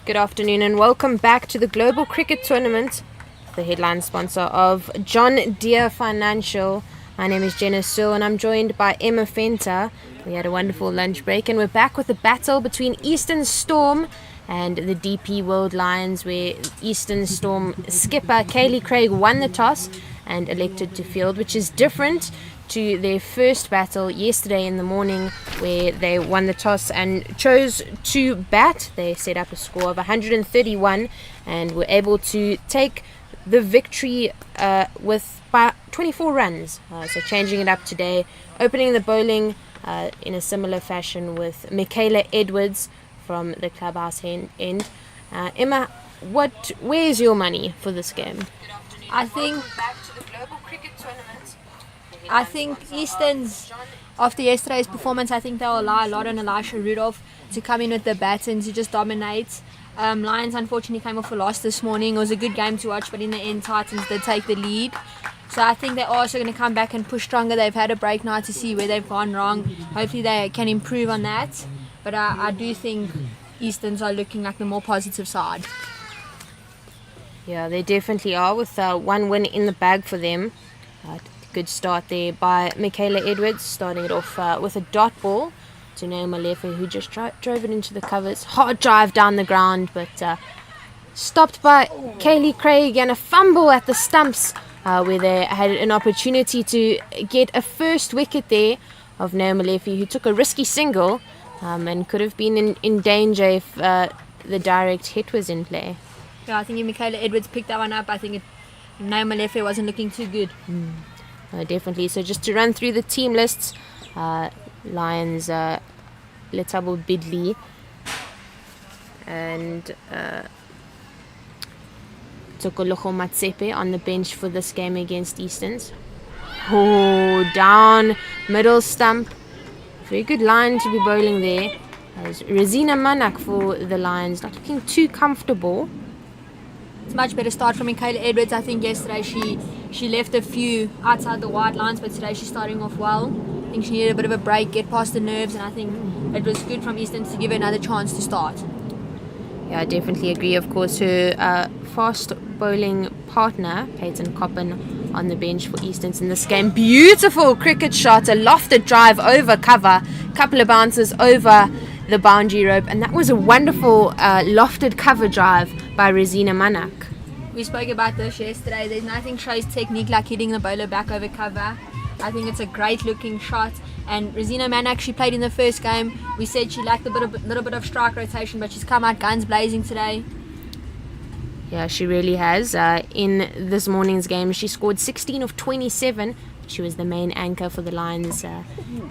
Good afternoon and welcome back to the Global Cricket Tournament, the headline sponsor of John Deere Financial. My name is Jenna Searle and I'm joined by Emma Fenter. We had a wonderful lunch break and we're back with the battle between Eastern Storm and the DP World Lions, where Eastern Storm skipper Kaylee Craig won the toss and elected to field, which is different to their first battle yesterday in the morning, where they won the toss and chose to bat. They set up a score of 131 and were able to take the victory with by 24 runs. So changing it up today, opening the bowling in a similar fashion with Michaela Edwards from the clubhouse end. Emma, where's your money for this game? I think Eastern's, after yesterday's performance, I think they'll rely a lot on Elisha Rudolph to come in with the bat and to just dominate. Lions unfortunately came off a loss this morning. It was a good game to watch, but in the end Titans did take the lead. So I think they're also going to come back and push stronger. They've had a break now to see where they've gone wrong. Hopefully they can improve on that. But I do think Easterns are looking like the more positive side. Yeah, they definitely are, with one win in the bag for them. Good start there by Michaela Edwards, starting it off with a dot ball to Naomi Lefe, who just drove it into the covers. Hard drive down the ground, but stopped by Kaylee Craig, and a fumble at the stumps where they had an opportunity to get a first wicket there of Naomi Lefe, who took a risky single and could have been in danger if the direct hit was in play. Yeah, I think if Michaela Edwards picked that one up, I think Naomi Lefe wasn't looking too good. Definitely. So just to run through the team lists, Lions, Letabo Bidley and Tokologo Matsepe on the bench for this game against Easterns. Oh, down middle stump. Very good line to be bowling there. There's Rosina Manak for the Lions, not looking too comfortable. It's a much better start from Michaela Edwards. I think yesterday she left a few outside the wide lines, but today she's starting off well. I think she needed a bit of a break, get past the nerves, and I think it was good from Eastern to give her another chance to start. Yeah, I definitely agree. Of course, her fast bowling partner, Peyton Coppin, on the bench for Easterns in this game. Beautiful cricket shot, a lofted drive over cover, couple of bounces over the boundary rope, and that was a wonderful lofted cover drive by Rosina Manak. We spoke about this yesterday. There's nothing shows technique like hitting the bowler back over cover. I think it's a great looking shot, and Rosina Manak, she played in the first game. We said she lacked little bit of strike rotation, but she's come out guns blazing today. Yeah, she really has. In this morning's game, she scored 16 of 27. She was the main anchor for the Lions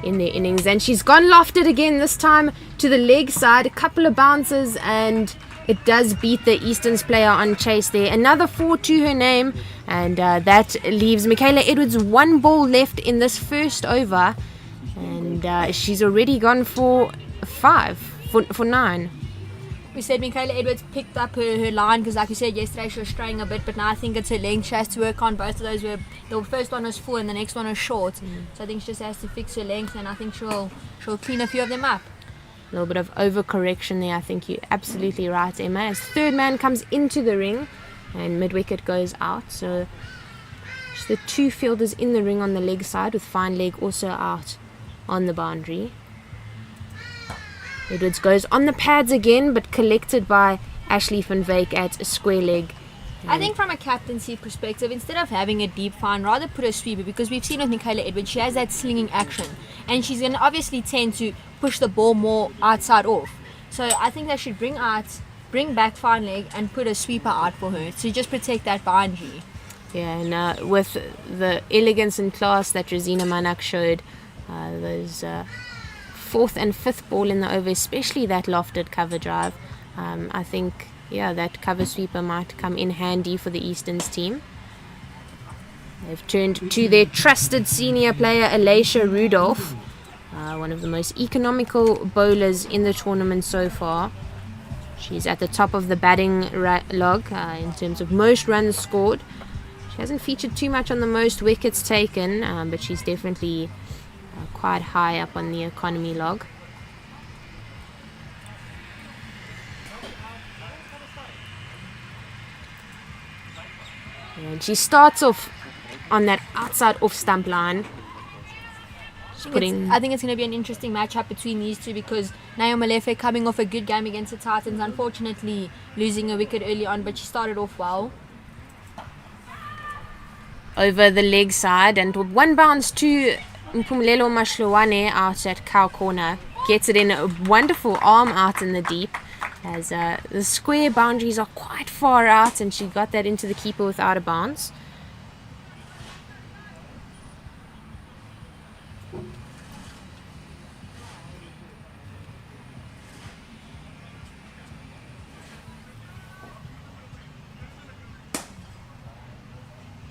in their innings, and she's gone lofted again, this time to the leg side. A couple of bounces, and it does beat the Easterns player on chase there. Another 4 to her name, and that leaves Michaela Edwards one ball left in this first over, and she's already gone for 9. We said Michaela Edwards picked up her line because, like we said yesterday, she was straying a bit, but now I think it's her length she has to work on. Both of those were, the first one was full and the next one was short. So I think she just has to fix her length, and I think she'll clean a few of them up. A little bit of overcorrection there. I think you're absolutely right, Emma. As third man comes into the ring and mid-wicket goes out. So just the two fielders in the ring on the leg side, with fine leg also out on the boundary. Edwards goes on the pads again, but collected by Ashley van Wyk at a square leg. I think from a captaincy perspective, instead of having a deep fine, rather put a sweeper, because we've seen with Michaela Edwards, she has that slinging action, and she's going to obviously tend to push the ball more outside off. So I think they should bring back fine leg and put a sweeper out for her to just protect that boundary. Yeah, and with the elegance and class that Rosina Manak showed, those fourth and fifth ball in the over, especially that lofted cover drive, I think that cover sweeper might come in handy for the Easterns team. They've turned to their trusted senior player, Elisha Rudolph, one of the most economical bowlers in the tournament so far. She's at the top of the batting log in terms of most runs scored. She hasn't featured too much on the most wickets taken, but she's definitely quite high up on the economy log. And she starts off on that outside off stump line. I think it's going to be an interesting matchup between these two because Naomi Lefe coming off a good game against the Titans, unfortunately losing a wicket early on, but she started off well. Over the leg side, and with one bounce to Mpumelelo Mashlowane out at cow corner. Gets it in a wonderful arm out in the deep, as the square boundaries are quite far out, and she got that into the keeper without a bounce.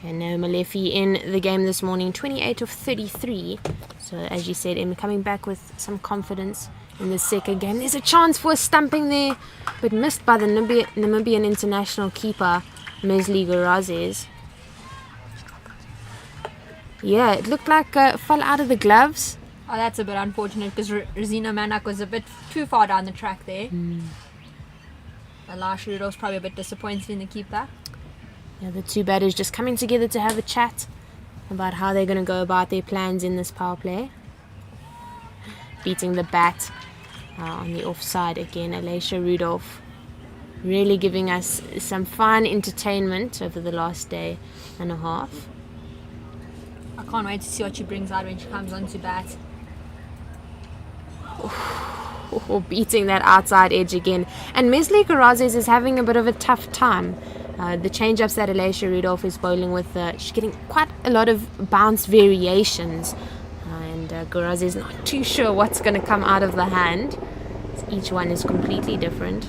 And Naomi Lefe in the game this morning, 28 of 33. So as you said, Emma coming back with some confidence in the second game. There's a chance for a stumping there, but missed by the Namibian international keeper, Mesli Gorazes. Yeah, it looked like fell out of the gloves. Oh, that's a bit unfortunate because Rosina Manak was a bit too far down the track there. Elisha Rudolph's probably a bit disappointed in the keeper. Yeah, the two batters just coming together to have a chat about how they're going to go about their plans in this power play. Beating the bat on the offside again, Elisha Rudolph. Really giving us some fun entertainment over the last day and a half. I can't wait to see what she brings out when she comes onto bat. Beating that outside edge again. And Mesli Gorazes is having a bit of a tough time. The change-ups that Elisha Rudolph is bowling with, she's getting quite a lot of bounce variations. And Gorazes is not too sure what's going to come out of the hand. Each one is completely different.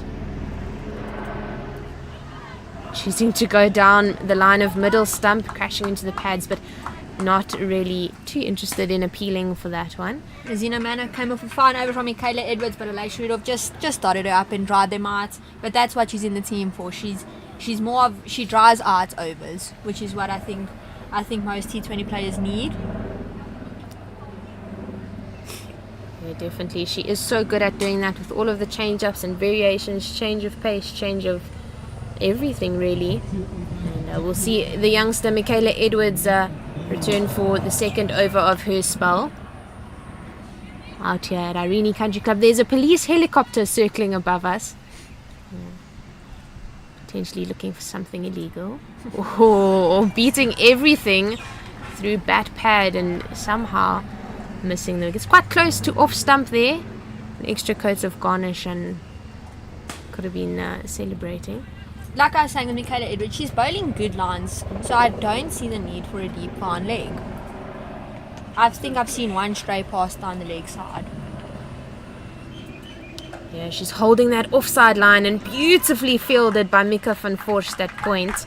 Choosing to go down the line of middle stump, crashing into the pads, but not really too interested in appealing for that one. Rosina Manak came off a fine over from Michaela Edwards, but Elisha Rudolph just started her up and dried them out. But that's what she's in the team for. She's more of, she dries out overs, which is what I think most T20 players need. Yeah, definitely. She is so good at doing that with all of the change-ups and variations, change of pace, change of everything really. And we'll see the youngster Michaela Edwards return for the second over of her spell. Out here at Irene Country Club, there's a police helicopter circling above us. Potentially looking for something illegal. Beating everything through bat pad and somehow missing the wicket. It's quite close to off stump there. An extra coat of garnish and could have been celebrating. Like I was saying with Michaela Edwards, she's bowling good lines, so I don't see the need for a deep fine leg. I think I've seen one stray pass down the leg side. Yeah, she's holding that offside line and beautifully fielded by Mika van Forst at point.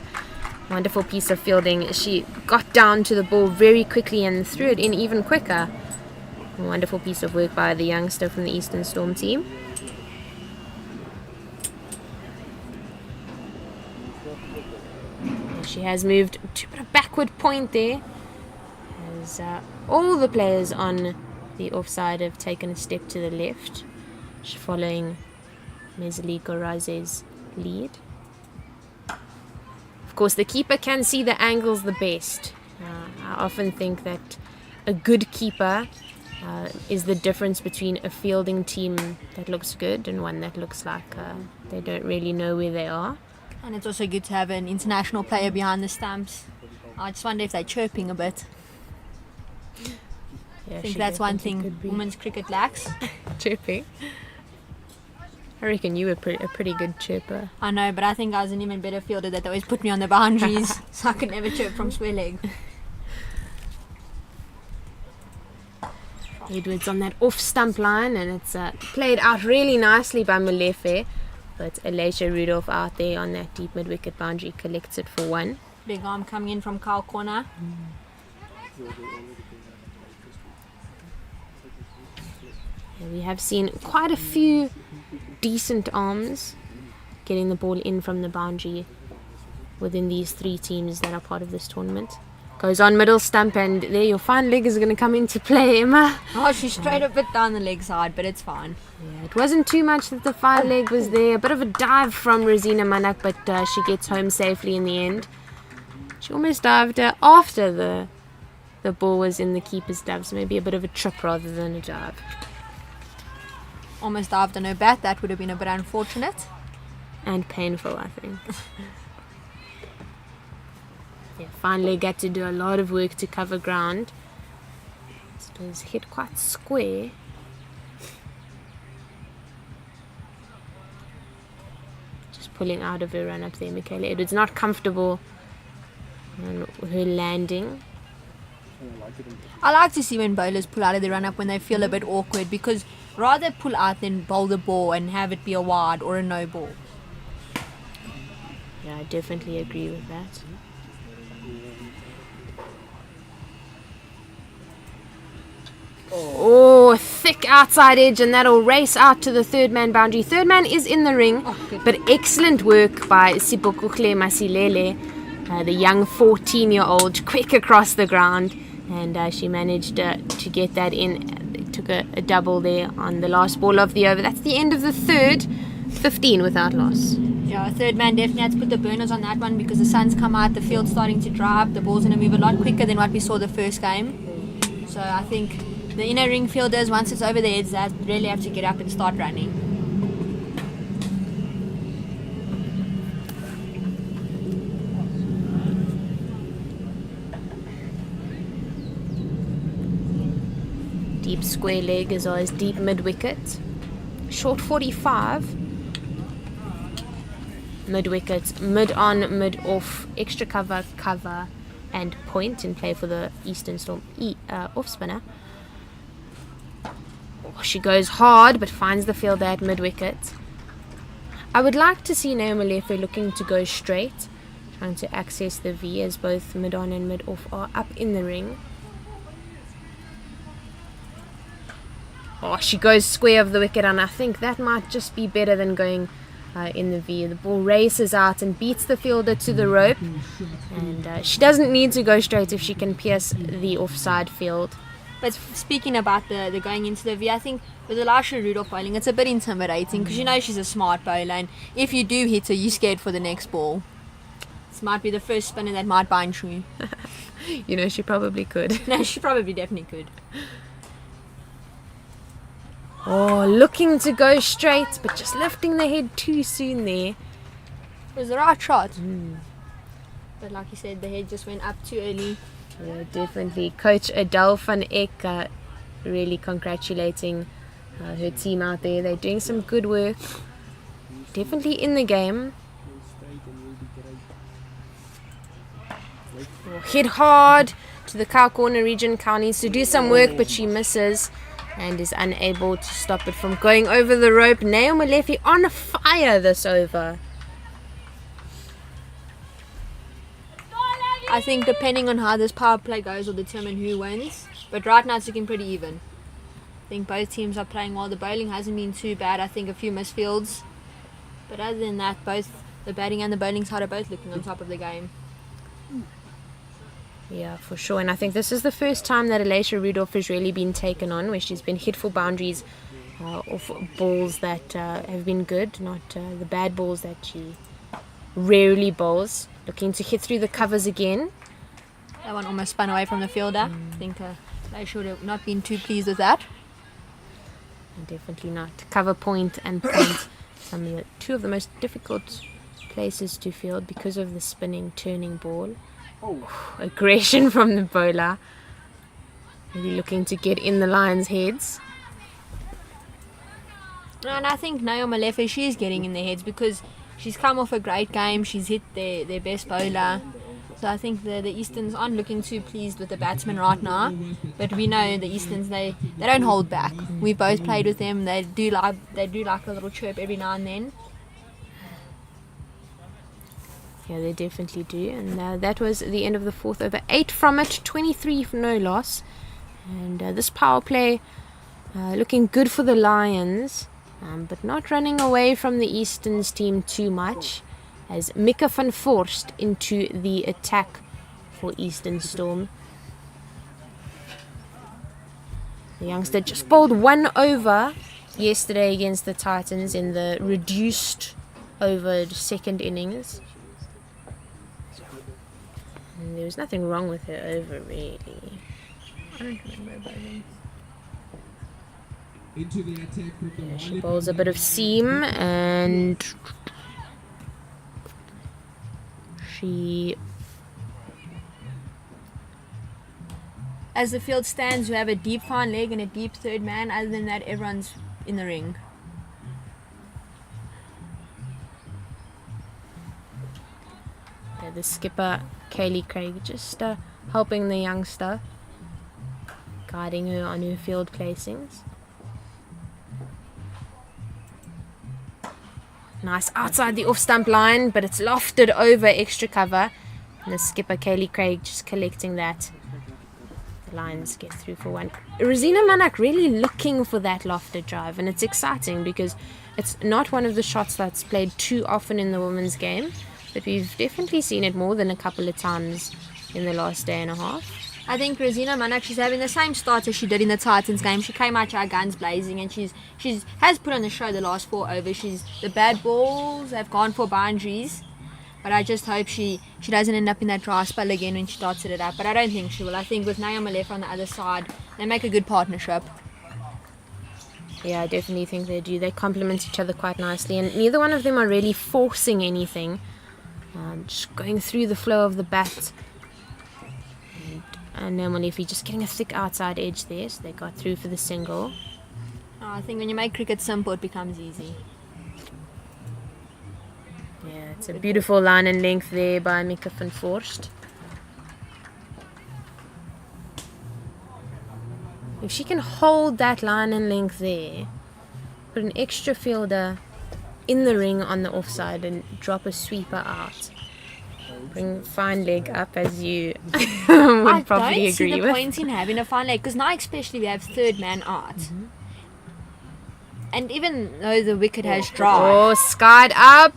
Wonderful piece of fielding. She got down to the ball very quickly and threw it in even quicker. A wonderful piece of work by the youngster from the Eastern Storm team. And she has moved to a backward point there. As all the players on the offside have taken a step to the left, following Mesli Gorazes' lead. Of course, the keeper can see the angles the best. I often think that a good keeper is the difference between a fielding team that looks good and one that looks like they don't really know where they are. And it's also good to have an international player behind the stumps. I just wonder if they're chirping a bit. Yeah, I think that's one thing women's cricket lacks. Chirping. I reckon you were a pretty good chirper. I know, but I think I was an even better fielder that always put me on the boundaries, so I could never chirp from square leg. Edwards on that off stump line, and it's played out really nicely by Molefe, but Elisha Rudolph out there on that deep mid wicket boundary collects it for one. Big arm coming in from Kyle corner. Yeah, we have seen quite a few decent arms getting the ball in from the boundary within these three teams that are part of this tournament. Goes on middle stump, and there your fine leg is going to come into play, Emma. Oh, she straight a bit down the leg side, but it's fine. Yeah, it wasn't too much that the fine leg was there. A bit of a dive from Rosina Manak, but she gets home safely in the end. She almost dived after the ball was in the keeper's dive, so maybe a bit of a trip rather than a dive. Almost dived on her bat. That would have been a bit unfortunate. And painful, I think. Yeah, finally got to do a lot of work to cover ground. It was hit quite square. Just pulling out of her run up there, Michaela Edwards. Not comfortable on her landing. I like to see when bowlers pull out of the run up when they feel a bit awkward, because rather pull out than bowl the ball and have it be a wide or a no ball. Yeah, I definitely agree with that. Oh, thick outside edge, and that'll race out to the third man boundary. Third man is in the ring, but excellent work by Sipokukle Masilele, the young 14-year-old, quick across the ground, and she managed to get that in. Took a double there on the last ball of the over. That's the end of the third, 15 without loss. Yeah, third man definitely had to put the burners on that one because the sun's come out, the field's starting to dry up, the ball's going to move a lot quicker than what we saw the first game. So I think the inner ring fielders, once it's over their heads, they really have to get up and start running. Deep square leg as well as deep mid wicket. Short 45. Mid wicket, mid on, mid off, extra cover, and point in play for the Eastern Storm off spinner. Oh, she goes hard but finds the fielder at mid wicket. I would like to see Naomi Lefe looking to go straight, trying to access the V as both mid on and mid off are up in the ring. Oh, she goes square of the wicket, and I think that might just be better than going in the V. The ball races out and beats the fielder to the rope, and she doesn't need to go straight if she can pierce the offside field. But speaking about the going into the V, I think with Elisha Rudolph bowling, it's a bit intimidating because you know she's a smart bowler, and if you do hit her, you're scared for the next ball. This might be the first spinner that might bind through. You know, she probably could. No, she probably definitely could. Oh, looking to go straight, but just lifting the head too soon there. It was the right shot. But like you said, the head just went up too early. Yeah, definitely. Coach Adele van Eck really congratulating her team out there. They're doing some good work. Definitely in the game. Oh, hit hard to the cow corner region. Cow needs to do some work, but she misses and is unable to stop it from going over the rope. Naomi Lefe on fire this over. I think depending on how this power play goes will determine who wins. But right now it's looking pretty even. I think both teams are playing well. The bowling hasn't been too bad. I think a few misfields. But other than that, both the batting and the bowling side are both looking on top of the game. Yeah, for sure. And I think this is the first time that Elisha Rudolph has really been taken on, where she's been hit for boundaries off balls that have been good, not the bad balls that she rarely bowls. Looking to hit through the covers again. That one almost spun away from the fielder. I think they should have not been too pleased with that. Definitely not. Cover point and point. Two of the most difficult places to field because of the spinning, turning ball. Aggression from the bowler. Maybe looking to get in the Lions' heads. And I think Naomi Lefe, she's getting in their heads because she's come off a great game. She's hit their best bowler. So I think the Easterns aren't looking too pleased with the batsmen right now. But we know the Easterns, they don't hold back. We've both played with them. They do like a little chirp every now and then. Yeah, they definitely do. And that was the end of the fourth over. 8 from it, 23 for no loss. And this power play looking good for the Lions, but not running away from the Easterns team too much, as Mika van Forst into the attack for Eastern Storm. The youngster just bowled 1 over yesterday against the Titans in the reduced over second innings. And there was nothing wrong with her over, really. I don't remember bowling. Into the attack with the Yeah, she volley bowls a from bit of seam, and she... As the field stands, you have a deep fine leg and a deep third man. Other than that, everyone's in the ring. Yeah, the skipper, Kaylee Craig, just helping the youngster, guiding her on her field placings. Nice outside the off-stump line, but it's lofted over extra cover. And the skipper, Kaylee Craig, just collecting that. The Lions get through for one. Rosina Manak really looking for that lofted drive, and it's exciting because it's not one of the shots that's played too often in the women's game, but we've definitely seen it more than a couple of times in the last day and a half. I think Rosina Manak, she's having the same start as she did in the Titans game. She came out her guns blazing, and she's has put on the show the last 4 overs. The bad balls have gone for boundaries, but I just hope she doesn't end up in that dry spell again when she starts it up. But I don't think she will. I think with Naomi left on the other side, they make a good partnership. Yeah, I definitely think they do. They complement each other quite nicely, and neither one of them are really forcing anything. Just going through the flow of the bat. And normally if you're just getting a thick outside edge there, so they got through for the single. I think when you make cricket simple, it becomes easy. Yeah, it's a beautiful line and length there by Mika van Forst. If she can hold that line and length there, put an extra fielder in the ring on the offside and drop a sweeper out. Bring fine leg up, as you would probably agree with. I don't see the point in having a fine leg, because now especially we have third man out. Mm-hmm. And even though the wicket has dried... Oh, skied up.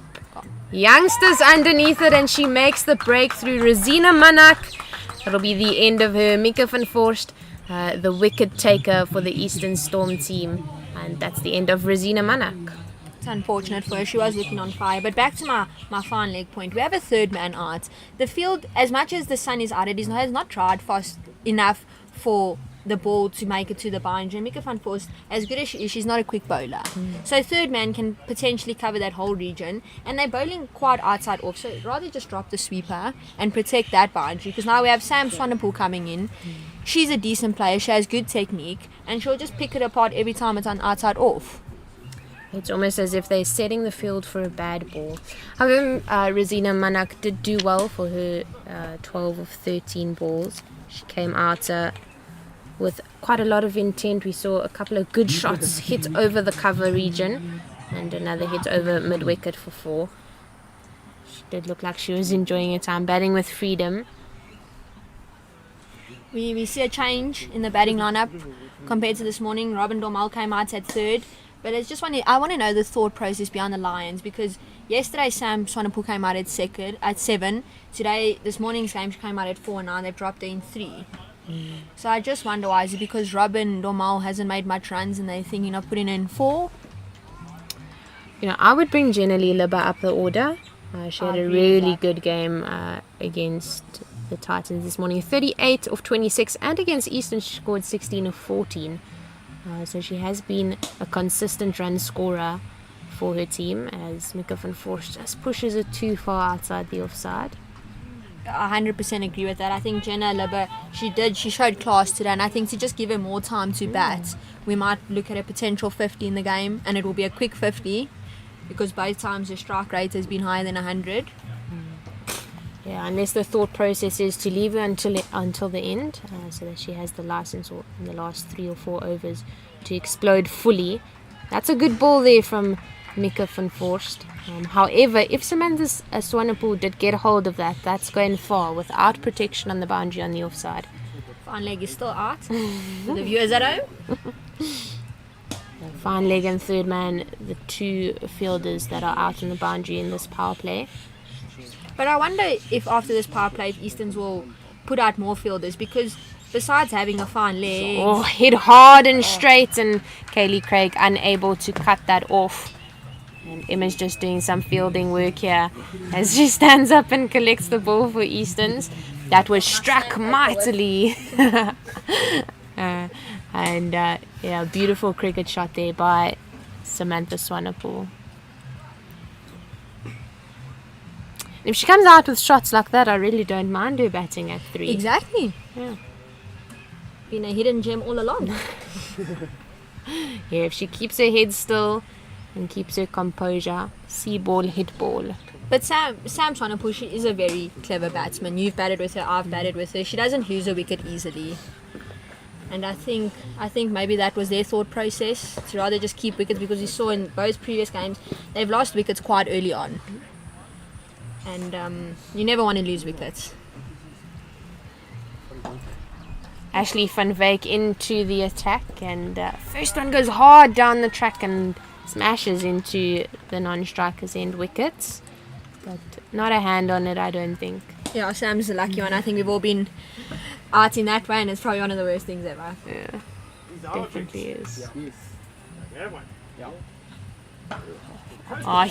Youngsters underneath it, and she makes the breakthrough. Rosina Manak. That'll be the end of her. Mika van Forst, the wicket taker for the Eastern Storm team. And that's the end of Rosina Manak. It's unfortunate for her. She was looking on fire. But back to my fine leg point. We have a third man out. The field, as much as the sun is out, it has not tried fast enough for the ball to make it to the boundary. Mika van Forst, as good as she is, she's not a quick bowler. So third man can potentially cover that whole region. And they're bowling quite outside off. So rather just drop the sweeper and protect that boundary. Because now we have Sam Swanepoel coming in. She's a decent player. She has good technique. And she'll just pick it apart every time it's on outside off. It's almost as if they're setting the field for a bad ball. However, Rosina Manak did do well for her 12 of 13 balls. She came out with quite a lot of intent. We saw a couple of good shots hit over the cover region and another hit over mid-wicket for 4. She did look like she was enjoying her time batting with freedom. We see a change in the batting lineup compared to this morning. Robin Dormal came out at third. But I want to know the thought process behind the Lions, because yesterday Sam Swanepoel came out at 7. Today, this morning's game, she came out at 4, and now they've dropped her in 3. So I just wonder, why is it because Robin Dormal hasn't made much runs and they're thinking of putting her in 4? I would bring Jenna Lilaba up the order. She had a really good game against the Titans this morning. 38 of 26, and against Eastern she scored 16 of 14. So she has been a consistent run scorer for her team, as Mika van Forst just pushes it too far outside the offside. I 100% agree with that. I think Jenna Libber, she showed class today, and I think to just give her more time to bat, we might look at a potential 50 in the game, and it will be a quick 50, because both times her strike rate has been higher than 100. Yeah, unless the thought process is to leave her until the end, so that she has the license or in the last 3 or 4 overs to explode fully. That's a good ball there from Mika van Forst. However, if Samantha Swanepoel did get a hold of that, that's going far without protection on the boundary on the offside. Fine leg is still out for the viewers at home. Fine leg and third man, the 2 fielders that are out on the boundary in this power play. But I wonder if after this power play, if Easterns will put out more fielders, because besides having a fine leg... hit hard and straight, and Kaylee Craig unable to cut that off. And Emma's just doing some fielding work here as she stands up and collects the ball for Easterns. That was struck mightily. Yeah, beautiful cricket shot there by Samantha Swanepoel. If she comes out with shots like that, I really don't mind her batting at 3. Exactly. Yeah. Been a hidden gem all along. Yeah, if she keeps her head still and keeps her composure, see ball, hit ball. But Sam Swanepoel, she is a very clever batsman. You've batted with her, I've batted with her. She doesn't lose a wicket easily. And I think maybe that was their thought process, to rather just keep wickets, because you saw in both previous games they've lost wickets quite early on. And you never want to lose wickets. Ashley van Wyk into the attack, and first one goes hard down the track and smashes into the non-striker's end wickets. But not a hand on it, I don't think. Yeah, Sam's the lucky one. I think we've all been out in that way, and it's probably one of the worst things ever. Yeah, definitely is.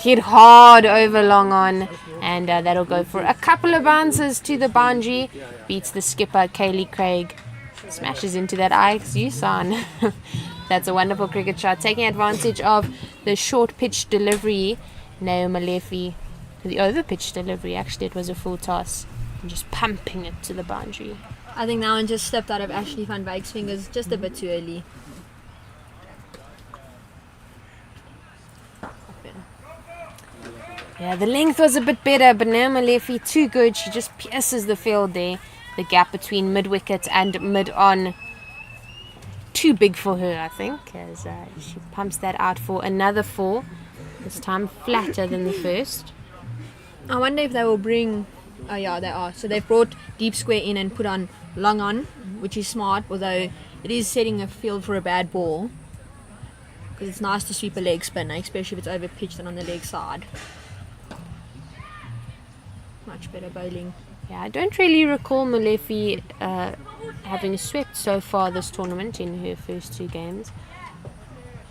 Hit hard over long on, and that'll go for a couple of bounces to the boundary. Beats the skipper, Kaylee Craig. Smashes into that IXU sign. That's a wonderful cricket shot, taking advantage of the short pitch delivery. Naomi Lefi, the over pitch delivery, actually it was a full toss, and just pumping it to the boundary. I think that one just slipped out of Ashley van Wyk's fingers just a bit too early. Yeah, the length was a bit better, but Naomi Lefi too good. She just pierces the field there. The gap between mid-wicket and mid-on, too big for her, I think, as she pumps that out for another 4. This time flatter than the first. I wonder if they will bring... Oh yeah, they are. So they've brought deep square in and put on long on, which is smart, although it is setting a field for a bad ball. Because it's nice to sweep a leg spinner, especially if it's over pitched and on the leg side. Much better bowling. Yeah, I don't really recall Molefi having swept so far this tournament in her first 2 games.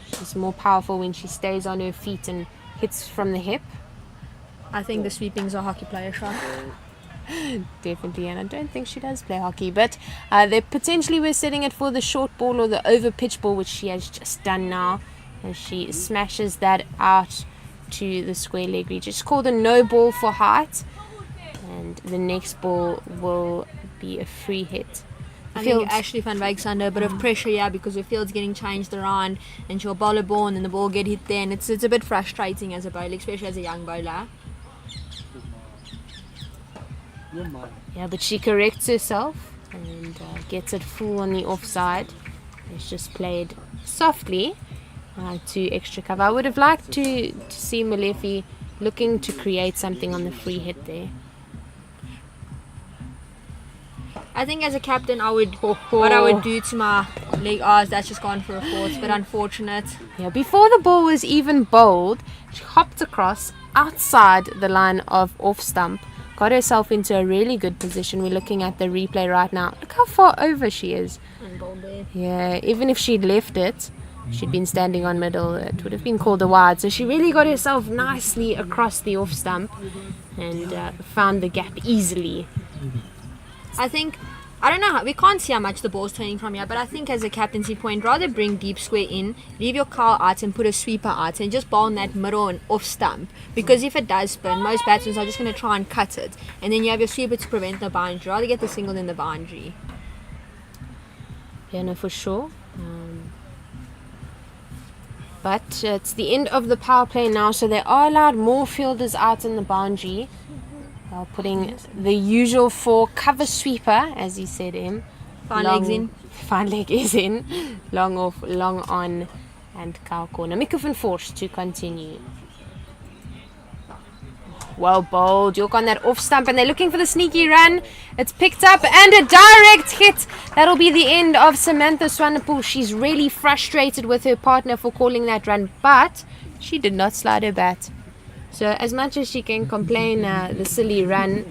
She's more powerful when she stays on her feet and hits from the hip. I think the sweeping's a hockey player shot. Definitely, and I don't think she does play hockey, but they potentially were setting it for the short ball or the over pitch ball, which she has just done now, and she smashes that out to the square leg reach. It's called a no ball for height, and the next ball will be a free hit. I think Ashley van Wyk's under a bit of pressure here because her field's getting changed around, and she'll bowl a ball and then the ball get hit there, and it's a bit frustrating as a bowler, especially as a young bowler. Yeah, but she corrects herself and gets it full on the offside. It's just played softly to extra cover. I would have liked to see Molefi looking to create something on the free hit there. I think as a captain, what I would do to my leg is that's just gone for a 4. It's a bit unfortunate. Yeah, before the ball was even bowled, she hopped across outside the line of off stump, got herself into a really good position. We're looking at the replay right now. Look how far over she is. And bowled there. Yeah, even if she'd left it, she'd been standing on middle, it would have been called a wide. So she really got herself nicely across the off stump and found the gap easily. I don't know how, we can't see how much the ball's turning from here, but I think as a captaincy point, rather bring deep square in, leave your cow out and put a sweeper out and just bowl in that middle and off stump, because if it does spin, most batsmen are just going to try and cut it, and then you have your sweeper to prevent the boundary. Rather get the single than the boundary. Yeah, no, for sure. But it's the end of the power play now, so they are allowed more fielders out in the boundary. Putting the usual 4 cover sweeper, as you said, Fine legs in. Fine leg is in. Long off, long on, and cow corner. Mika van Force to continue. Well bowled. York on that off stump, and they're looking for the sneaky run. It's picked up and a direct hit. That'll be the end of Samantha Swanepoel. She's really frustrated with her partner for calling that run, but she did not slide her bat. So as much as she can complain about the silly run,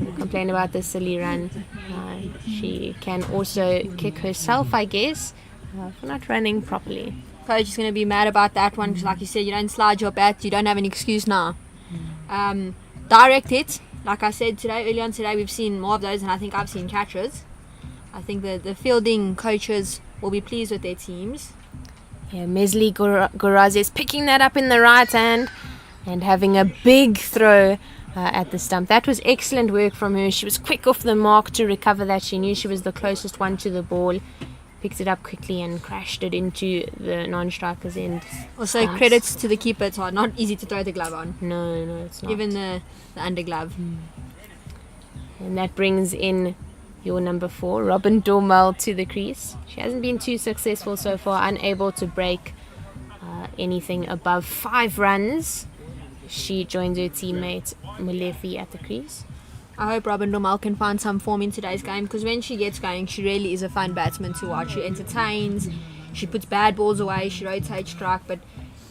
she can also kick herself, I guess, for not running properly. Coach is going to be mad about that one because, like you said, you don't slide your bat, you don't have an excuse now. Direct hit, like I said earlier on today, we've seen more of those than I think I've seen catches. I think the fielding coaches will be pleased with their teams. Yeah, Mesli Gorazi is picking that up in the right hand and having a big throw at the stump. That was excellent work from her. She was quick off the mark to recover that. She knew she was the closest one to the ball. Picked it up quickly and crashed it into the non-striker's end. Also, stance. credits to the keeper. It's not easy to throw the glove on. No, it's not. Even the under glove. And that brings in your number 4, Robin Dormel, to the crease. She hasn't been too successful so far, unable to break anything above 5 runs. She joins her teammate Molefi at the crease. I hope Robin Dormel can find some form in today's game, because when she gets going, she really is a fun batsman to watch. She entertains, she puts bad balls away, she rotates strike, but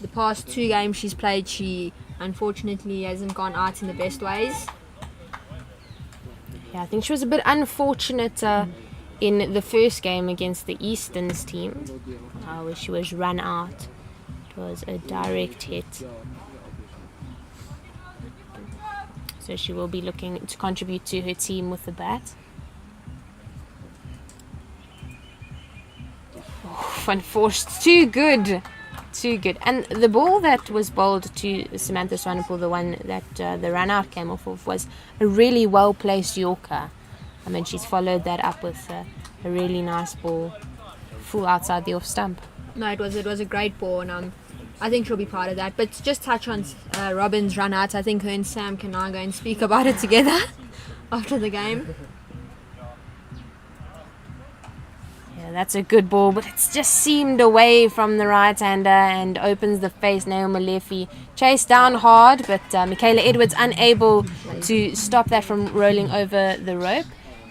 the past 2 games she's played, she unfortunately hasn't gone out in the best ways. Yeah, I think she was a bit unfortunate in the first game against the Easterns team, where she was run out. It was a direct hit. So she will be looking to contribute to her team with the bat. Unforced, too good. And the ball that was bowled to Samantha Swanepoel, the one that the run out came off of, was a really well placed Yorker. I mean, she's followed that up with a really nice ball, full outside the off stump. No, it was a great ball, and I think she'll be proud of that. But to just touch on Robin's run out, I think her and Sam can now go and speak about it together after the game. Yeah, that's a good ball, but it's just seamed away from the right-hander and opens the face. Naomi Molefi chased down hard, but Michaela Edwards unable to stop that from rolling over the rope.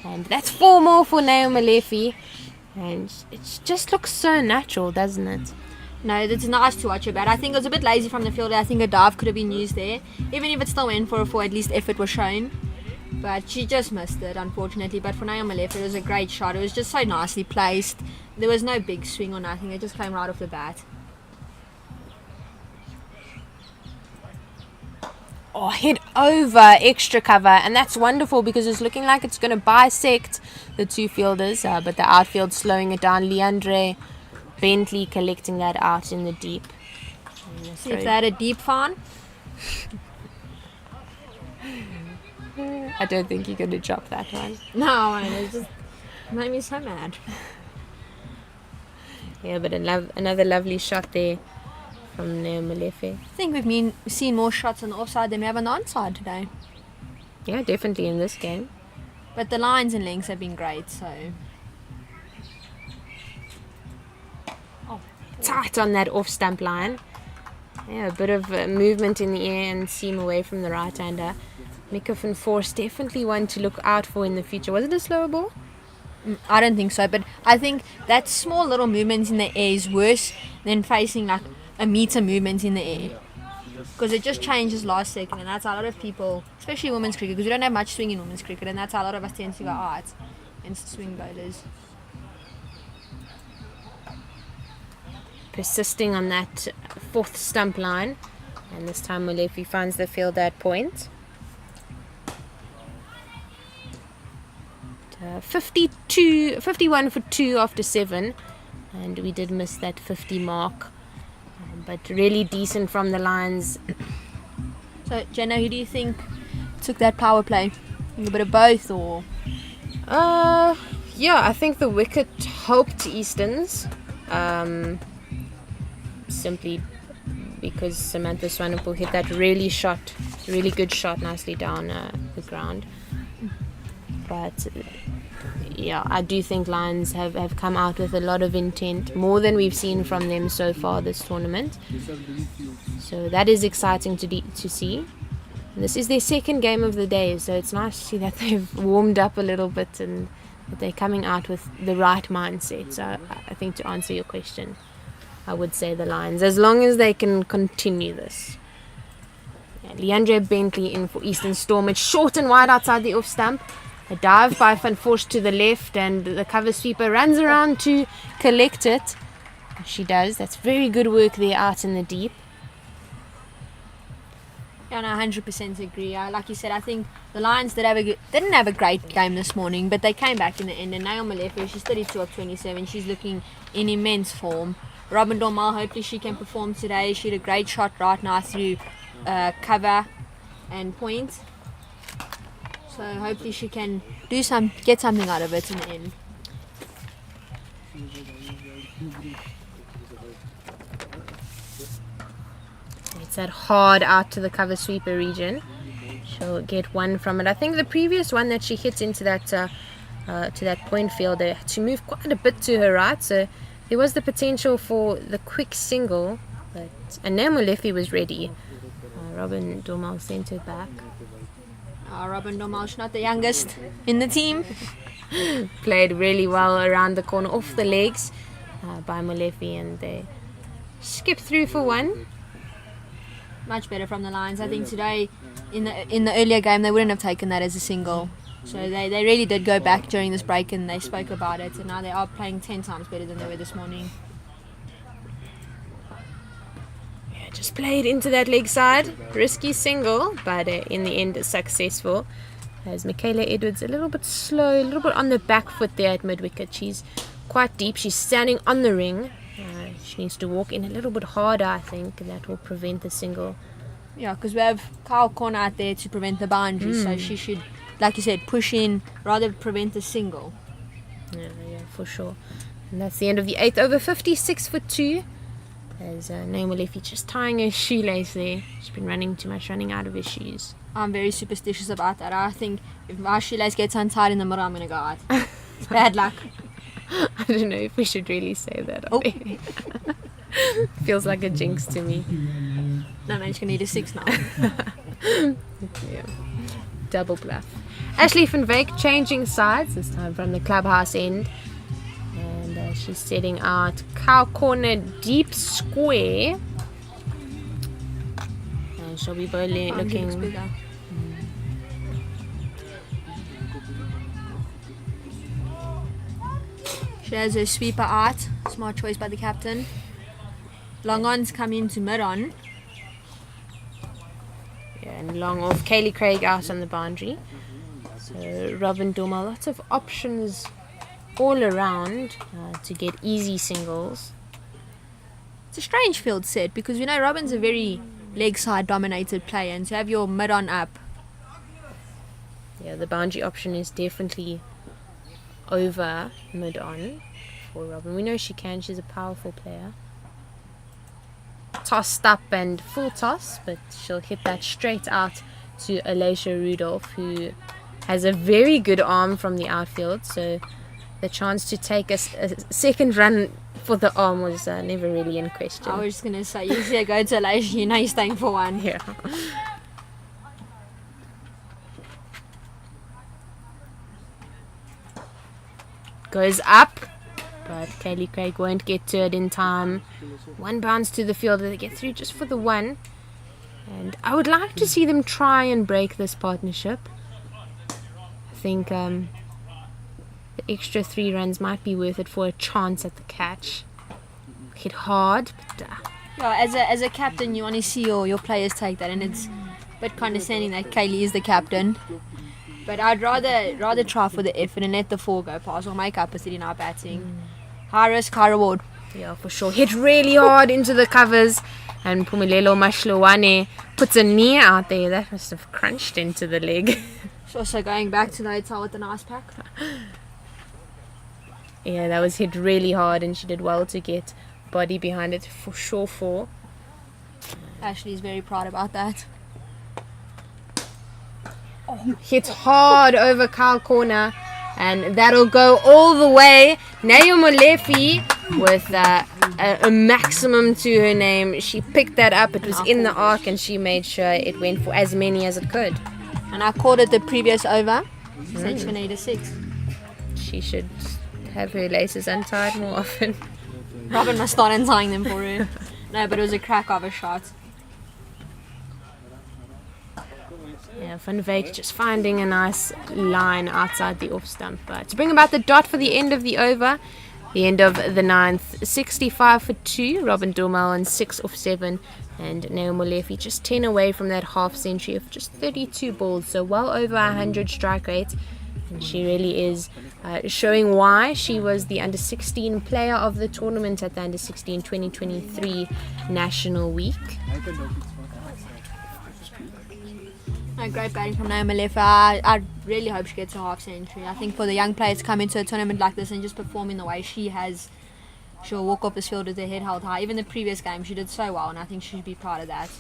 And that's 4 more for Naomi Molefi. And it just looks so natural, doesn't it? No, it's nice to watch her bat. I think it was a bit lazy from the fielder. I think a dive could have been used there. Even if it still went for a 4, at least effort was shown. But she just missed it, unfortunately. But for Naomi Molefi, it was a great shot. It was just so nicely placed. There was no big swing or nothing. It just came right off the bat. Oh, head over, extra cover. And that's wonderful because it's looking like it's going to bisect the 2 fielders. But the outfield slowing it down. Leandre Bentley collecting that out in the deep. See if they had a deep fan. I don't think you're going to drop that one. No, it just made me so mad. Yeah, but another lovely shot there from Molefi. I think we've seen more shots on the offside than we have on the onside today. Yeah, definitely in this game. But the lines and lengths have been great, so... Tight on that off stump line. Yeah, a bit of movement in the air and seam away from the right-hander. Mika van Forst, definitely one to look out for in the future. Was it a slower ball? I don't think so, but I think that small little movement in the air is worse than facing like a meter movement in the air. Because it just changes last second, and that's how a lot of people, especially women's cricket, because we don't have much swing in women's cricket, and that's how a lot of us tend to go out against swing bowlers. Persisting on that 4th stump line, and this time Molefi finds the field at point. 51 for 2 after 7, and we did miss that 50 mark, but really decent from the lines. So Jenna, who do you think took that power play? A bit of both, or? Yeah, I think the wicket helped Easterns. Simply because Samantha Swanepoel hit that really good shot nicely down the ground. But yeah, I do think Lions have come out with a lot of intent, more than we've seen from them so far this tournament. So that is exciting to see. And this is their 2nd game of the day, so it's nice to see that they've warmed up a little bit and that they're coming out with the right mindset. So I think to answer your question, I would say the Lions, as long as they can continue this. Yeah, Leandre Bentley in for Eastern Storm. It's short and wide outside the off stump. A dive by Van Forst to the left, and the cover sweeper runs around to collect it. She does. That's very good work there out in the deep. Yeah, no, 100% agree. Like you said, I think the Lions didn't have a great game this morning, but they came back in the end. And Naomi Malefe, she's 32 of 27. She's looking in immense form. Robin Dormal, hopefully she can perform today. She had a great shot right now through cover and point. So hopefully she can get something out of it in the end. It's that hard out to the cover sweeper region. She'll get one from it. I think the previous one that she hits into that to that point field, they had to move quite a bit to her right, so there was the potential for the quick single, but Molefe was ready. Robin Dormal sent it back. Robin Dormal's not the youngest in the team. Played really well around the corner, off the legs by Molefe, and they skipped through for one. Much better from the Lions. I think today, in the earlier game, they wouldn't have taken that as a single. So they really did go back during this break and they spoke about it, and now they are playing 10 times better than they were this morning. Yeah, just played into that leg side. Risky single, but in the end successful. As Michaela Edwards a little bit slow, a little bit on the back foot there at mid-wicket. She's quite deep. She's standing on the ring. She needs to walk in a little bit harder, I think, and that will prevent the single. Yeah, because we have Kyle Corner out there to prevent the boundary, so she should, like you said, push in rather prevent the single. Yeah, for sure. And that's the end of the 8th over. 56 for 2. As Molefe just tying her shoelace there. She's been running too much, running out of her shoes. I'm very superstitious about that. I think if my shoelace gets untied in the middle, I'm going to go out. It's bad luck. I don't know if we should really say that. Feels like a jinx to me. No, man, she's going to need a 6 now. Yeah. Double bluff. Ashley van Wyk changing sides, this time from the clubhouse end. And she's setting out cow corner deep square. And she'll be bowling looking... She has her sweeper out. Smart choice by the captain. Long on's come into mid on. Yeah, and long off. Kaylee Craig out on the boundary. So Robin Dormal, lots of options all around to get easy singles. It's a strange field set because we know Robin's a very leg side dominated player, and to have your mid on up. Yeah, the boundary option is definitely over mid on for Robin. We know she can, she's a powerful player. Tossed up and full toss, but she'll hit that straight out to Alicia Rudolph, who has a very good arm from the outfield, so the chance to take a second run for the arm was never really in question. I was just going to say, you see go to Alicia, you know you're staying for one. Yeah. Goes up, but Kaylee Craig won't get to it in time. One bounce to the field, they get through just for the one. And I would like to see them try and break this partnership. I think the extra 3 runs might be worth it for a chance at the catch. Hit hard, but yeah, as a captain, you want to see your players take that, and it's a bit condescending that Kaylee is the captain. But I'd rather try for the effort and let the 4 go past or make up a 3 in our batting. High risk, high reward. Yeah, for sure. Hit really hard into the covers, and Pumilelo Mashlowane puts a knee out there. That must have crunched into the leg. She's also going back to the hotel with a nice pack. Yeah, that was hit really hard, and she did well to get body behind it for sure. 4. Ashley's very proud about that. Hit hard over Kyle Corner, and that'll go all the way. Nayo Molefe with a maximum to her name. She picked that up. It was in the arc, and she made sure it went for as many as it could. And I called it the previous over. Said she's going to need a 6. She should have her laces untied more often. Robin must start untying them for her. No, but it was a crack of a shot. Yeah, Van Wyk just finding a nice line outside the off stump. To bring about the dot for the end of the over, the end of the 9th, 65 for 2. Robin Dormal on 6 off 7 And Naomi Molefe just 10 away from that half century of just 32 balls, so well over 100 strike rate. And she really is showing why she was the under-16 player of the tournament at the under-16 2023 National Week. Great batting from Naomi Molefe. I really hope she gets a half century. I think for the young players to come into a tournament like this and just perform in the way she has, she'll walk off this field with her head held high. Even the previous game she did so well, and I think she should be proud of that.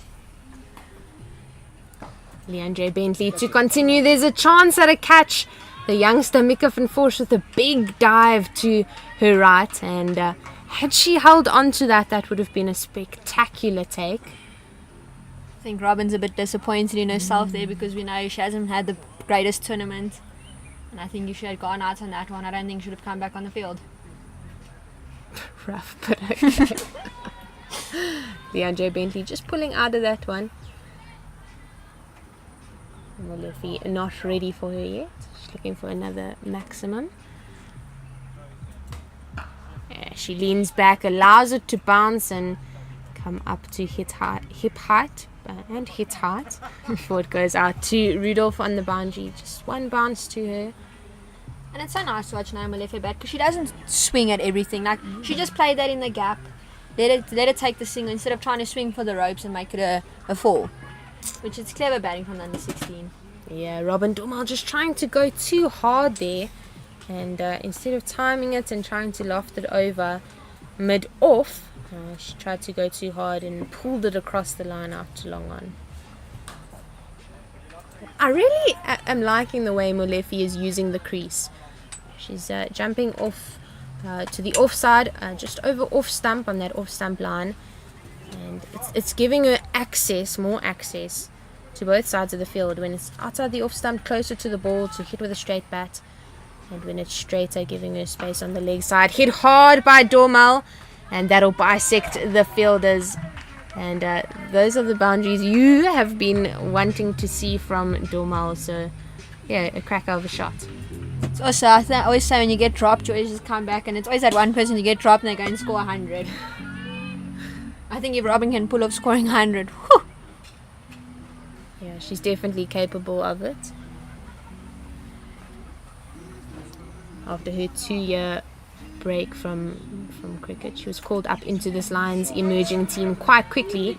Leandre Bentley to continue. There's a chance at a catch. The youngster Mika van Forst with a big dive to her right, and had she held on to that, that would have been a spectacular take. I think Robin's a bit disappointed in herself there because we know she hasn't had the greatest tournament, and I think if she had gone out on that one, I don't think she would have come back on the field. Rough, but okay. Leandre Bentley just pulling out of that one. Molefe not ready for her yet. She's looking for another maximum. Yeah, she leans back, allows it to bounce and come up to hip height before it goes out to Rudolph on the boundary. Just one bounce to her. And it's so nice to watch Naomi Molefe bat because she doesn't swing at everything. Like, she just played that in the gap. Let her take the single instead of trying to swing for the ropes and make it a four. Which is clever batting from the under-16. Yeah, Robin Dormal just trying to go too hard there. And instead of timing it and trying to loft it over mid-off, she tried to go too hard and pulled it across the line out to long on. I really am liking the way Molefe is using the crease. She's jumping off to the offside, just over off stump on that off stump line. And it's giving her more access to both sides of the field. When it's outside the off stump, closer to the ball to hit with a straight bat. And when it's straighter, giving her space on the leg side. Hit hard by Dormal, and that'll bisect the fielders. And those are the boundaries you have been wanting to see from Dormal. So, yeah, a cracker of a shot. It's also, I always say when you get dropped, you always just come back, and it's always that one person you get dropped and they go and score 100. I think if Robin can pull off scoring 100, whew. Yeah, she's definitely capable of it. After her 2-year break from cricket, she was called up into this Lions emerging team quite quickly,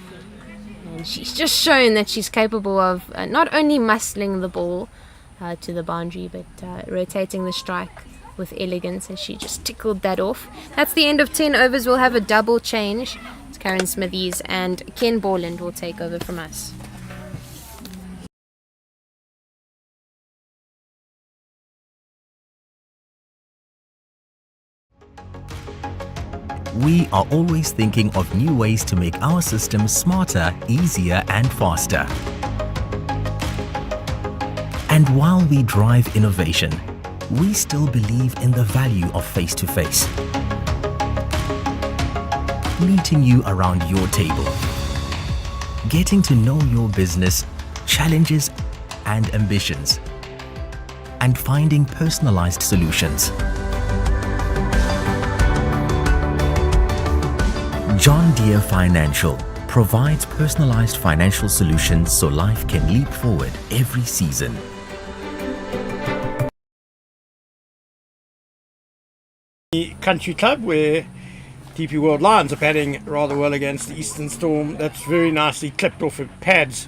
and she's just shown that she's capable of not only muscling the ball to the boundary, but rotating the strike with elegance, and she just tickled that off. That's the end of 10 overs. We'll have a double change. It's Karen Smithies and Ken Borland will take over from us. We are always thinking of new ways to make our systems smarter, easier, and faster. And while we drive innovation, we still believe in the value of face-to-face. Meeting you around your table, getting to know your business, challenges, and ambitions, and finding personalized solutions. John Deere Financial provides personalized financial solutions so life can leap forward every season. The country club where DP World Lions are batting rather well against the Eastern Storm. That's very nicely clipped off of pads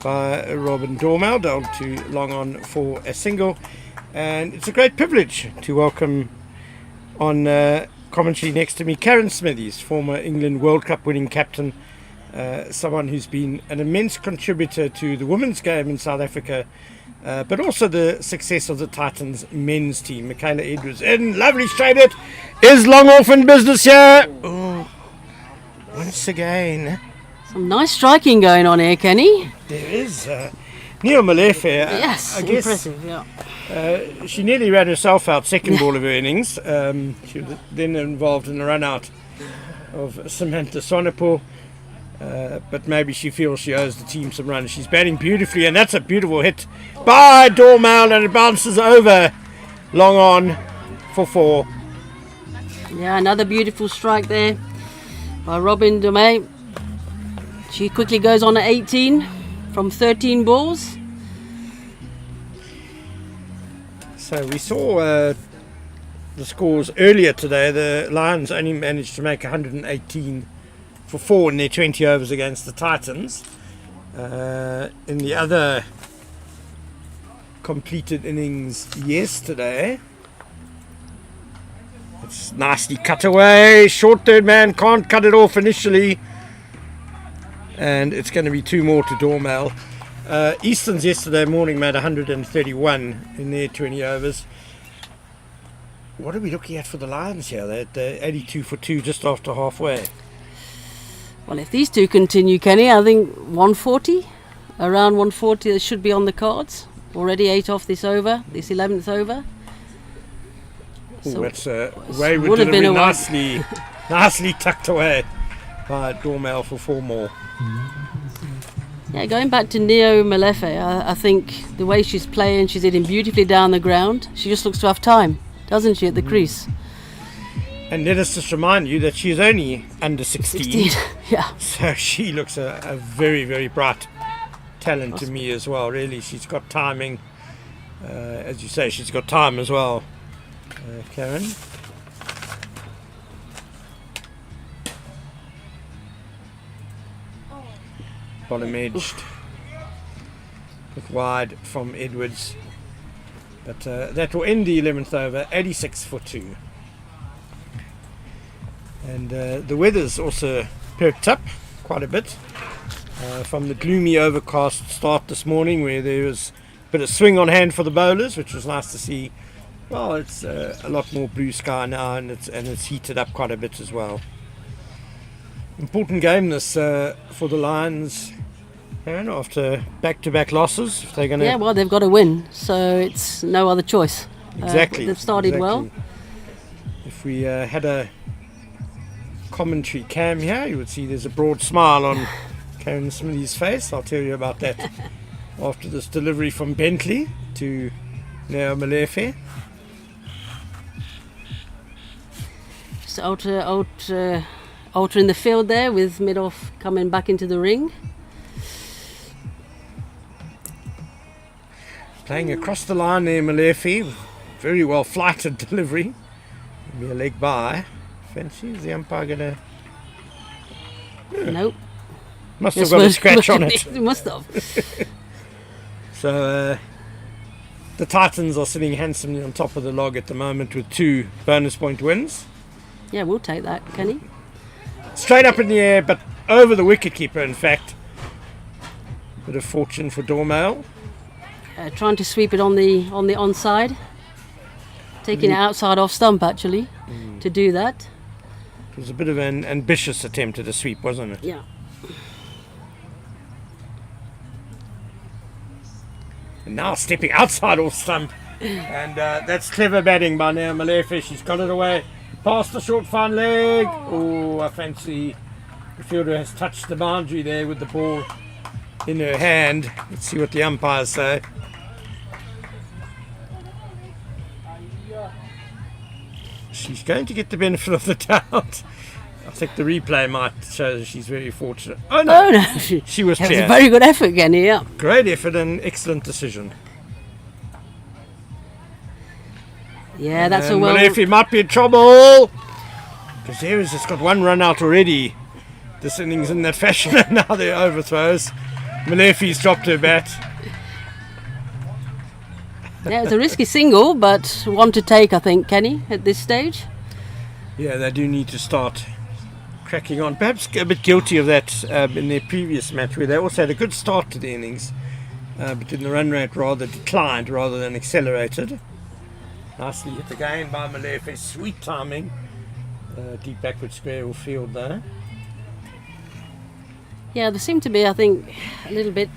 by Robin Dormal, down to long on for a single. And it's a great privilege to welcome on commentary next to me Karen Smithies, former England World Cup winning captain, someone who's been an immense contributor to the women's game in South Africa, but also the success of the Titans men's team. Michaela Edwards in, lovely straight hit, is long off in business here. Oh, once again. Some nice striking going on here, Kenny. There is. Neil Molefe, Yes, I guess, impressive, yeah. she nearly ran herself out second ball of her innings. She was then involved in the run out of Samantha Swanepoel, but maybe she feels she owes the team some runs. She's batting beautifully, and that's a beautiful hit by Dormal, and it bounces over long on for 4. Yeah, another beautiful strike there by Robin Dormal. She quickly goes on at 18 from 13 balls. So we saw the scores earlier today. The Lions only managed to make 118 for 4 in their 20 overs against the Titans. In the other completed innings yesterday, it's nicely cut away. Short third man can't cut it off initially, and it's going to be 2 more to Dormel. Easton's yesterday morning made 131 in their 20 overs. What are we looking at for the Lions here? They're 82 for 2 just after halfway. Well, if these two continue, Kenny, I think 140, around 140, that should be on the cards. Already 8 off this over, this 11th over. So that's wayward would have been delivery, nicely tucked away by Dormel for 4 more. Yeah, going back to Neo Malefe, I think the way she's playing, she's hitting beautifully down the ground. She just looks to have time, doesn't she, at the crease? And let us just remind you that she's only under 16. Yeah. So she looks a very, very bright talent to me as well. Really, she's got timing. As you say, she's got time as well. Karen. Bottom edged. Look wide from Edwards. But that will end the 11th over, 86 for 2. And the weather's also perked up quite a bit from the gloomy overcast start this morning, where there was a bit of swing on hand for the bowlers, which was nice to see. Well, it's a lot more blue sky now, and it's heated up quite a bit as well. Important game this for the Lions, Aaron, after back-to-back losses. If they're going to, yeah, well, they've got to win, so it's no other choice. Exactly. They've started well. If we had a commentary cam here, you would see there's a broad smile on Karen Smithy's face. I'll tell you about that after this delivery from Bentley to Neo Malefe. Just altering the field there with mid-off coming back into the ring. Playing across the line there, Malefe. Very well flighted delivery. Maybe a leg by. Fancy, is the umpire gonna? Nope. Must have got a scratch on it. It must have. So the Titans are sitting handsomely on top of the log at the moment with 2 bonus point wins. Yeah, we'll take that, Kenny. Straight up in the air, but over the wicketkeeper, in fact. Bit of fortune for Dormel. Trying to sweep it on the onside. Taking it outside off stump, actually, to do that. It was a bit of an ambitious attempt at a sweep, wasn't it? Yeah. And now stepping outside off stump. And that's clever batting by Neo Malefe. She's got it away past the short fine leg. Oh, I fancy the fielder has touched the boundary there with the ball in her hand. Let's see what the umpires say. She's going to get the benefit of the doubt. I think the replay might show that she's very fortunate. Oh no, she was It was clear. a very good effort, Kenny, yeah. Great effort and excellent decision. Yeah, that's a And well... Malefe might be in trouble. Because Harris has got 1 run out already. This innings in that fashion, and now they're overthrows. Malefe's dropped her bat. Yeah, it's a risky single, but one to take, I think, Kenny, at this stage. Yeah, they do need to start cracking on. Perhaps a bit guilty of that in their previous match, where they also had a good start to the innings, but then the run rate rather declined rather than accelerated. Nicely hit again by Malefe. Sweet timing. Deep backward square field there. Yeah, there seemed to be, I think, a little bit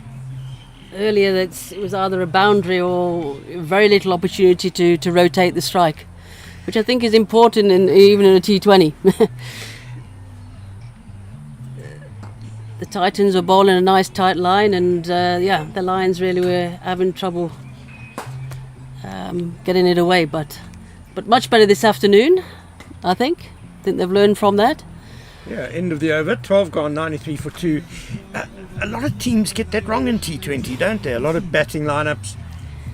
earlier that it was either a boundary or very little opportunity to rotate the strike, which I think is important even in a T20. The Titans were bowling a nice tight line, and the Lions really were having trouble getting it away, but much better this afternoon, I think. They've learned from that. Yeah, end of the over, 12 gone, 93 for 2. A lot of teams get that wrong in T20, don't they? A lot of batting lineups.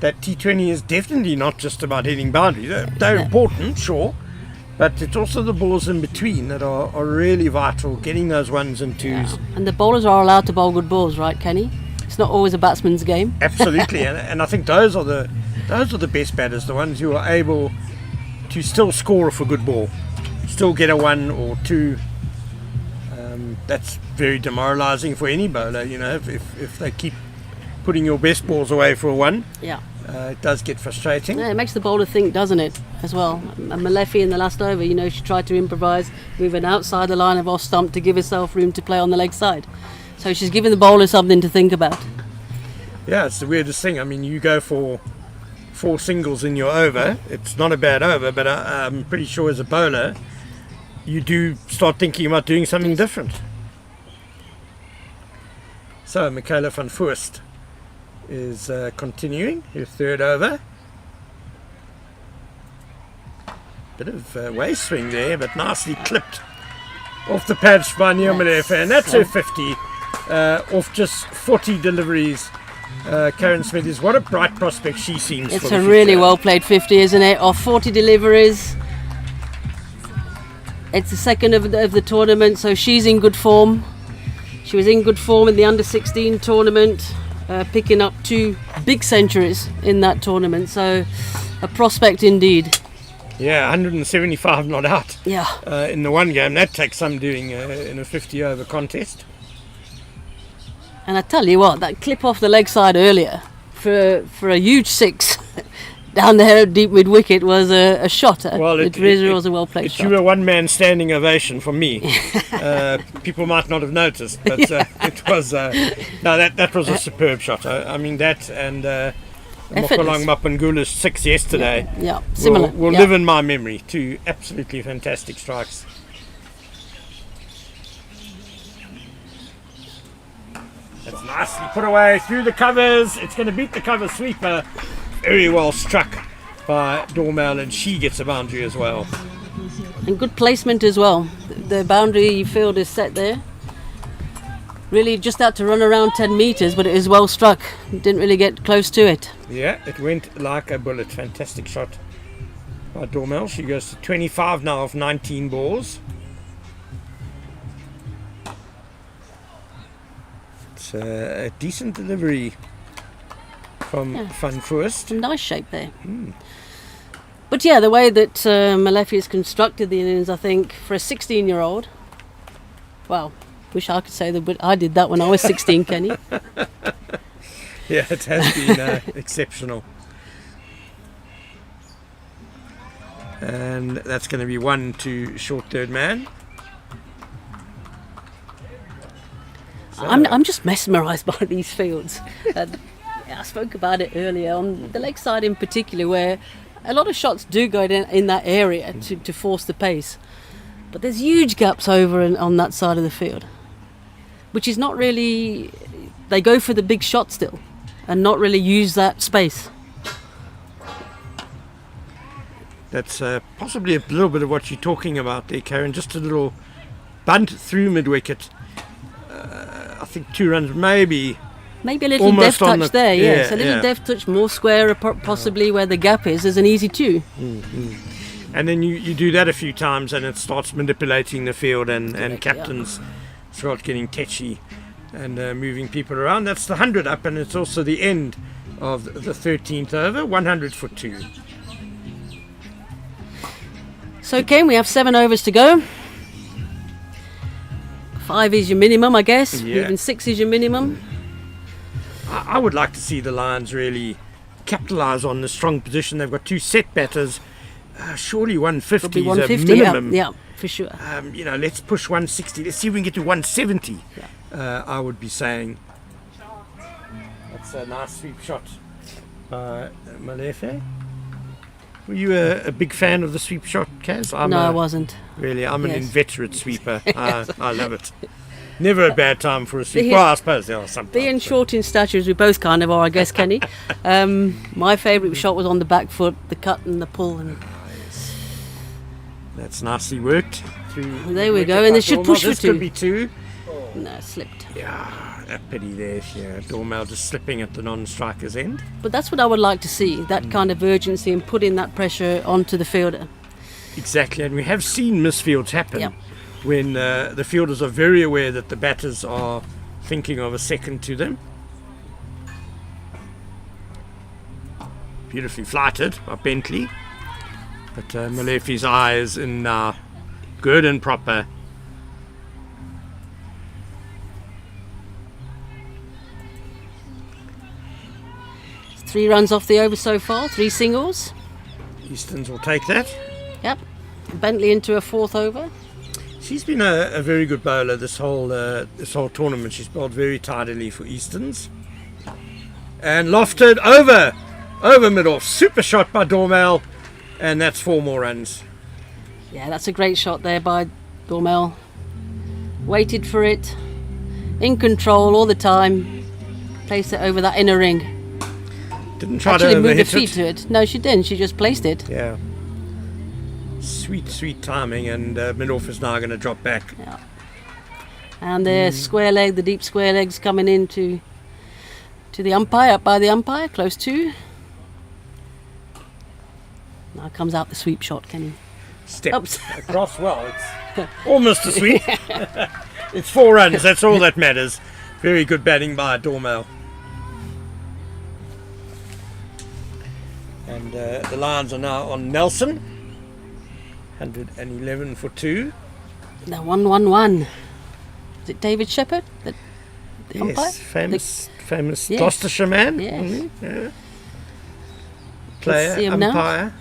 That T20 is definitely not just about hitting boundaries. They're important, sure, but it's also the balls in between that are really vital, getting those ones and twos. Yeah. And the bowlers are allowed to bowl good balls, right, Kenny? It's not always a batsman's game. Absolutely, and I think those are the best batters, the ones who are able to still score off a good ball, still get a 1 or 2. That's very demoralising for any bowler, you know, if they keep putting your best balls away for a 1. Yeah. It does get frustrating. Yeah, it makes the bowler think, doesn't it, as well. And Malefi in the last over, you know, she tried to improvise with an outside the line of off stump to give herself room to play on the leg side. So she's giving the bowler something to think about. Yeah, it's the weirdest thing. I mean, you go for 4 singles in your over. It's not a bad over, but I'm pretty sure as a bowler, you do start thinking about doing something different. So, Michaela van Voorst is continuing her 3rd over. Bit of waist swing there, but nicely clipped off the pads by Neil Malefe, and that's her 50 off just 40 deliveries. Karen Smith is what a bright prospect she seems. It's a really well played 50, isn't it? Off 40 deliveries. It's the second of the tournament, so she's in good form. She was in good form in the under-16 tournament, picking up 2 big centuries in that tournament. So a prospect indeed. Yeah, 175 not out. Yeah. In the one game, that takes some doing in a 50 over contest. And I tell you what, that clip off the leg side earlier for a huge 6 down there deep mid wicket was a shot. Well, it really was a well played shot. It drew a one-man standing ovation from me. People might not have noticed, but it was that was a superb shot. I mean that and Mokolong Mapangula's 6 yesterday. Yeah, similar. Will live in my memory. 2 absolutely fantastic strikes. That's nicely put away through the covers. It's going to beat the cover sweeper. Very well struck by Dormel, and she gets a boundary as well. And good placement as well. The boundary field is set there. Really just had to run around 10 metres, but it is well struck. Didn't really get close to it. Yeah, it went like a bullet. Fantastic shot by Dormel. She goes to 25 now of 19 balls. It's a decent delivery from Van Voorst. Nice shape there. But yeah, the way that Malefi has constructed the innings, I think, for a 16-year-old, well, wish I could say that, but I did that when I was 16, Kenny. Yeah, it has been exceptional. And that's going to be 1 to short third man. So I'm just mesmerised by these fields. I spoke about it earlier on the leg side in particular, where a lot of shots do go in that area to force the pace, but there's huge gaps over on that side of the field, which is not really, they go for the big shot still and not really use that space. That's possibly a little bit of what you're talking about there, Karen. Just a little bunt through mid-wicket. I think 2 runs maybe. Maybe a little Almost deft touch there, yes. A little yeah. deft touch, more square, possibly where the gap is. There's an easy 2. And then you do that a few times and it starts manipulating the field and captains start getting tetchy and moving people around. That's the 100 up, and it's also the end of the 13th over, 100 for 2. So, Ken, we have 7 overs to go. 5 is your minimum, I guess. Yeah. Even 6 is your minimum. I would like to see the Lions really capitalise on the strong position. They've got 2 set batters. Surely 150 Probably is 150, a minimum. yeah, for sure. Let's push 160. Let's see if we can get to 170. I would be saying. That's a nice sweep shot by Malefe. Were you a big fan of the sweep shot, Kaz? No, I wasn't. Really, I'm an Yes. inveterate sweeper. I love it. Never a bad time for a sweep. Well, I suppose there are some. Being short in stature, as we both kind of are, I guess, Kenny. My favourite shot was on the back foot, the cut and the pull. And That's nicely worked. through. There we wicket go, by and they should Dormal. push for This two. could be two. No, slipped. Yeah, a pity there. Yeah, Dormal just slipping at the non-striker's end. But that's what I would like to see, that kind of urgency and putting that pressure onto the fielder. Exactly, and we have seen misfields happen Yep. when the fielders are very aware that the batters are thinking of a second to them. Beautifully flighted by Bentley, but Molefi's eye is in now, good and proper. Three runs off the over so far, 3 singles. Easterns will take that. Yep. Bentley into a 4th over. She's been a very good bowler this whole tournament. She's bowled very tidily for Easterns. And lofted over mid-off. Super shot by Dormal, and that's 4 more runs. Yeah, that's a great shot there by Dormal. Waited for it, in control all the time. Placed it over that inner ring. Didn't try Actually to moved her overhit feet it. to it. No, she didn't. She just placed it. Yeah. Sweet timing, and mid-off is now going to drop back. And the square leg, the deep square legs coming in to the umpire, up by the umpire, close to. Now comes out the sweep shot, Kenny. Step Oops. across. Well, it's almost a sweep. It's 4 runs. That's all that matters. Very good batting by Dormal. And the Lions are now on Nelson. 111 for 2. The 1-1-1. Is it David Shepherd? The umpire? Yes, famous Yes. Gloucestershire man. Yes. Yeah. Let's see Player, him now. umpire.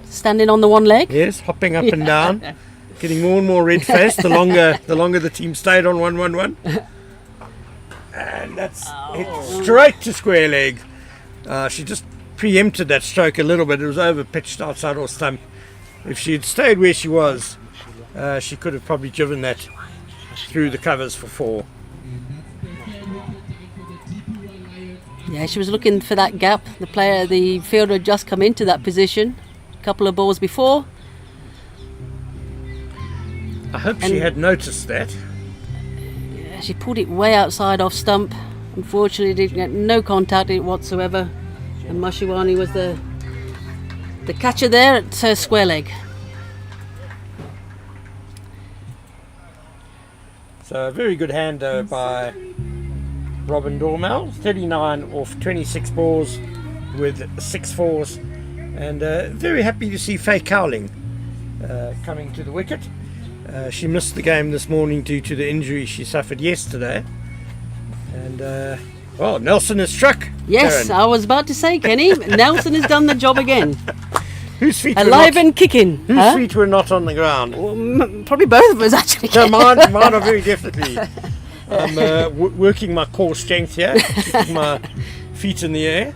Standing on the one leg. Yes, hopping up and down, getting more and more red-faced the longer the team stayed on 1-1-1. And that's hit straight to square leg. She just preempted that stroke a little bit. It was over pitched outside or stump. If she had stayed where she was, she could have probably driven that through the covers for 4. Yeah, she was looking for that gap. The fielder had just come into that position a couple of balls before. I hope she had noticed that. She pulled it way outside off stump. Unfortunately, didn't get no contact in it whatsoever. And Mashiwani was the catcher there at square leg. So a very good hand by Robin Dormal. 39 off 26 balls with 6 fours. And very happy to see Faye Cowling coming to the wicket. She missed the game this morning due to the injury she suffered yesterday. And Nelson has struck. Yes, Darren. I was about to say, Kenny, Nelson has done the job again. Whose feet were Alive not, and kicking. whose Huh? feet were not on the ground? Probably both of us, actually. No, mine are very definitely. I'm working my core strength here, keeping my feet in the air.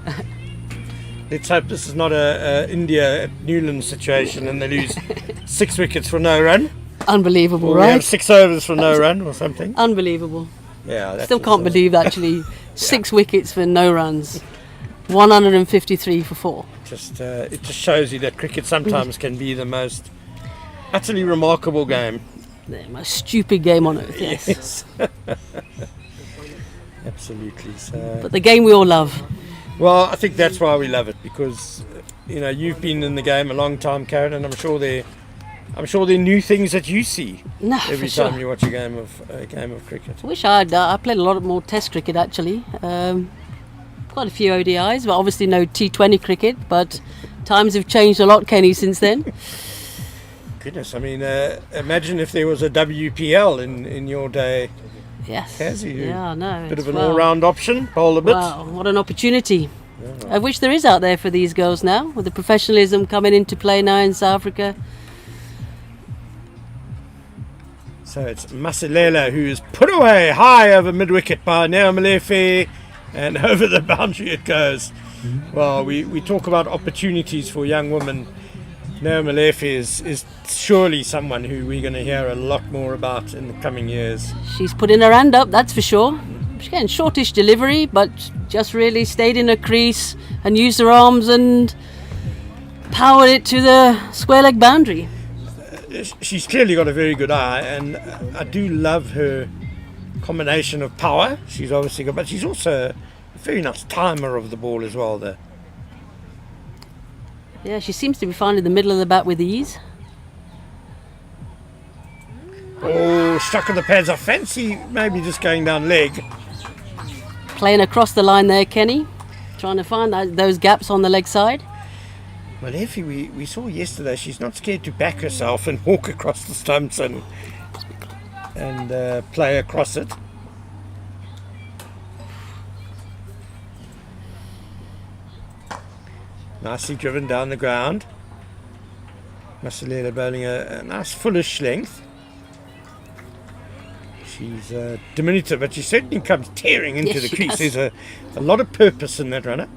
Let's hope this is not a India at Newland situation and they lose 6 wickets for no run. Unbelievable, Or we have right? 6 overs for no run or something. Unbelievable. Yeah, that's Still can't believe, actually, 6 wickets for no runs. 153 for 4. It just shows you that cricket sometimes can be the most utterly remarkable game. The most stupid game on earth, yes. Absolutely. So, But the game we all love. well, I think that's why we love it because you've been in the game a long time, Karen, and I'm sure there are new things that you see No, every for sure. time you watch a game of cricket. I wish I played a lot more Test cricket actually. Quite a few ODIs, but obviously no T20 cricket. But times have changed a lot, Kenny, since then. Goodness, I mean, imagine if there was a WPL in your day. Yes. Has he? Yeah, no. Bit it's- of an wow. all-round option, bowl a bit. Wow, what an opportunity. Of which there is out there for these girls now, with the professionalism coming into play now in South Africa. So it's Masilela who's put away high over mid-wicket by Neo Malefe, and over the boundary it goes. Well, we talk about opportunities for young women. Neo Malefe is surely someone who we're going to hear a lot more about in the coming years. She's putting her hand up, that's for sure. She's getting shortish delivery, but just really stayed in her crease and used her arms and powered it to the square leg boundary. she's clearly got a very good eye, and I do love her combination of power. She's obviously got, but she's also a very nice timer of the ball as well there. Yeah, she seems to be finding the middle of the bat with ease. Oh, stuck on the pads. I fancy maybe just going down leg. Playing across the line there, Kenny. Trying to find those gaps on the leg side. Well, Effie, we saw yesterday, she's not scared to back herself and walk across the stumps and play across it. Nicely driven down the ground. Masalela bowling a nice fullish length. She's diminutive, but she certainly comes tearing into the crease. Does. There's a lot of purpose in that runner.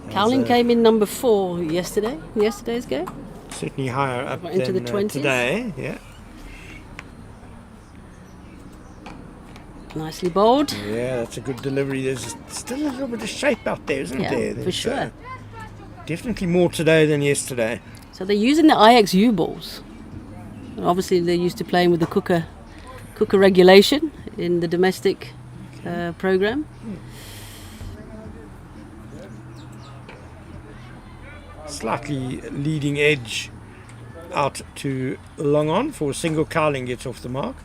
Cowling came in number 4 yesterday's game. Certainly higher up Into than the 20s. Today. Yeah. Nicely bowled. Yeah, that's a good delivery. There's still a little bit of shape out there, isn't there? For There's, sure. Definitely more today than yesterday. So they're using the IXU balls. Obviously, they're used to playing with the cooker regulation in the domestic program. Slightly leading edge out to long on for a single. Cowling gets off the mark.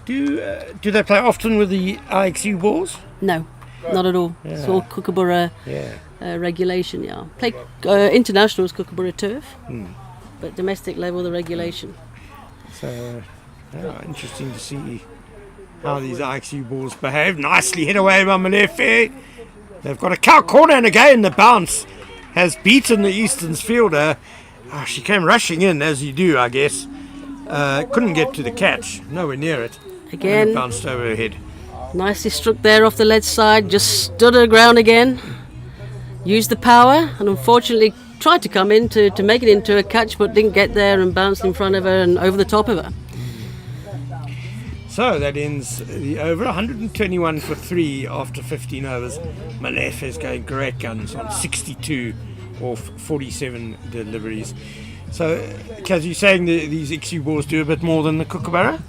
Do they play often with the IXU balls? No, not at all. Yeah. It's all Kookaburra regulation. Yeah, play internationals Kookaburra turf, but domestic level the regulation. So interesting to see how these IXU balls behave. Nicely hit away by Malefe. They've got a cow corner, and again the bounce has beaten the Eastern's fielder. Oh, she came rushing in, as you do, I guess. Couldn't get to the catch, nowhere near it. Again, and it bounced over her head. Nicely struck there off the ledge side, just stood her ground again, used the power, and unfortunately tried to come in to make it into a catch, but didn't get there and bounced in front of her and over the top of her. So that ends the over. 121 for 3 after 15 overs. Malefe is going great guns on 62 off 47 deliveries. So, Kaz, you're saying these XU balls do a bit more than the Kookaburra?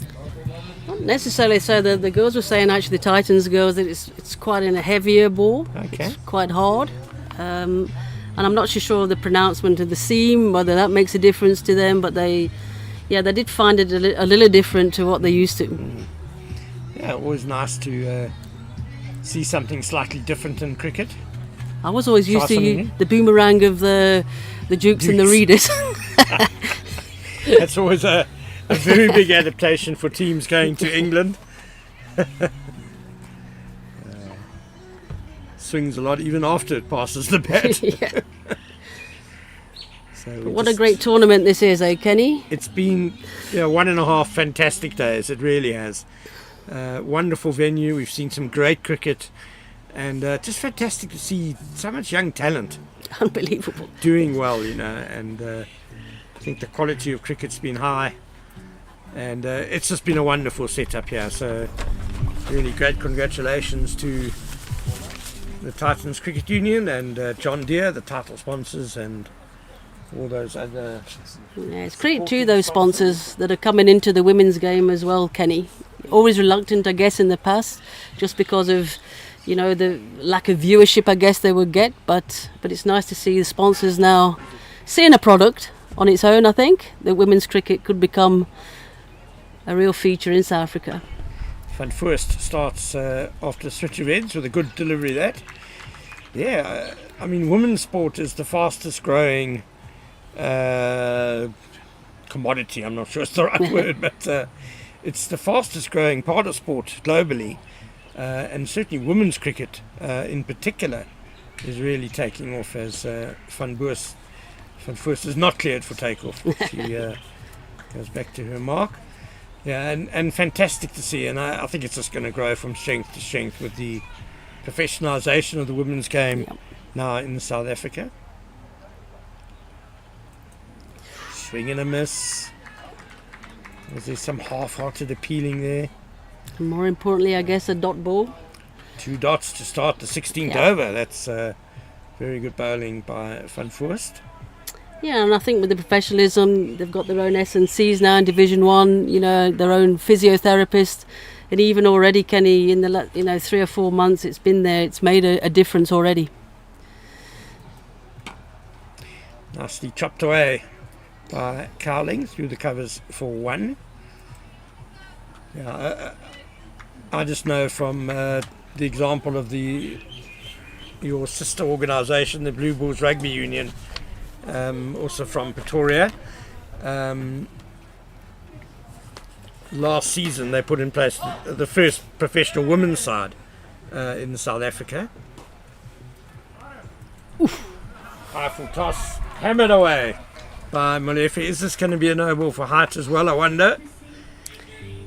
Not necessarily so. The girls were saying, actually the Titans girls, that it's quite in a heavier ball. Okay. It's quite hard. And I'm not so sure of the pronouncement of the seam, whether that makes a difference to them, but they did find it a little different to what they used to. Yeah, always nice to see something slightly different in cricket. I was always used to Something the boomerang of the Dukes and the Readers. That's always a very big adaptation for teams going to England. Swings a lot even after it passes the bat. Yeah. So What a great tournament this is, Kenny? It's been 1.5 fantastic days. It really has. Wonderful venue. We've seen some great cricket, and just fantastic to see so much young talent Unbelievable. doing well, and I think the quality of cricket's been high, and it's just been a wonderful setup here. So really great congratulations to the Titans Cricket Union and John Deere, the title sponsors, and all those other. Yeah, it's credit to those sponsors that are coming into the women's game as well, Kenny. Always reluctant, I guess, in the past, just because of, the lack of viewership, I guess they would get. But it's nice to see the sponsors now seeing a product on its own. I think that women's cricket could become a real feature in South Africa. Van Voorst starts after a switch of ends with a good delivery of that. Yeah, women's sport is the fastest growing commodity. I'm not sure it's the right word, but it's the fastest growing part of sport globally, and certainly women's cricket in particular is really taking off as Van Voorst is not cleared for takeoff. She goes back to her mark. Yeah, and fantastic to see, and I think it's just going to grow from strength to strength with the professionalisation of the women's game now in South Africa. Swing and a miss. Was there some half-hearted appealing there? More importantly, I guess, a dot ball. 2 dots to start the 16th Yeah. over. That's very good bowling by Van Voorst. Yeah, and I think with the professionalism, they've got their own S&Cs now in Division 1, you know, their own physiotherapist. And even already, Kenny, in the 3 or 4 months it's been there, it's made a difference already. Nicely chopped away by Cowling through the covers for 1. Yeah, I just know from the example of your sister organisation, the Blue Bulls Rugby Union, also from Pretoria. Last season they put in place the first professional women's side in South Africa. High full toss, hammered away by Molefe. Is this going to be a no ball for height as well, I wonder?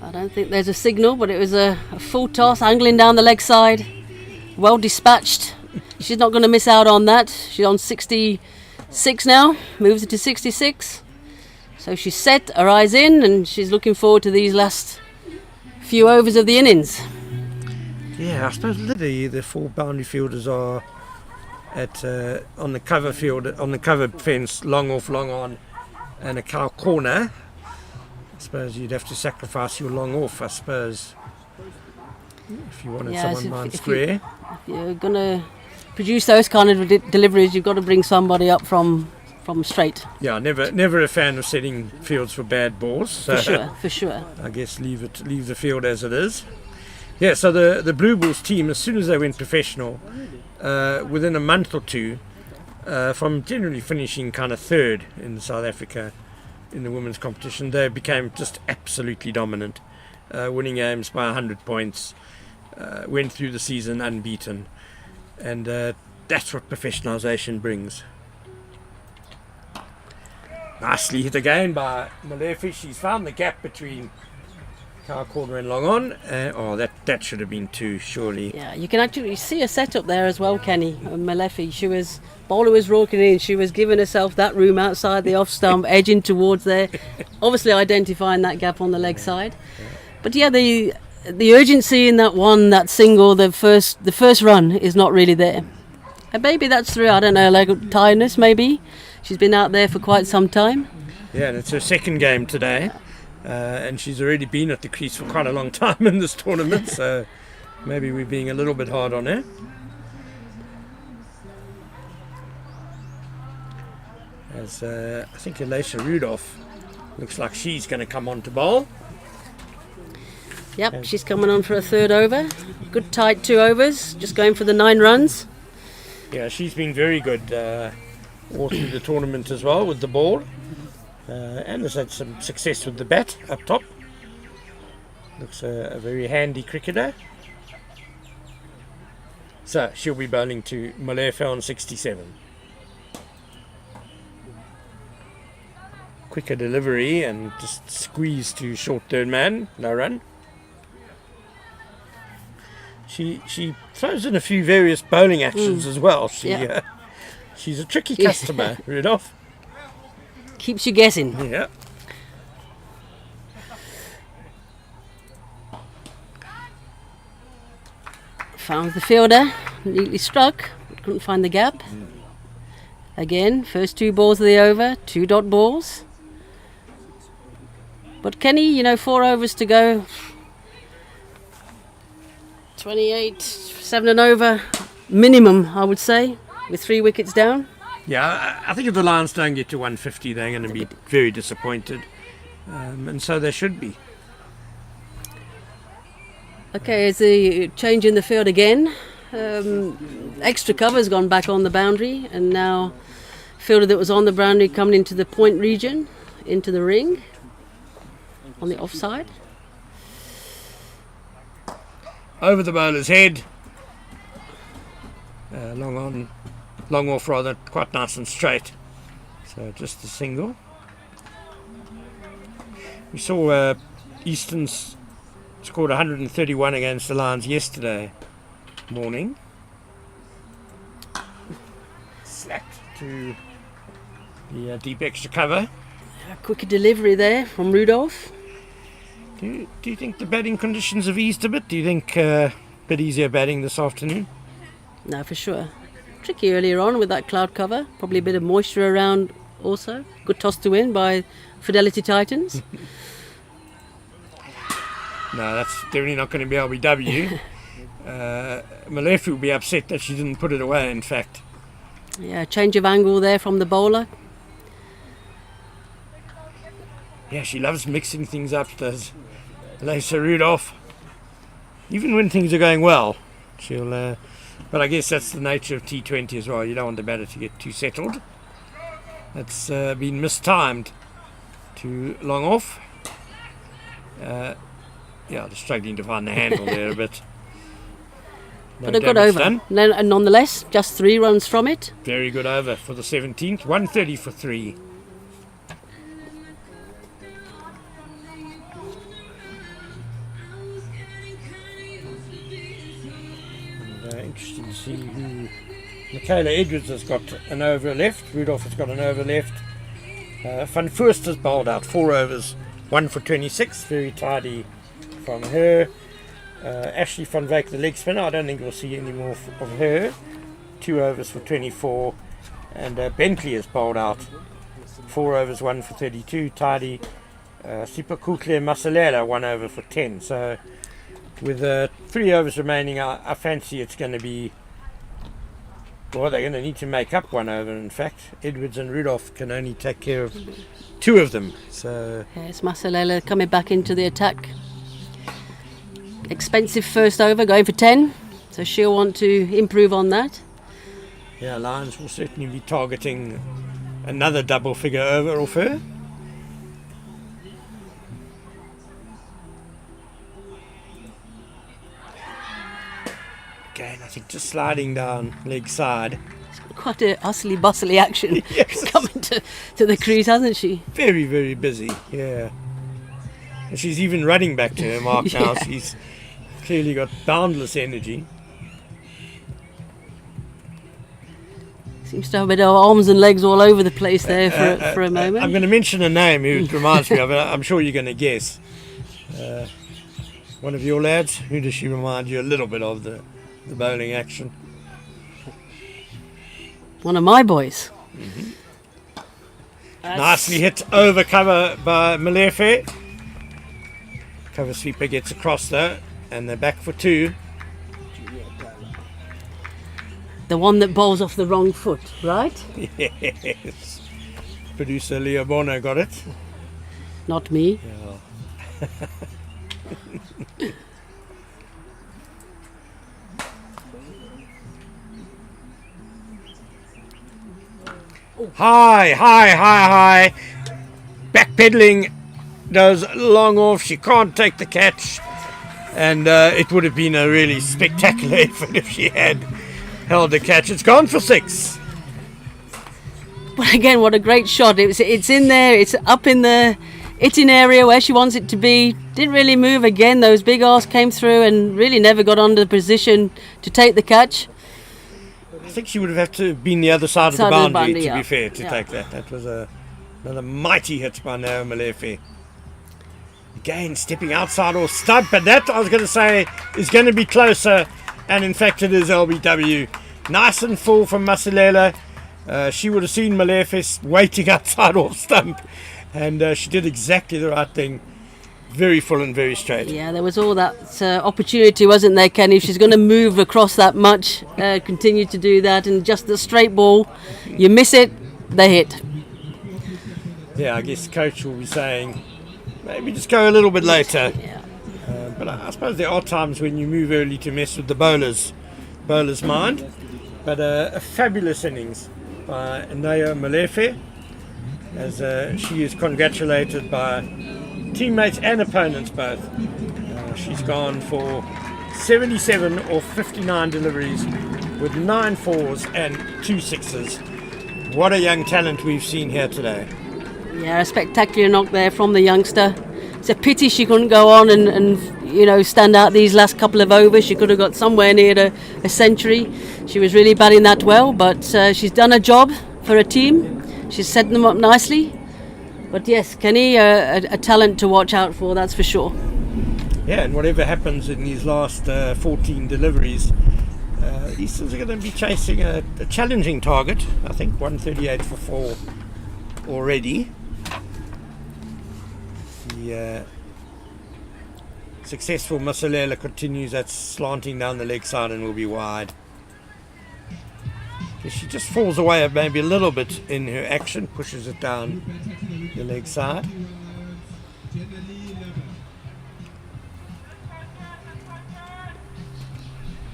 I don't think there's a signal, but it was a full toss, angling down the leg side. Well dispatched. She's not going to miss out on that. She's on 66 now, moves it to 66. So she's set, her eyes in, and she's looking forward to these last few overs of the innings. Yeah, I suppose the 4 boundary fielders are at on the cover field, on the cover fence, long off, long on, and a cow corner. I suppose you'd have to sacrifice your long off, I suppose, if you wanted Yeah, someone so mind if square. You're going to produce those kind of deliveries, you've got to bring somebody up from straight. Yeah, never a fan of setting fields for bad balls. So For sure. I guess leave the field as it is. Yeah, so the Blue Bulls team, as soon as they went professional, within a month or two, from generally finishing kind of third in South Africa in the women's competition, they became just absolutely dominant, winning games by 100 points, went through the season unbeaten, and that's what professionalisation brings. Nicely hit again by Molefe. She's found the gap between cow corner and long on. That should have been 2, surely. Yeah, you can actually see a setup there as well, Kenny. Molefe, bowler was walking in, she was giving herself that room outside the off stump, edging towards there, obviously identifying that gap on the leg side. But yeah, the urgency in that single, the first run is not really there. And maybe that's through, I don't know, like tiredness maybe. She's been out there for quite some time. Yeah, and it's her second game today, and she's already been at the crease for quite a long time in this tournament, so maybe we're being a little bit hard on her. As I think Elisha Rudolph looks like she's going to come on to bowl. Yep, she's coming on for a third over. Good tight 2 overs, just going for the 9 runs. Yeah, she's been very good all through the tournament as well with the ball, and has had some success with the bat up top. Looks a very handy cricketer. So she'll be bowling to Molefe on 67. Quicker delivery and just squeeze to short third man, no run. She throws in a few various bowling actions as well. She's a tricky customer, Rudolph. Keeps you guessing. Yeah. Found the fielder, neatly struck, couldn't find the gap. Again, first 2 balls of the over, 2 dot balls. But Kenny, 4 overs to go. 28, 7 and over, minimum, I would say, with 3 wickets down. Yeah, I think if the Lions don't get to 150, they're going to be very disappointed. And so they should be. Okay, it's a change in the field again. Extra cover's gone back on the boundary, and now fielder that was on the boundary coming into the point region, into the ring, on the offside. Over the bowler's head. Long on, long off rather, quite nice and straight. So just a single. We saw Easton's scored 131 against the Lions yesterday morning. Slapped to the deep extra cover. A quicker delivery there from Rudolph. Do you think the batting conditions have eased a bit? Do you think the bit easier batting this afternoon. No, for sure. Tricky earlier on with that cloud cover. Probably a bit of moisture around also. Good toss to win by Fidelity Titans. No, that's definitely not going to be LBW. Malefe will be upset that she didn't put it away, in fact. Yeah, change of angle there from the bowler. Yeah, she loves mixing things up, does Lisa Rudolph. Even when things are going well, she'll... but I guess that's the nature of T20 as well. You don't want the batter to get too settled. That's been mistimed. Too long off. Yeah, they're struggling to find the handle there a bit. No But a good damage over. done. And nonetheless, just 3 runs from it. Very good over for the 17th. 130 for 3. And, interesting to see who... Michaela Edwards has got an over left. Rudolph has got an over left. Van Voorst has bowled out 4 overs. 1 for 26. Very tidy from her. Ashley van Wyk, the leg spinner, I don't think we'll see any more of her. 2 overs for 24. And Bentley has bowled out 4 overs, 1 for 32, tidy. Sipakukle Masalela, 1 over for 10. So with 3 overs remaining, I fancy it's going to be... Well, they're going to need to make up 1 over, in fact. Edwards and Rudolph can only take care of 2 of them. So Yes, Masalela coming back into the attack. Expensive first over, going for 10. So she'll want to improve on that. yeah, Lions will certainly be targeting another double figure over off her. Again, I think just sliding down leg side. Quite a hustly bustly action Yes. coming to the crease, hasn't she? Very, very busy, yeah. And she's even running back to her mark now. Yeah. She's clearly got boundless energy. Seems to have a bit of arms and legs all over the place there for a moment. I'm going to mention a name who it reminds me of. I'm sure you're going to guess. One of your lads. Who does she remind you a little bit of the bowling action? One of my boys. Nicely hit over cover by Malefe. Cover sweeper gets across though, and they're back for 2. The one that bowls off the wrong foot, right? Yes. Producer Leo Bono got it. Not me. High. Backpedaling does long off. She can't take the catch. And it would have been a really spectacular effort if she had held the catch. It's gone for 6. But again, what a great shot. It's in there, it's up in the hitting area where she wants it to be. Didn't really move again. Those big arms came through and really never got under the position to take the catch. I think she would have had to have been the other side of the Side of the boundary, boundary, to yeah. be fair, to Yeah. take that. That was another mighty hit by Nao Malefe. Again, stepping outside or stump, but that, I was going to say, is going to be closer, and in fact it is LBW. Nice and full from Masalela. She would have seen Malefe waiting outside off stump, and she did exactly the right thing. Very full and very straight. Yeah, there was all that opportunity, wasn't there, Kenny? If she's going to move across that much, continue to do that, and just the straight ball, you miss it, they hit. Yeah, I guess the coach will be saying, maybe just go a little bit later. Yeah. But I suppose there are times when you move early to mess with the bowler's mind. But a fabulous innings by Nao Malefe, as she is congratulated by teammates and opponents both. She's gone for 77 or 59 deliveries with 9 fours and 2 sixes. What a young talent we've seen here today. Yeah, a spectacular knock there from the youngster. It's a pity she couldn't go on and stand out these last couple of overs. She could have got somewhere near a century. She was really batting that well, but she's done a job for a team. She's set them up nicely. But yes, Kenny, a talent to watch out for, that's for sure. Yeah, and whatever happens in these last 14 deliveries, Easterns are going to be chasing a challenging target. I think 138 for 4 already. The successful Masalela continues. That's slanting down the leg side and will be wide. She just falls away maybe a little bit in her action, pushes it down the leg side.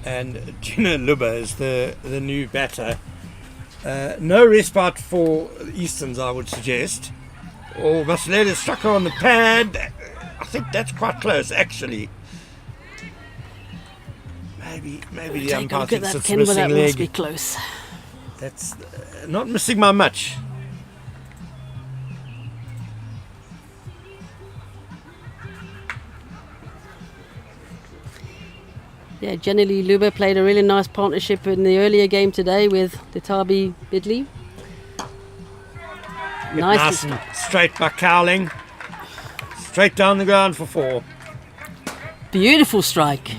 And Jenna Luba is the new batter. No respite for Easterns, I would suggest. Or Masalela struck her on the pad. I think that's quite close, actually. Maybe the umpire thinks it's missing that leg. must be close. That's not missing by much. Yeah, generally Luba played a really nice partnership in the earlier game today with Letabi Bidley. Nice and straight by Cowling. Straight down the ground for 4. Beautiful strike.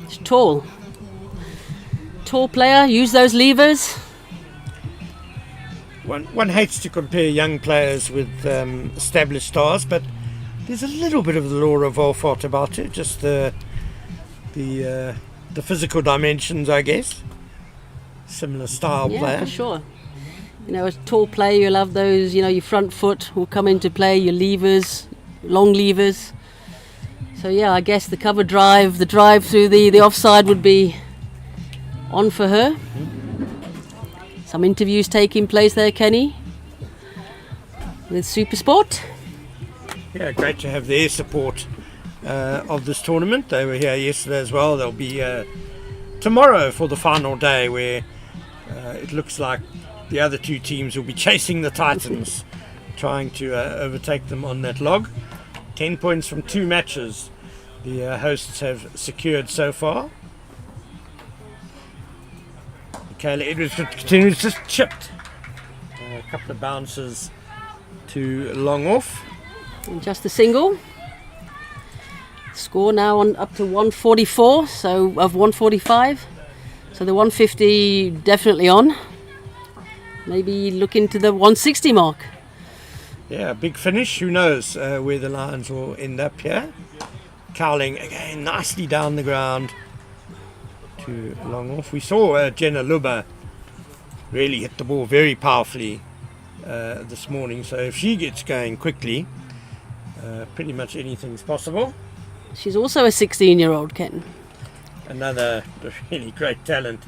It's tall. Tall player, use those levers. One hates to compare young players with established stars, but there's a little bit of the law of Wolfart about it, just the physical dimensions, I guess. Similar style player. Yeah, for sure. You know, as tall player, you'll have those, you know, your front foot will come into play, your levers, long levers. So yeah, I guess the cover drive, the drive through the offside would be on for her. Some interviews taking place there, Kenny, with Supersport. Yeah, great to have their support of this tournament. They were here yesterday as well. They'll be tomorrow for the final day, where it looks like the other 2 teams will be chasing the Titans, trying to overtake them on that log. 10 points from 2 matches the hosts have secured so far. Kayla Edwards continues, just chipped. A couple of bounces to long off. And just a single. Score now on up to 144, so of 145. So the 150 definitely on. Maybe look into the 160 mark. Yeah, big finish. Who knows where the Lions will end up here. Cowling again nicely down the ground to long off. We saw Jenna Luba really hit the ball very powerfully this morning. So if she gets going quickly, pretty much anything's possible. She's also a 16-year-old, Ken. Another really great talent.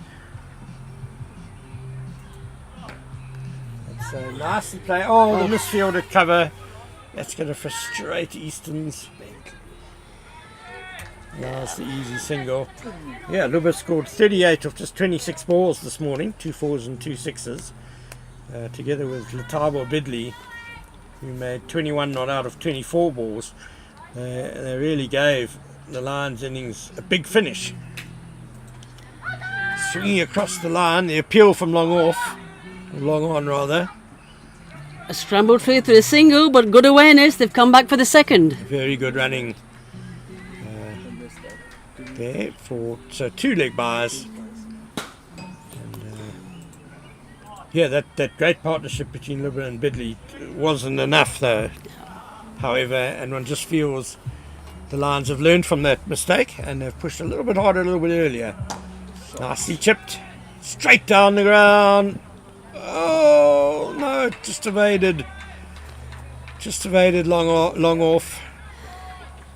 So nicely played. Oh, the misfielded cover. That's going to frustrate Easton's. That's the easy single. Yeah, Luba scored 38 of just 26 balls this morning, 2 4s and 2 6s, together with Letabo Bidley, who made 21 not out of 24 balls. They really gave the Lions innings a big finish. Swinging across the line, the appeal from long on rather. A scrambled through to the single, but good awareness. They've come back for the second. Very good running there for 2 leg byes. Yeah, that great partnership between Luba and Bidley wasn't enough though. However, and one just feels the Lions have learned from that mistake and they've pushed a little bit harder a little bit earlier. Nicely chipped, straight down the ground. Oh no, just evaded long off.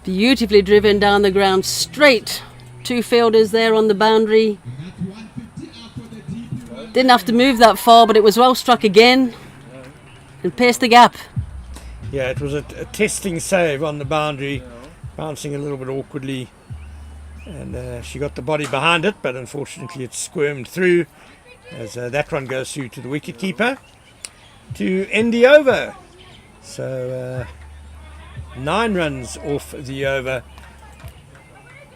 Beautifully driven down the ground, straight. 2 fielders there on the boundary. Didn't have to move that far, but it was well struck again and pierced the gap. Yeah, it was a testing save on the boundary, bouncing a little bit awkwardly, and she got the body behind it, but unfortunately it squirmed through as that one goes through to the wicketkeeper to end the over. So 9 runs off the over,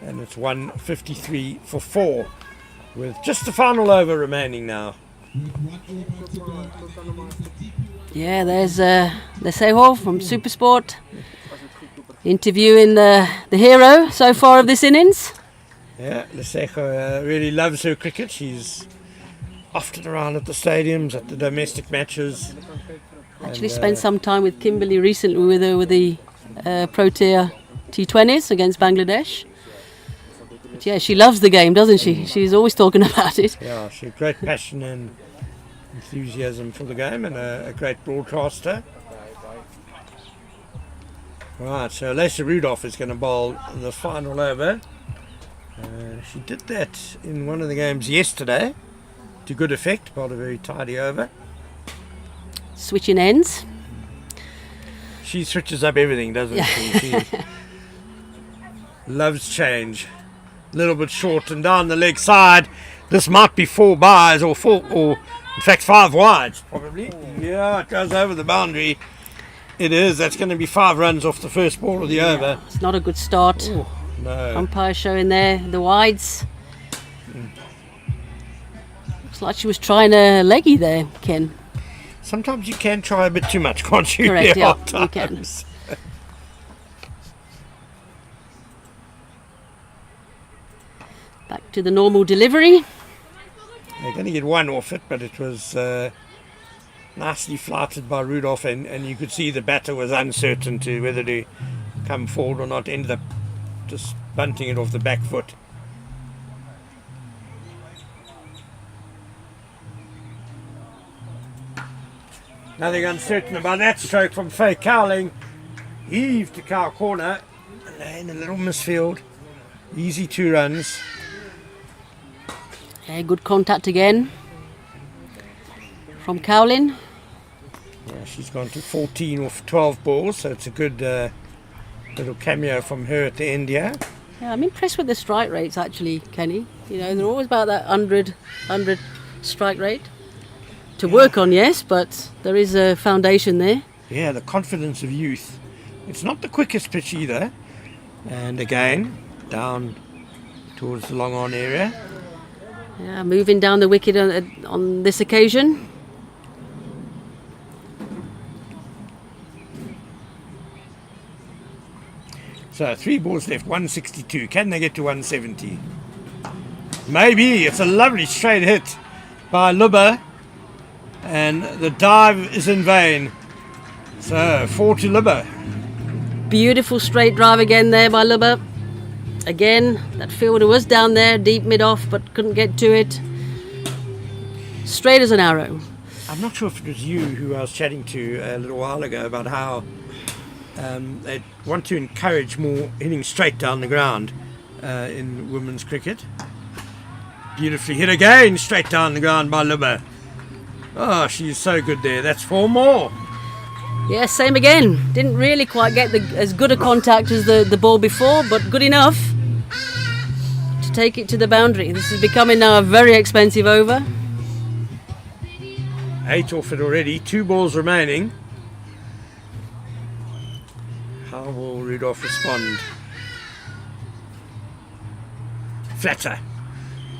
and it's 153 for 4 with just the final over remaining now. Yeah, there's Leseho from Supersport. Interviewing the hero so far of this innings. Yeah, Lesego really loves her cricket. She's often around at the stadiums, at the domestic matches. Actually spent some time with Kimberly recently with the Pretoria T20s against Bangladesh. But yeah, she loves the game, doesn't she? She's always talking about it. Yeah, she's a great passion and enthusiasm for the game, and a great broadcaster. Right, so Lisa Rudolph is going to bowl the final over. She did that in one of the games yesterday to good effect, bowled a very tidy over. Switching ends. She switches up everything, doesn't she? She loves change. A little bit short and down the leg side. This might be 4 byes or in fact 5 wides probably. Yeah, it goes over the boundary. It is. That's going to be 5 runs off the first ball of the over. It's not a good start. Ooh, no. Umpire showing there the wides. Looks like she was trying a leggy there, Ken. Sometimes you can try a bit too much, can't you? Correct, There are yeah, you can. times. Back to the normal delivery. They're going to get 1 off it, but it was nicely flighted by Rudolph, and you could see the batter was uncertain to whether to come forward or not. Ended up just bunting it off the back foot. Nothing uncertain about that stroke from Faye Cowling. Heave to cow corner, and they're in a little misfield. Easy 2 runs. Yeah, good contact again from Cowlin. Yeah, she's gone to 14 off 12 balls, so it's a good little cameo from her at the end here. Yeah, I'm impressed with the strike rates actually, Kenny. You know, they're always about that 100 strike rate. To work on, yes, but there is a foundation there. Yeah, the confidence of youth. It's not the quickest pitch either. And again, down towards the long on area. Yeah, moving down the wicket on this occasion. So 3 balls left, 162. Can they get to 170? Maybe. It's a lovely straight hit by Lubber. And the dive is in vain. So 4 to Lubber. Beautiful straight drive again there by Lubber. Again, that fielder was down there, deep mid-off, but couldn't get to it. Straight as an arrow. I'm not sure if it was you who I was chatting to a little while ago about how they want to encourage more hitting straight down the ground in women's cricket. Beautifully hit again, straight down the ground by Lubber. Oh, she's so good there. That's 4 more. Yeah, same again. Didn't really quite get as good a contact as the ball before, but good enough to take it to the boundary. This is becoming now a very expensive over. 8 off it already. 2 balls remaining. How will Rudolph respond? Flatter.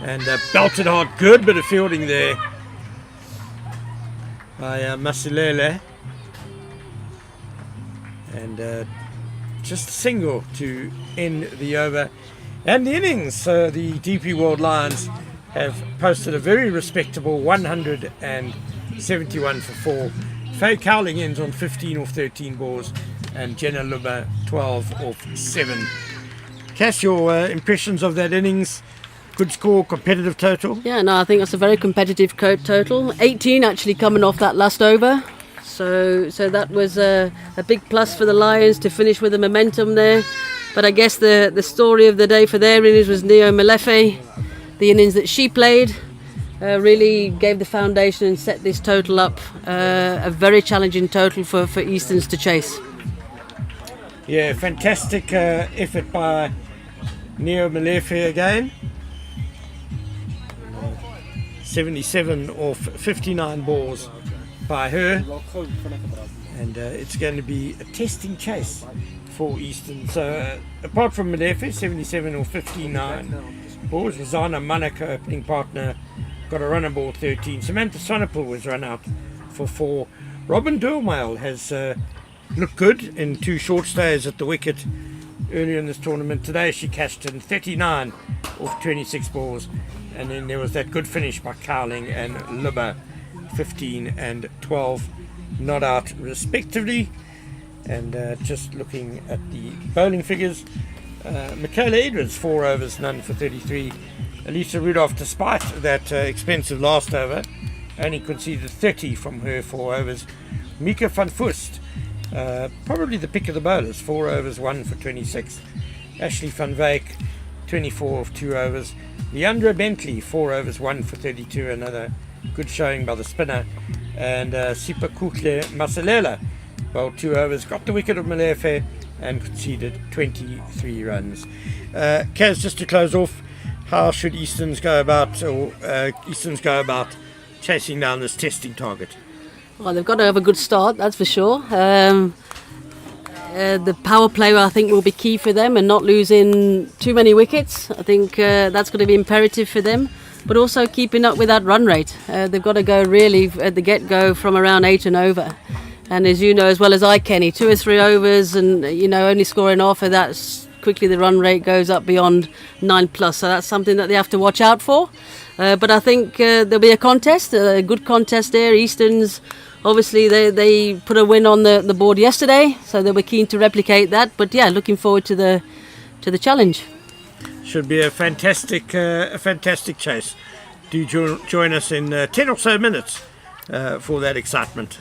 And belted hard. Good bit of fielding there by Masilele. And just a single to end the over and the innings. So the DP World Lions have posted a very respectable 171 for 4. Faye Cowling ends on 15 off 13 balls, and Jenna Lubber 12 off 7. Cass, your impressions of that innings? Good score, competitive total? Yeah, no, I think that's a very competitive total. 18 actually coming off that last over. So that was a big plus for the Lions to finish with the momentum there. But I guess the story of the day for their innings was Neo Malefe. The innings that she played really gave the foundation and set this total up. A very challenging total for Easterns to chase. Yeah, fantastic effort by Neo Malefe again. 77 off 59 balls by her, and it's going to be a testing chase for Eastern. So apart from Malefe, 77 or 59 balls, Rosanna Manaka, opening partner, got a runner ball 13. Samantha Sonapul was run out for 4. Robin Durmale has looked good in 2 short stays at the wicket earlier in this tournament. Today she cashed in 39 off 26 balls, and then there was that good finish by Cowling and Lubber, 15 and 12 not out respectively. And just looking at the bowling figures, Michaela Edwards 4 overs, none for 33. Elisa Rudolph, despite that expensive last over, only conceded 30 from her 4 overs. Mika van Voest, probably the pick of the bowlers, 4 overs, 1 for 26. Ashley van Wyk, 24 of 2 overs. Leandra Bentley, 4 overs, 1 for 32, another good showing by the spinner. And Sipa Kutle Masalela bowled 2 overs, got the wicket of Malefe and conceded 23 runs. Kaz, just to close off, how should Easterns go about chasing down this testing target? Well, they've got to have a good start, that's for sure. The power play, I think, will be key for them, and not losing too many wickets. I think that's going to be imperative for them. But also keeping up with that run rate. They've got to go really at the get-go from around 8 and over. And as you know as well as I, Kenny, 2 or 3 overs and, only scoring off of that, quickly the run rate goes up beyond 9 plus. So that's something that they have to watch out for. But I think there'll be a contest, a good contest there. Easterns, obviously, they put a win on the board yesterday, so they were keen to replicate that. But yeah, looking forward to the challenge. Should be a fantastic chase. Do join us in 10 or so minutes for that excitement.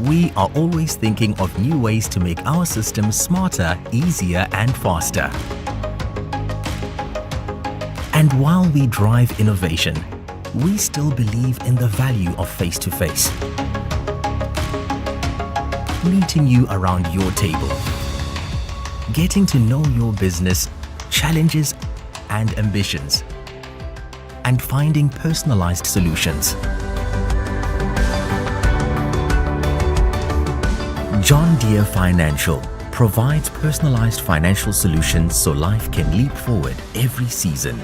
We are always thinking of new ways to make our systems smarter, easier and faster. And while we drive innovation, we still believe in the value of face-to-face. Meeting you around your table. Getting to know your business, challenges and ambitions. And finding personalized solutions. John Deere Financial provides personalized financial solutions so life can leap forward every season.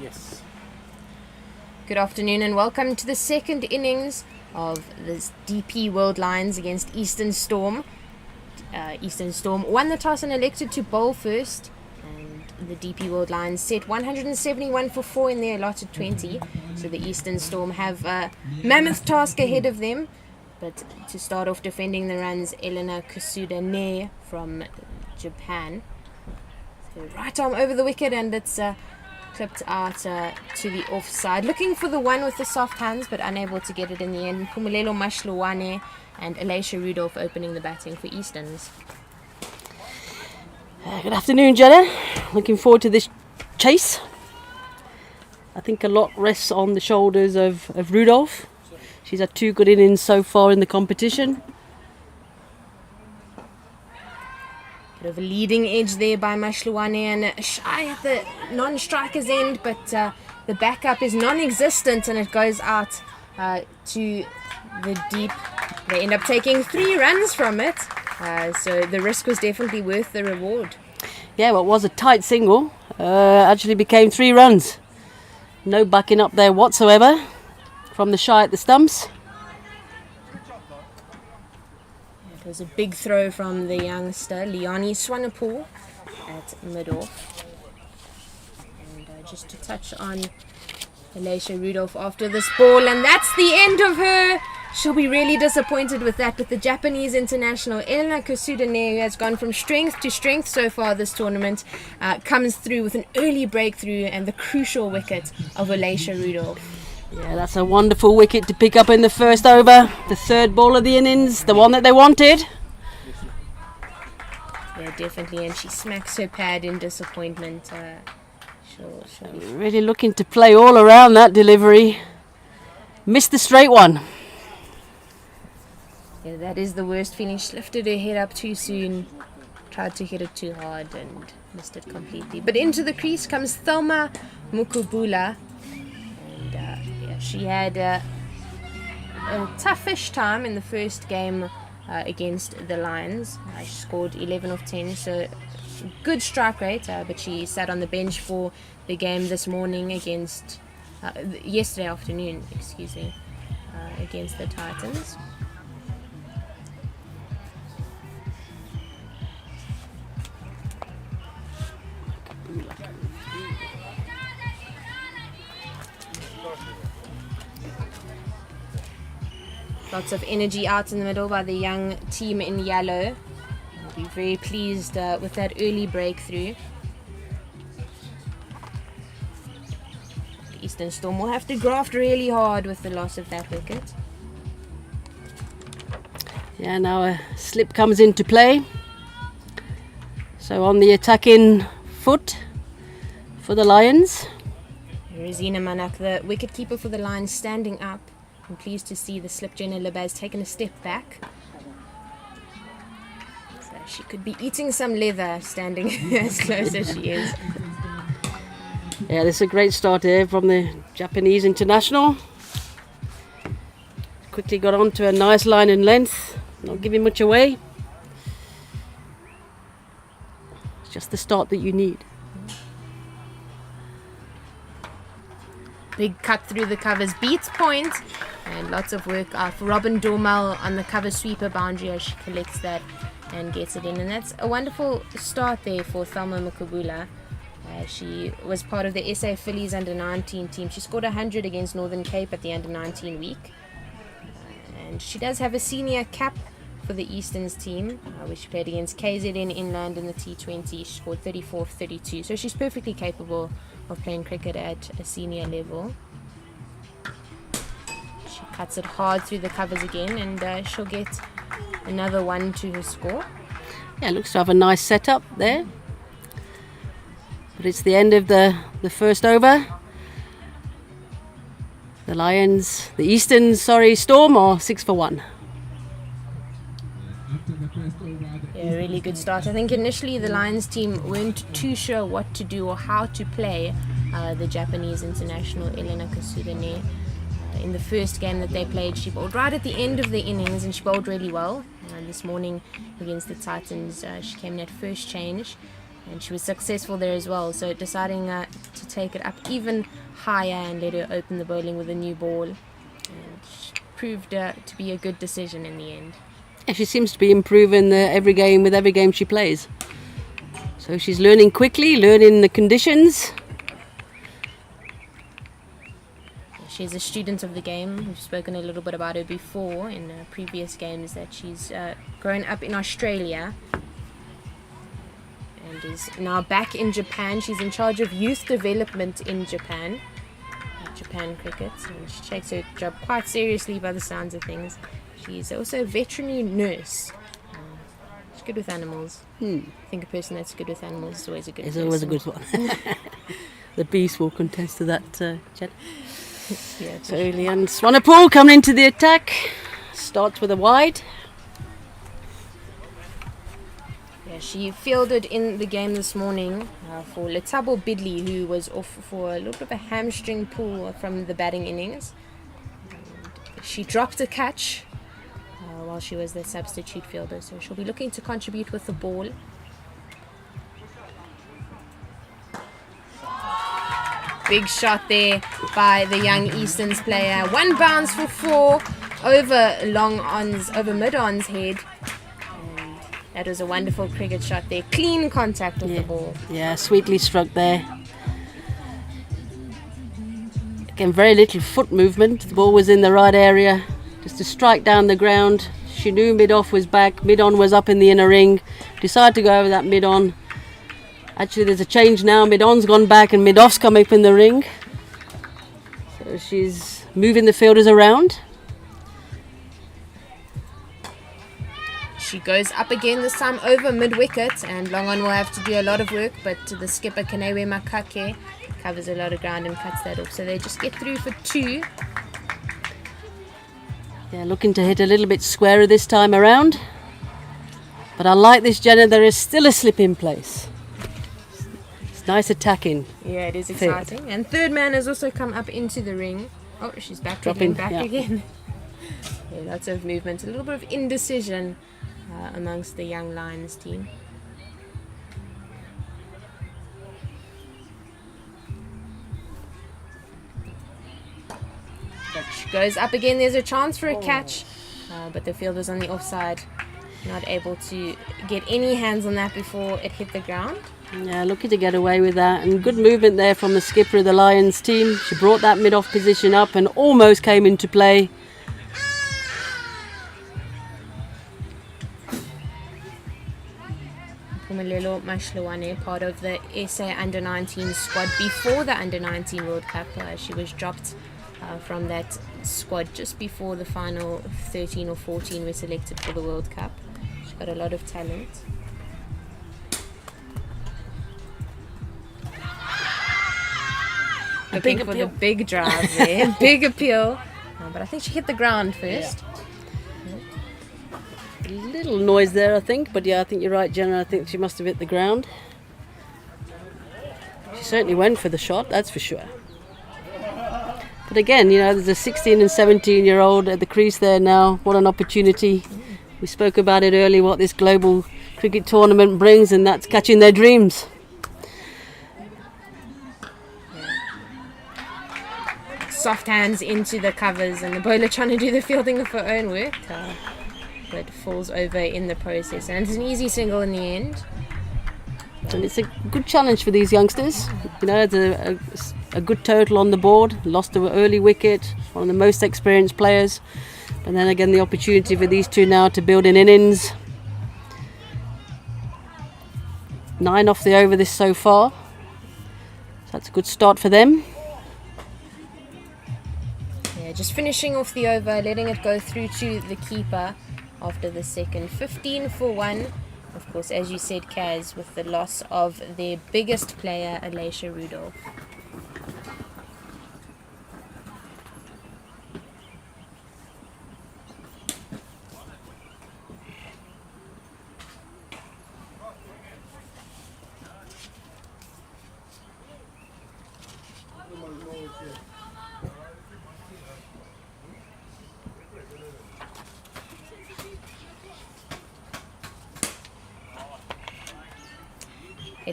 Yes. Good afternoon and welcome to the second innings of this DP World Lions against Eastern Storm. Eastern Storm won the toss and elected to bowl first, and the DP World Lions set 171 for 4 in their allotted 20, so the Eastern Storm have a mammoth task ahead of them. But to start off defending the runs, Elena Kusuda-ne from Japan. So right arm over the wicket, and it's clipped out to the offside. Looking for the one with the soft hands, but unable to get it in the end. Pumulelo Mashluwane and Alicia Rudolph opening the batting for Easterns. Good afternoon, Jenna. Looking forward to this chase. I think a lot rests on the shoulders of Rudolph. She's had 2 good innings so far in the competition. Bit of a leading edge there by Mashluwane, and shy at the non-striker's end, but the backup is non-existent and it goes out to the deep. They end up taking 3 runs from it, so the risk was definitely worth the reward. Yeah, well, it was a tight single. Actually became 3 runs. No backing up there whatsoever from the shy at the stumps. It was a big throw from the youngster, Leonie Swanepoel, at mid-off. And just to touch on Alicia Rudolph after this ball, and that's the end of her. She'll be really disappointed with that, but the Japanese international Elena Kusuda-ne, who has gone from strength to strength so far this tournament, comes through with an early breakthrough and the crucial wicket of Alicia Rudolph. Yeah, that's a wonderful wicket to pick up in the first over. The 3rd ball of the innings, the one that they wanted. Yeah, definitely, and she smacks her pad in disappointment. She'll be Really looking to play all around that delivery. Missed the straight one. Yeah, that is the worst feeling. She lifted her head up too soon, tried to hit it too hard and missed it completely. But into the crease comes Thelma Mukubula. And she had a toughish time in the first game against the Lions. She scored 11 of 10, so good strike rate, but she sat on the bench for the game this morning against, yesterday afternoon, against the Titans. Lots of energy out in the middle by the young team in yellow. I'll be very pleased with that early breakthrough. The Eastern Storm will have to graft really hard with the loss of that wicket. Yeah, now a slip comes into play. So on the attacking foot for the Lions. Rosina Manak, the wicketkeeper for the Lions, standing up. I'm pleased to see the slip. Jenna Libas taken a step back. So she could be eating some leather standing as close as she is. Yeah, this is a great start here from the Japanese international. Quickly got on to a nice line and length. Not giving much away. It's just the start that you need. Big cut through the covers, beats point, and lots of work for Robin Dormal on the cover sweeper boundary as she collects that and gets it in. And that's a wonderful start there for Thelma Mukubula. She was part of the SA Phillies under-19 team. She scored 100 against Northern Cape at the under-19 week. And she does have a senior cap for the Easterns team, which she played against KZN Inland in the T20. She scored 34 of 32, so she's perfectly capable of playing cricket at a senior level. She cuts it hard through the covers again, and she'll get another 1 to her score. Yeah, looks to have a nice setup there. But it's the end of the first over. The Eastern Storm are 6 for 1. Yeah, really good start. I think initially the Lions team weren't too sure what to do or how to play the Japanese international Elena Kusuda-ne. In the first game that they played, she bowled right at the end of the innings and she bowled really well. This morning against the Titans, she came in at first change and she was successful there as well. So deciding to take it up even higher and let her open the bowling with a new ball, and proved to be a good decision in the end. Yeah, she seems to be improving every game she plays. So she's learning quickly, learning the conditions. She's a student of the game. We've spoken a little bit about her before in previous games, that she's grown up in Australia and is now back in Japan. She's in charge of youth development in Japan cricket, and she takes her job quite seriously by the sounds of things. She's also a veterinary nurse. She's good with animals. I think a person that's good with animals is always a good person. It's always a good one. The beast will contest to that, Jen. Yeah, So Leanne Swanepoel coming into the attack. Starts with a wide. yeah, she fielded in the game this morning for Letabo Bidley, who was off for a little bit of a hamstring pull from the batting innings. And she dropped a catch while she was the substitute fielder, so she'll be looking to contribute with the ball. Big shot there by the young Easterns player. One bounce for 4 over mid-on's head. And that was a wonderful cricket shot there. Clean contact with the ball. Yeah, sweetly struck there. Again, very little foot movement. The ball was in the right area. Just to strike down the ground. She knew mid-off was back. Mid-on was up in the inner ring. Decided to go over that mid-on. Actually, there's a change now. Mid-on's gone back and mid-off's come up in the ring. So she's moving the fielders around. She goes up again, this time over mid-wicket, and Long-on will have to do a lot of work, but the skipper, Kanewe Makake, covers a lot of ground and cuts that off. So they just get through for 2. Yeah, looking to hit a little bit squarer this time around. But I like this, Jenna. There is still a slip in place. Nice attacking. Yeah, it is exciting. And third man has also come up into the ring. Oh, she's back again. Yeah, lots of movement. A little bit of indecision amongst the young Lions team. But she goes up again. There's a chance for a catch. But the fielder's on the offside. Not able to get any hands on that before it hit the ground. Yeah, looking to get away with that. And good movement there from the skipper of the Lions team. She brought that mid-off position up and almost came into play. Pumelelo Mashluwane, part of the SA Under-19 squad before the Under-19 World Cup. She was dropped from that squad just before the final 13 or 14 were selected for the World Cup. She's got a lot of talent. Looking for the big drive there. Big appeal. But I think she hit the ground first. A little noise there, I think. But yeah, I think you're right, Jenna. I think she must have hit the ground. She certainly went for the shot, that's for sure. But again, you know, there's a 16 and 17-year-old at the crease there now. What an opportunity. We spoke about it earlier, what this global cricket tournament brings, and that's catching their dreams. Soft hands into the covers, and the bowler trying to do the fielding of her own work, but falls over in the process, and it's an easy single in the end. And it's a good challenge for these youngsters. You know, it's a good total on the board. Lost to an early wicket, one of the most experienced players, and then again the opportunity for these two now to build an innings. 9 off the over this so far, so that's a good start for them. Just finishing off the over, letting it go through to the keeper after the second. 15 for 1. Of course, as you said, Kaz, with the loss of their biggest player, Alicia Rudolph.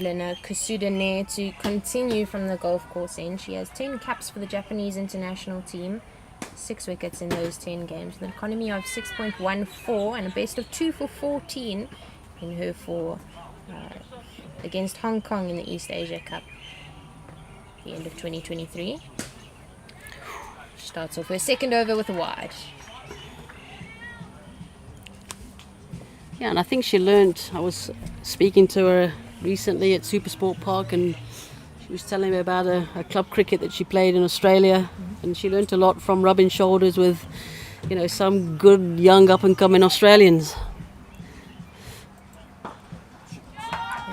Elena Kusudane to continue from the golf course end. She has 10 caps for the Japanese international team, 6 wickets in those 10 games, with an economy of 6.14 and a best of 2 for 14 in her 4 against Hong Kong in the East Asia Cup at the end of 2023. She starts off her second over with a wide. Yeah, and I think she learned. I was speaking to her recently at Supersport Park, and she was telling me about a club cricket that she played in Australia, and she learned a lot from rubbing shoulders with, some good young up-and-coming Australians.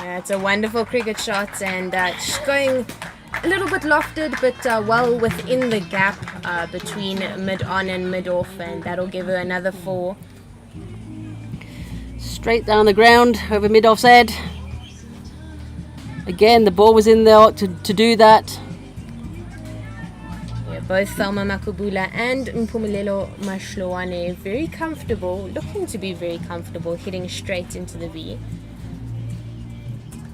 Yeah, it's a wonderful cricket shot, and she's going a little bit lofted, but well within the gap between mid-on and mid-off, and that'll give her another 4. Straight down the ground over mid-off's head. Again, the ball was in there to do that. Yeah, both Thelma Makubula and Mpumelelo Mashloane very comfortable, looking to be very comfortable, hitting straight into the V.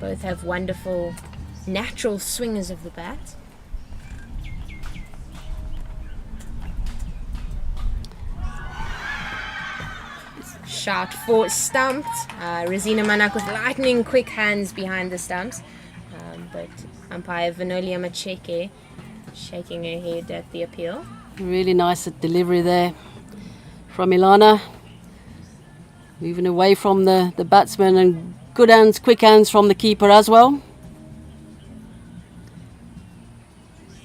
Both have wonderful natural swingers of the bat. Shot for stumped. Rosina Manak with lightning quick hands behind the stumps. But umpire Vanolia Macheke shaking her head at the appeal. Really nice delivery there from Ilana. Moving away from the batsman, and good hands, quick hands from the keeper as well.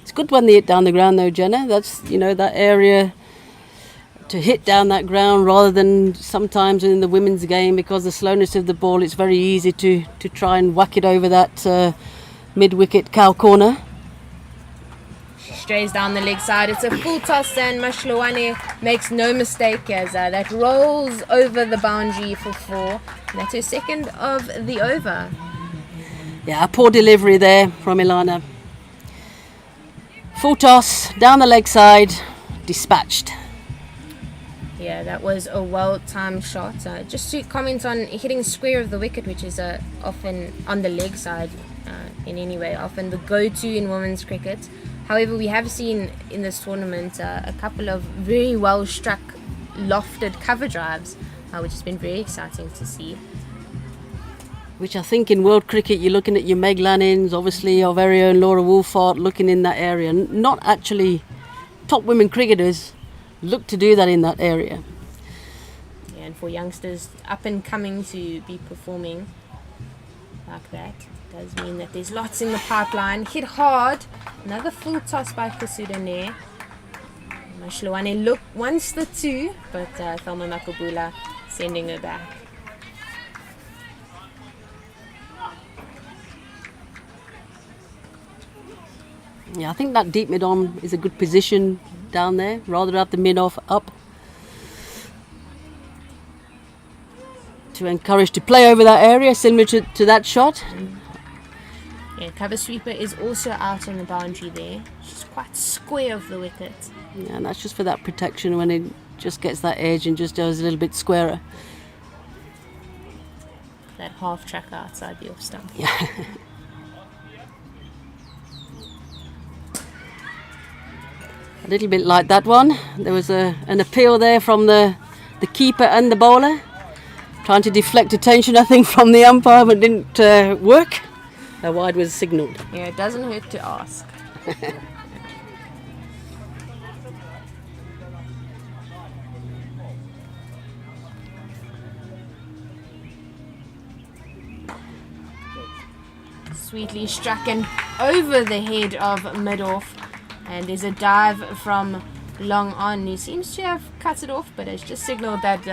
It's good when they hit down the ground though, Jenna. That's, that area to hit down that ground, rather than sometimes in the women's game, because the slowness of the ball, it's very easy to try and whack it over that mid-wicket cow corner. She strays down the leg side. It's a full toss, and Mashloane makes no mistake as that rolls over the boundary for 4. And that's her second of the over. Yeah, a poor delivery there from Ilana. Full toss, down the leg side, dispatched. Yeah, that was a well-timed shot. Just to comment on hitting square of the wicket, which is often on the leg side in any way, often the go-to in women's cricket. However, we have seen in this tournament a couple of very well-struck, lofted cover drives, which has been very exciting to see. Which I think in world cricket, you're looking at your Meg Lannings, obviously our very own Laura Wolfart, looking in that area. Not actually top women cricketers look to do that in that area. Yeah, and for youngsters up and coming to be performing like that does mean that there's lots in the pipeline. Hit hard. Another full toss by Kusudane. Mashloane wants the 2, but Thelma Makubula sending her back. Yeah, I think that deep mid-on is a good position down there, rather at the mid-off up, to encourage to play over that area, similar to that shot. Yeah, cover sweeper is also out on the boundary there. She's quite square of the wicket. Yeah, and that's just for that protection when it just gets that edge and just goes a little bit squarer. That half track outside the off stump. Yeah. A little bit like that one. There was an appeal there from the keeper and the bowler, trying to deflect attention, I think, from the umpire, but it didn't work. A wide was signalled. Yeah, it doesn't hurt to ask. Sweetly struck and over the head of mid-off. And there's a dive from long on. He seems to have cut it off, but it's just signalled that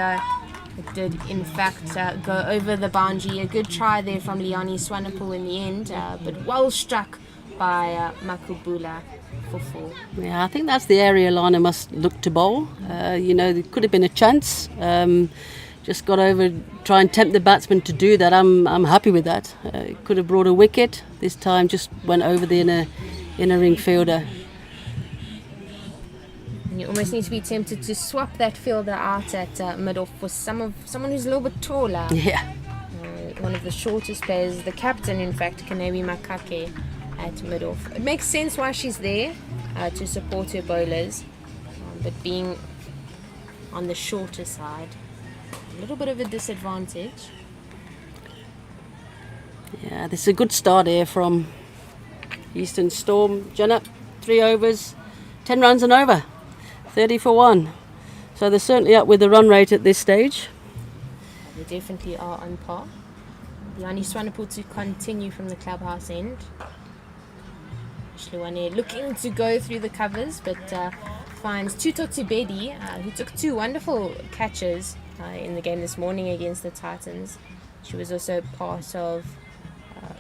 it did in fact go over the boundary. A good try there from Leonie Swanepoel in the end, but well struck by Makubula for 4. Yeah, I think that's the area Lana must look to bowl. There could have been a chance. Just got over, try and tempt the batsman to do that. I'm happy with that. Could have brought a wicket. This time just went over the inner ring fielder. You almost need to be tempted to swap that fielder out at mid-off for someone who's a little bit taller. Yeah. one of the shortest players, the captain in fact, Kanewi Makake at mid-off. It makes sense why she's there, to support her bowlers, but being on the shorter side, a little bit of a disadvantage. Yeah, this is a good start here from Eastern Storm. Jenna, 3 overs, 10 runs and over, 30 for 1. So they're certainly up with the run rate at this stage. They definitely are on par. Yani Swanepoel to continue from the clubhouse end. Shluwane looking to go through the covers, but finds Tuto Tubedi, who took 2 wonderful catches in the game this morning against the Titans. She was also part of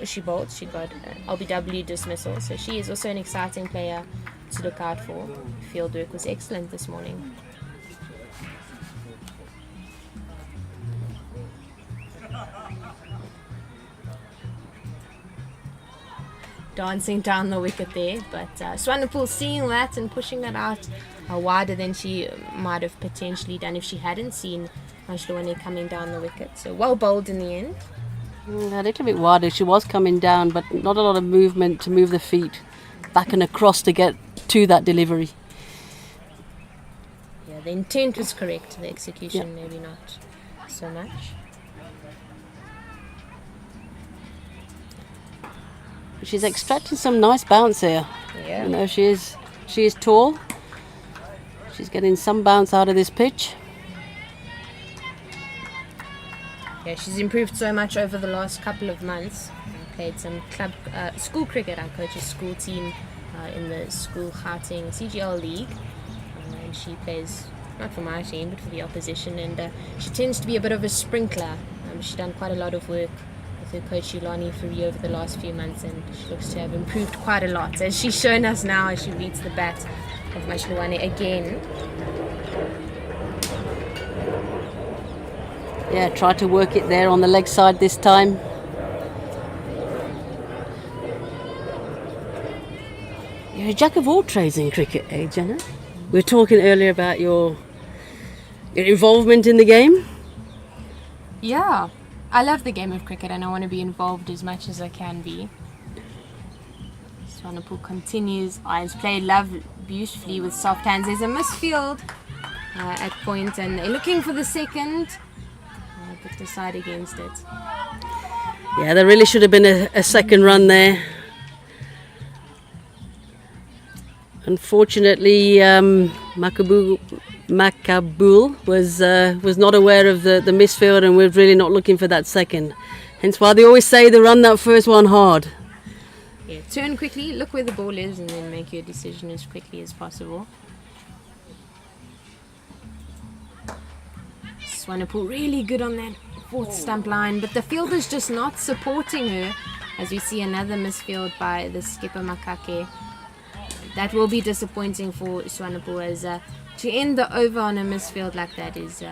she bowled. She got LBW dismissal, so she is also an exciting player to look out for. Field work was excellent this morning. Dancing down the wicket there, but Swanepoel seeing that and pushing it out wider than she might have potentially done if she hadn't seen Shluwane coming down the wicket. So well bowled in the end. A little bit wider. She was coming down, but not a lot of movement to move the feet back and across to get to that delivery. Yeah, the intent was correct. The execution maybe not so much. She's extracting some nice bounce here. Yeah. You know, she is tall. She's getting some bounce out of this pitch. Yeah, she's improved so much over the last couple of months. Played some school cricket. I coach a school team in the school Gauteng CGL League. And she plays, not for my team, but for the opposition. And she tends to be a bit of a sprinkler. She's done quite a lot of work with her coach Yulani Fourie over the last few months. And she looks to have improved quite a lot, as she's shown us now as she beats the bat of Mashluwane again. Yeah, try to work it there on the leg side this time. You're a jack of all trades in cricket, eh, Jenna? We were talking earlier about your involvement in the game. Yeah, I love the game of cricket and I want to be involved as much as I can be. Swanepoel continues. Irons play love beautifully with soft hands. There's a misfield at point and they're looking for the second. But decide against it. Yeah, there really should have been a second run there. Unfortunately, Makabul was not aware of the misfield and was really not looking for that second. Hence why they always say they run that first one hard. Yeah, turn quickly, look where the ball is, and then make your decision as quickly as possible. Swanepoel really good on that 4th stump line, but the fielder's just not supporting her, as we see another misfield by the skipper Makake. That will be disappointing for Swanepoel, as to end the over on a misfield like that is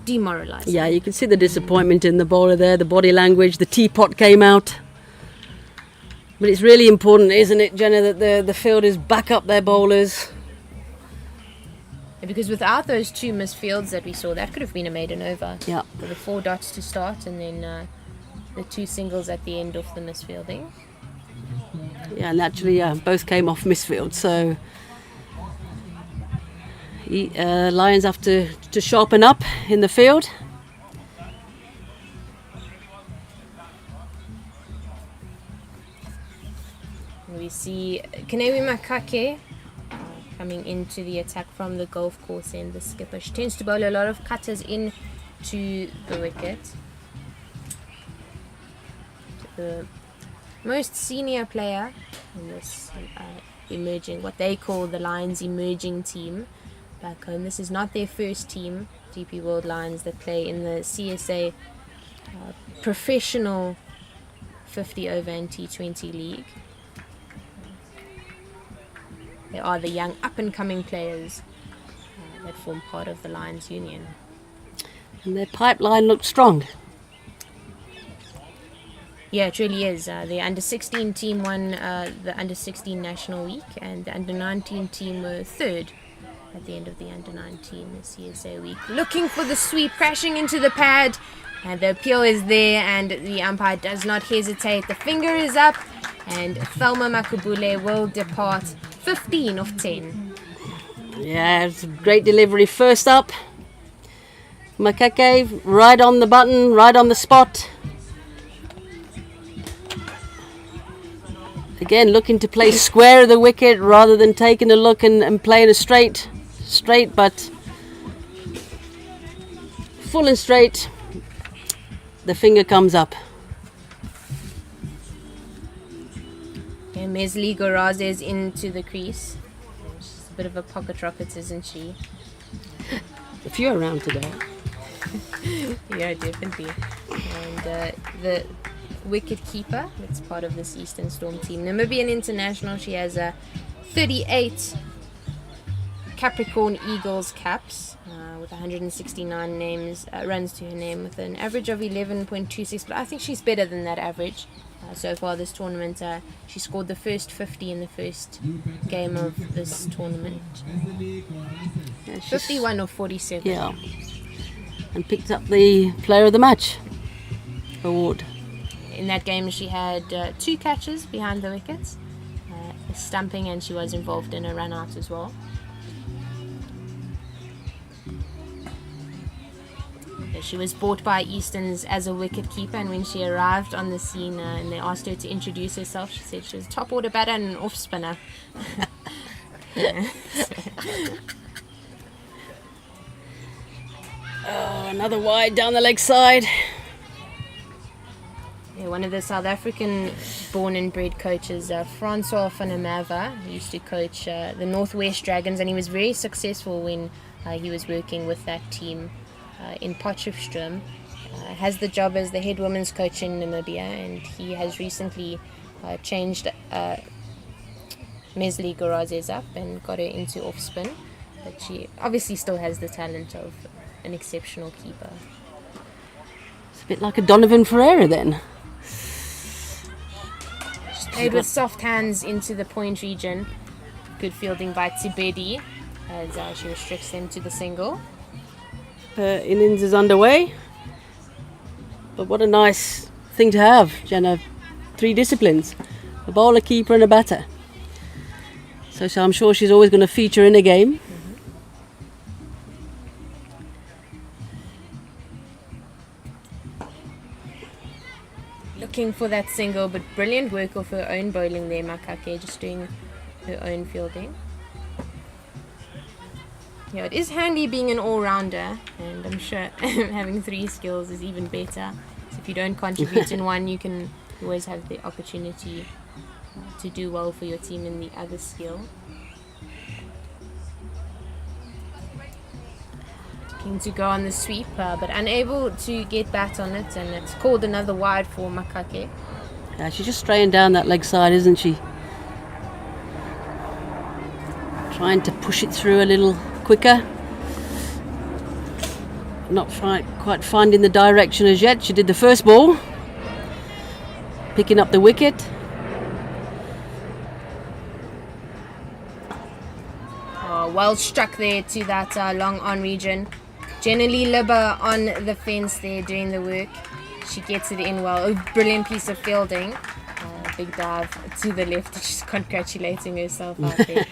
demoralising. Yeah, you can see the disappointment in the bowler there, the body language, the teapot came out. But it's really important, isn't it, Jenna, that the fielders back up their bowlers. Because without those 2 misfields that we saw, that could have been a maiden over. Yeah. With the 4 dots to start and then the 2 singles at the end of the misfielding. Yeah, naturally, both came off misfield. So Lions have to sharpen up in the field. We see Kanewi Makake coming into the attack from the golf course end. The skipper, she tends to bowl a lot of cutters into the wicket. The most senior player in this emerging, what they call the Lions emerging team back home. This is not their first team, DP World Lions, that play in the CSA professional 50 over and T20 league. They are the young up-and-coming players that form part of the Lions Union. And their pipeline looks strong. Yeah, it really is. The under-16 team won the under-16 National Week, and the under-19 team were 3rd at the end of the under-19 CSA week. Looking for the sweep, crashing into the pad, and the appeal is there, and the umpire does not hesitate. The finger is up, and Thelma Makubule will depart 15 of 10. Yeah, it's a great delivery. First up, Makake, right on the button, right on the spot. Again, looking to play square of the wicket rather than taking a look and playing a straight, but full and straight. The finger comes up. And Mesli Goraze is into the crease. She's a bit of a pocket rocket, isn't she? A few around today. Yeah, definitely. And the wicket keeper, that's part of this Eastern Storm team, Namibian international. She has 38 Capricorn Eagles caps with 169 runs to her name, with an average of 11.26. But I think she's better than that average so far this tournament. She scored the first 50 in the first game of this tournament. Yeah, 51 of 47. Yeah, and picked up the Player of the Match award. In that game, she had 2 catches behind the wickets, stumping, and she was involved in a run out as well. She was bought by Easterns as a wicket keeper, and when she arrived on the scene and they asked her to introduce herself, she said she was a top order batter and an off spinner. Another wide down the leg side. Yeah, one of the South African born and bred coaches, Francois van der Merwe, he used to coach the Northwest Dragons, and he was very successful when he was working with that team in Potchefstroom. Has the job as the head women's coach in Namibia, and he has recently changed Mesli Goraze up and got her into off spin, but she obviously still has the talent of an exceptional keeper. It's a bit like a Donovan Ferreira then. Played with soft hands into the point region. Good fielding by Tibedi as she restricts them to the single. Innings is underway. But what a nice thing to have, Jenna. 3 disciplines. A bowler, keeper and a batter. So I'm sure she's always going to feature in a game. Looking for that single, but brilliant work of her own bowling there, Makake, just doing her own fielding. Yeah, it is handy being an all-rounder, and I'm sure having 3 skills is even better. So if you don't contribute in one, you always have the opportunity to do well for your team in the other skill. Looking to go on the sweep, but unable to get bat on it, and it's called another wide for Makake. Yeah, she's just straying down that leg side, isn't she? Trying to push it through a little quicker. Not quite finding the direction as yet. She did the first ball, picking up the wicket. Oh, well struck there to that long on region. Generally Libba on the fence there doing the work. She gets it in well. A brilliant piece of fielding. Big dive to the left. She's congratulating herself out there.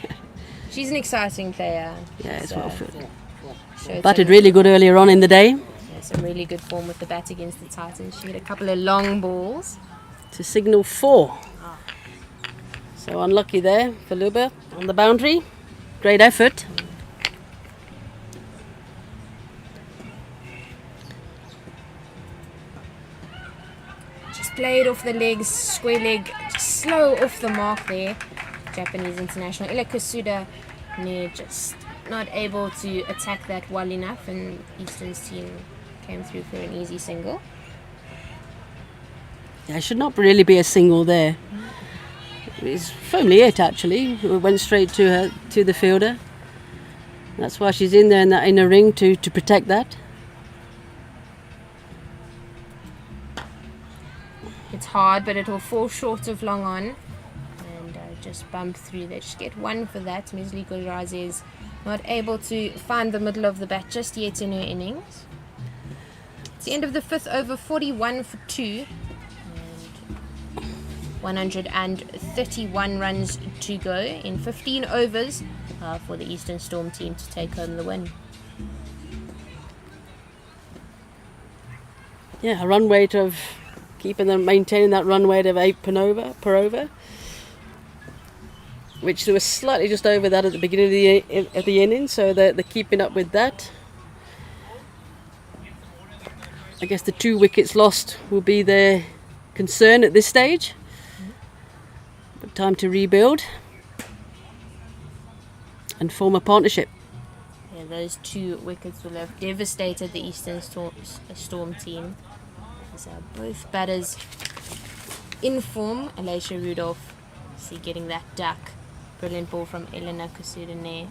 She's an exciting player. Yeah, it's well fit. Batted really good earlier on in the day. Yeah, some really good form with the bat against the Titans. She had a couple of long balls. To signal 4. So unlucky there for Luba on the boundary. Great effort. Just played off the legs, square leg, slow off the mark there. Japanese international Ila Kusuda just not able to attack that well enough, and Eastern's team came through for an easy single. Yeah, it should not really be a single there. It's firmly it actually. It went straight to the fielder. That's why she's in there in that inner ring to protect that. It's hard, but it will fall short of long on and just bump through there. Just get 1 for that. Mesli Goraze's Not able to find the middle of the bat just yet in her innings. It's the end of the 5th over, 41 for 2. And 131 runs to go in 15 overs for the Eastern Storm team to take home the win. Yeah, a run rate of maintaining that run rate of 8 per over, which they were slightly just over that at the beginning of the inning, so they're keeping up with that. I guess the 2 wickets lost will be their concern at this stage. But time to rebuild and form a partnership. Yeah, those 2 wickets will have devastated the Eastern Storm team. These are both batters in form. Alicia Rudolph, see, getting that duck. Brilliant ball from Elena Kusudene.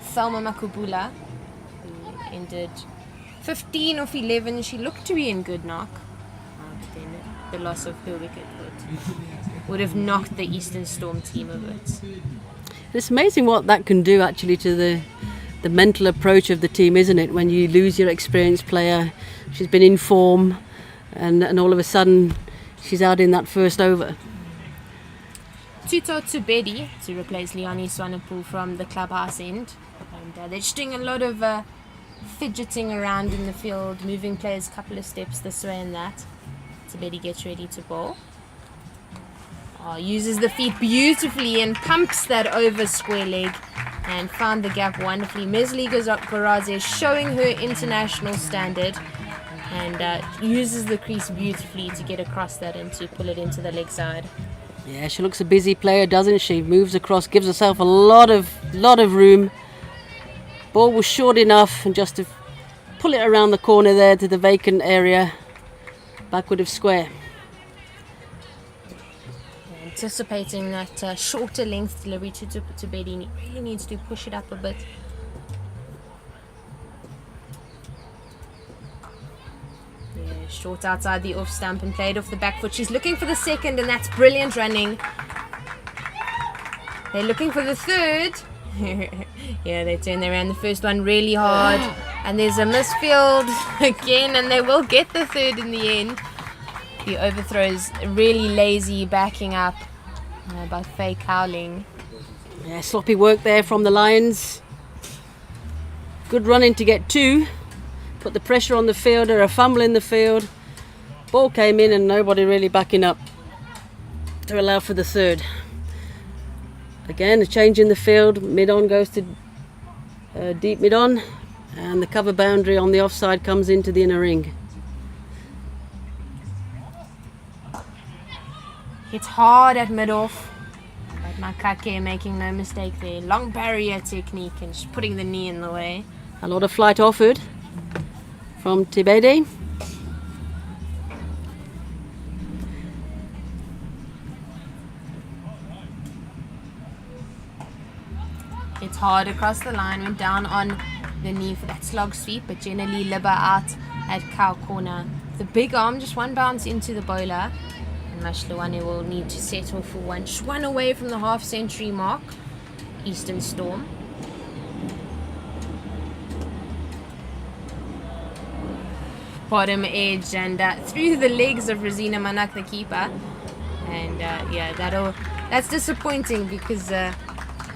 Thelma Makubula, who ended 15 of 11. She looked to be in good knock. But then the loss of her wicket would have knocked the Eastern Storm team a bit. It's amazing what that can do actually to the mental approach of the team, isn't it? When you lose your experienced player, she's been in form, and all of a sudden she's out in that first over. Tuto Tubedi to replace Leonie Swanepoel from the clubhouse end. And they're just doing a lot of fidgeting around in the field, moving players a couple of steps this way and that. Tubedi gets ready to bowl. Uses the feet beautifully and pumps that over square leg and found the gap wonderfully. Mesli Goraze showing her international standard and uses the crease beautifully to get across that and to pull it into the leg side. Yeah, she looks a busy player, doesn't she? Moves across, gives herself a lot of room. Ball was short enough, and just to pull it around the corner there to the vacant area, backward of square. Anticipating that shorter length delivery to Bedi, really needs to push it up a bit. Yeah, short outside the off stump and played off the back foot. She's looking for the second, and that's brilliant running. They're looking for the third. Yeah, they ran the first one really hard, and there's a misfield again, and they will get the third in the end. The overthrows really lazy, backing up by Faye Cowling. Yeah, sloppy work there from the Lions. Good running to get 2. Put the pressure on the fielder, a fumble in the field. Ball came in and nobody really backing up to allow for the third. Again, a change in the field. Mid-on goes to deep mid-on, and the cover boundary on the offside comes into the inner ring. Hits hard at mid-off, but Makake making no mistake there. Long barrier technique and just putting the knee in the way. A lot of flight offered from Tibede. It's hard across the line, went down on the knee for that slog sweep, but generally Libba out at cow corner. The big arm, just one bounce into the bowler, and Mashluwane will need to settle for one. Just one away from the half-century mark, Eastern Storm. Bottom edge and through the legs of Rosina Manak, the keeper. And yeah, that's disappointing because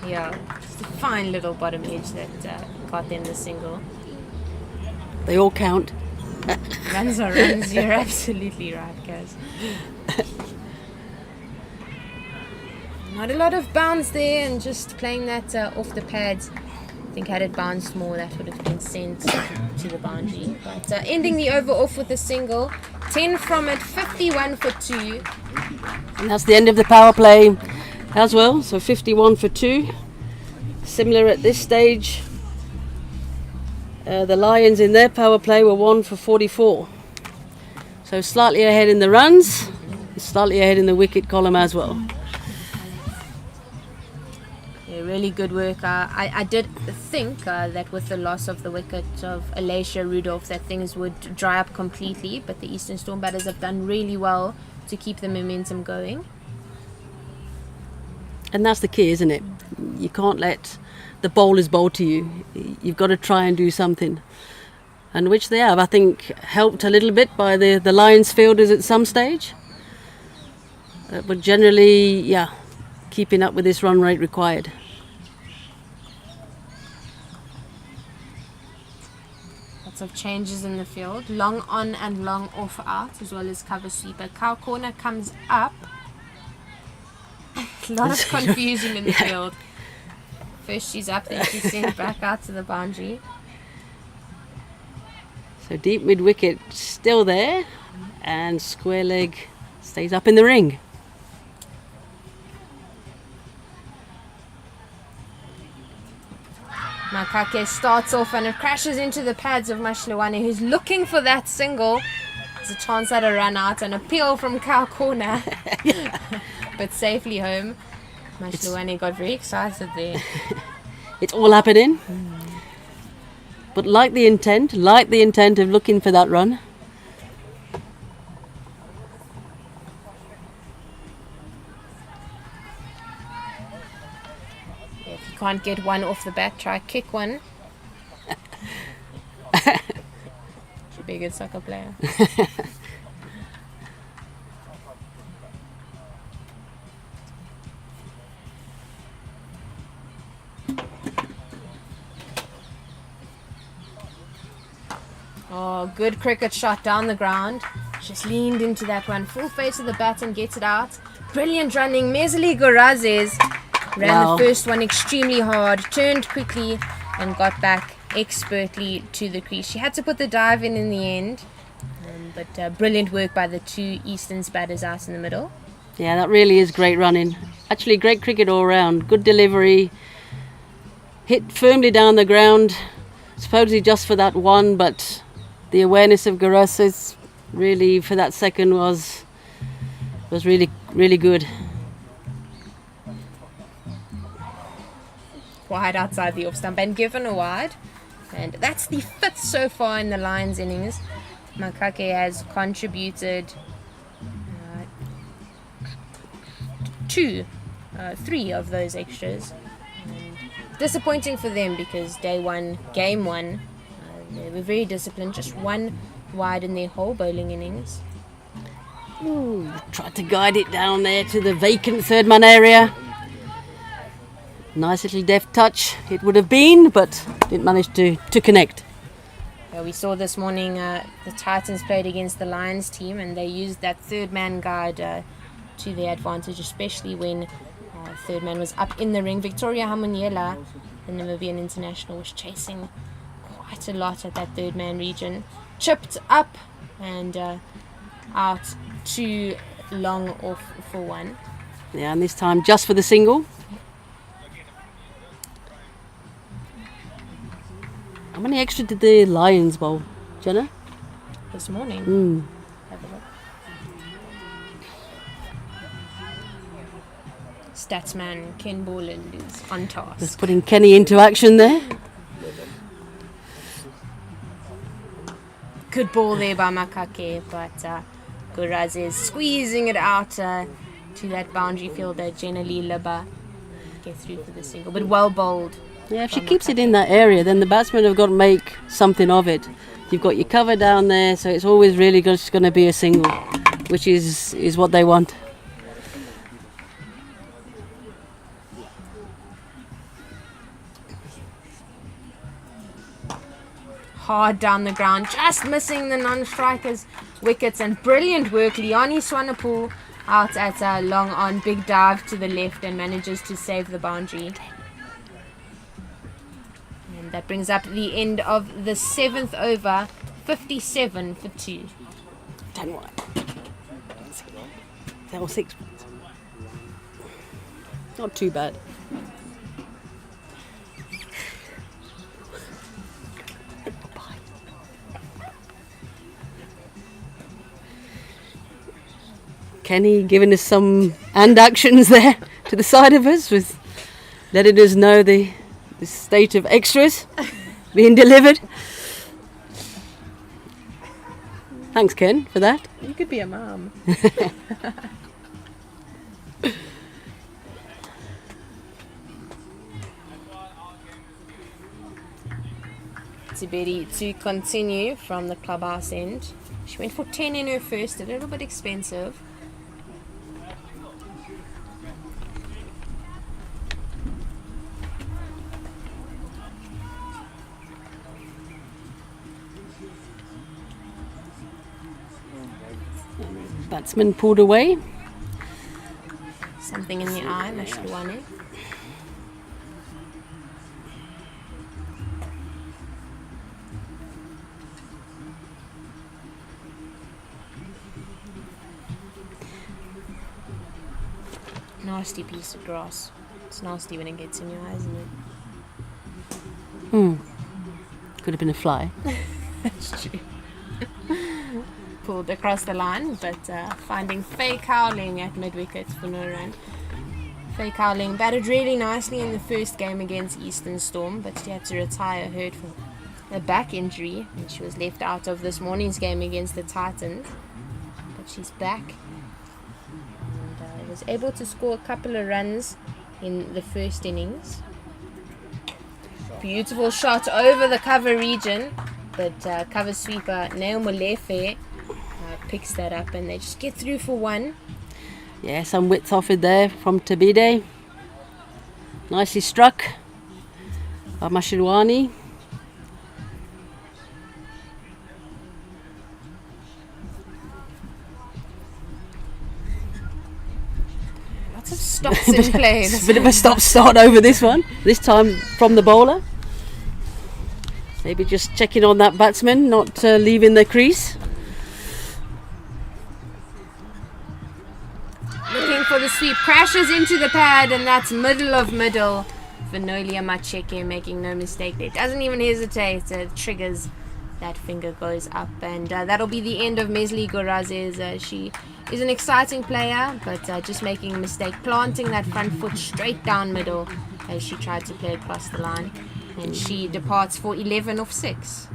yeah, just a fine little bottom edge that got them the single. They all count. Runs are runs, you're absolutely right, guys. Not a lot of bounce there, and just playing that off the pads. I think had it bounced more, that would have been sent to the boundary. But ending the over off with a single. 10 from it, 51 for 2. And that's the end of the power play as well, so 51 for 2. Similar at this stage. The Lions in their power play were 1 for 44. So slightly ahead in the runs, slightly ahead in the wicket column as well. Yeah, really good work. I did think that with the loss of the wicket of Alicia Rudolph that things would dry up completely, but the Eastern Storm batters have done really well to keep the momentum going. And that's the key, isn't it? You can't let the bowlers bowl to you. You've got to try and do something. And which they have, I think, helped a little bit by the Lions fielders at some stage. But generally, yeah, keeping up with this run rate required. Lots of changes in the field. Long on and long off out, as well as cover sweeper. Cow corner comes up. A lot of confusion in the field. First she's up, then she's sent back out to the boundary. So deep mid wicket still there, and square leg stays up in the ring. Makake starts off and it crashes into the pads of Mashlewane, who's looking for that single. There's a chance at a run out, an appeal from Cow Corner, but safely home. Mashlewane got very excited there. It's all happening. But like the intent of looking for that run. If you can't get one off the bat, try kick one. Should be a good soccer player. Oh, good cricket shot down the ground. Just leaned into that one. Full face of the bat and gets it out. Brilliant running. Mesli Gorazes ran the first one extremely hard, turned quickly and got back expertly to the crease. She had to put the dive in the end. But brilliant work by the two Easterns batters out in the middle. Yeah, that really is great running. Actually, great cricket all round. Good delivery. Hit firmly down the ground. Supposedly just for that one, but the awareness of Garazes really for that second was really, really good. Wide outside the off stump and given a wide. And that's the fifth so far in the Lions innings. Makake has contributed three of those extras. And disappointing for them because game one, they were very disciplined, just one wide in their whole bowling innings. Ooh, tried to guide it down there to the vacant third man area. Nice little deft touch it would have been, but didn't manage to connect. We saw this morning the Titans played against the Lions team and they used that third man guide to their advantage, especially when third man was up in the ring. Victoria Hamuniela, the Namibian international, was chasing quite a lot at that third man region. Chipped up and out too long off for one. Yeah, and this time just for the single. How many extra did the Lions bowl, Jenna? This morning. Have a look. Statsman Ken Borland is on task. Just putting Kenny into action there. Good ball there by Makake, but Guraz is squeezing it out to that boundary fielder, Jenali Liba. Get through for the single, but well bowled. Yeah, if she keeps it in that area, then the batsmen have got to make something of it. You've got your cover down there, so it's always really just going to be a single, which is what they want. Hard down the ground, just missing the non-strikers' wickets, and brilliant work. Leonie Swanepoel out at a long on, big dive to the left and manages to save the boundary. And that brings up the end of the 7th over, 57 for 2. 10-1. 6. Not too bad. Kenny giving us some hand actions there to the side of us, with letting us know the state of extras being delivered. Thanks, Ken, for that. You could be a mum. Tiberi to continue from the clubhouse end. She went for 10 in her first, a little bit expensive. Batsman pulled away. Something in the eye, Mashluane. Nasty piece of grass. It's nasty when it gets in your eyes, isn't it? Could have been a fly. That's true. Pulled across the line, but finding Faye Cowling at mid-wicket for no run. Faye Cowling batted really nicely in the first game against Eastern Storm, but she had to retire hurt for a back injury, and she was left out of this morning's game against the Titans. But she's back, and was able to score a couple of runs in the first innings. Beautiful shot over the cover region, but cover sweeper Neo Molefe picks that up, and they just get through for one. Yeah, some width off it there from Tabide. Nicely struck by Mashilwani. Lots of stops in play. A bit of a stop-start over this one. This time from the bowler. Maybe just checking on that batsman, not leaving the crease. Looking for the sweep, crashes into the pad, and that's middle of middle. Vinolia Macheke making no mistake there. Doesn't even hesitate. Triggers, that finger goes up, and that'll be the end of Mesli Gorazes. She is an exciting player, but just making a mistake, planting that front foot straight down middle as she tried to play across the line, and she departs for 11 off 6.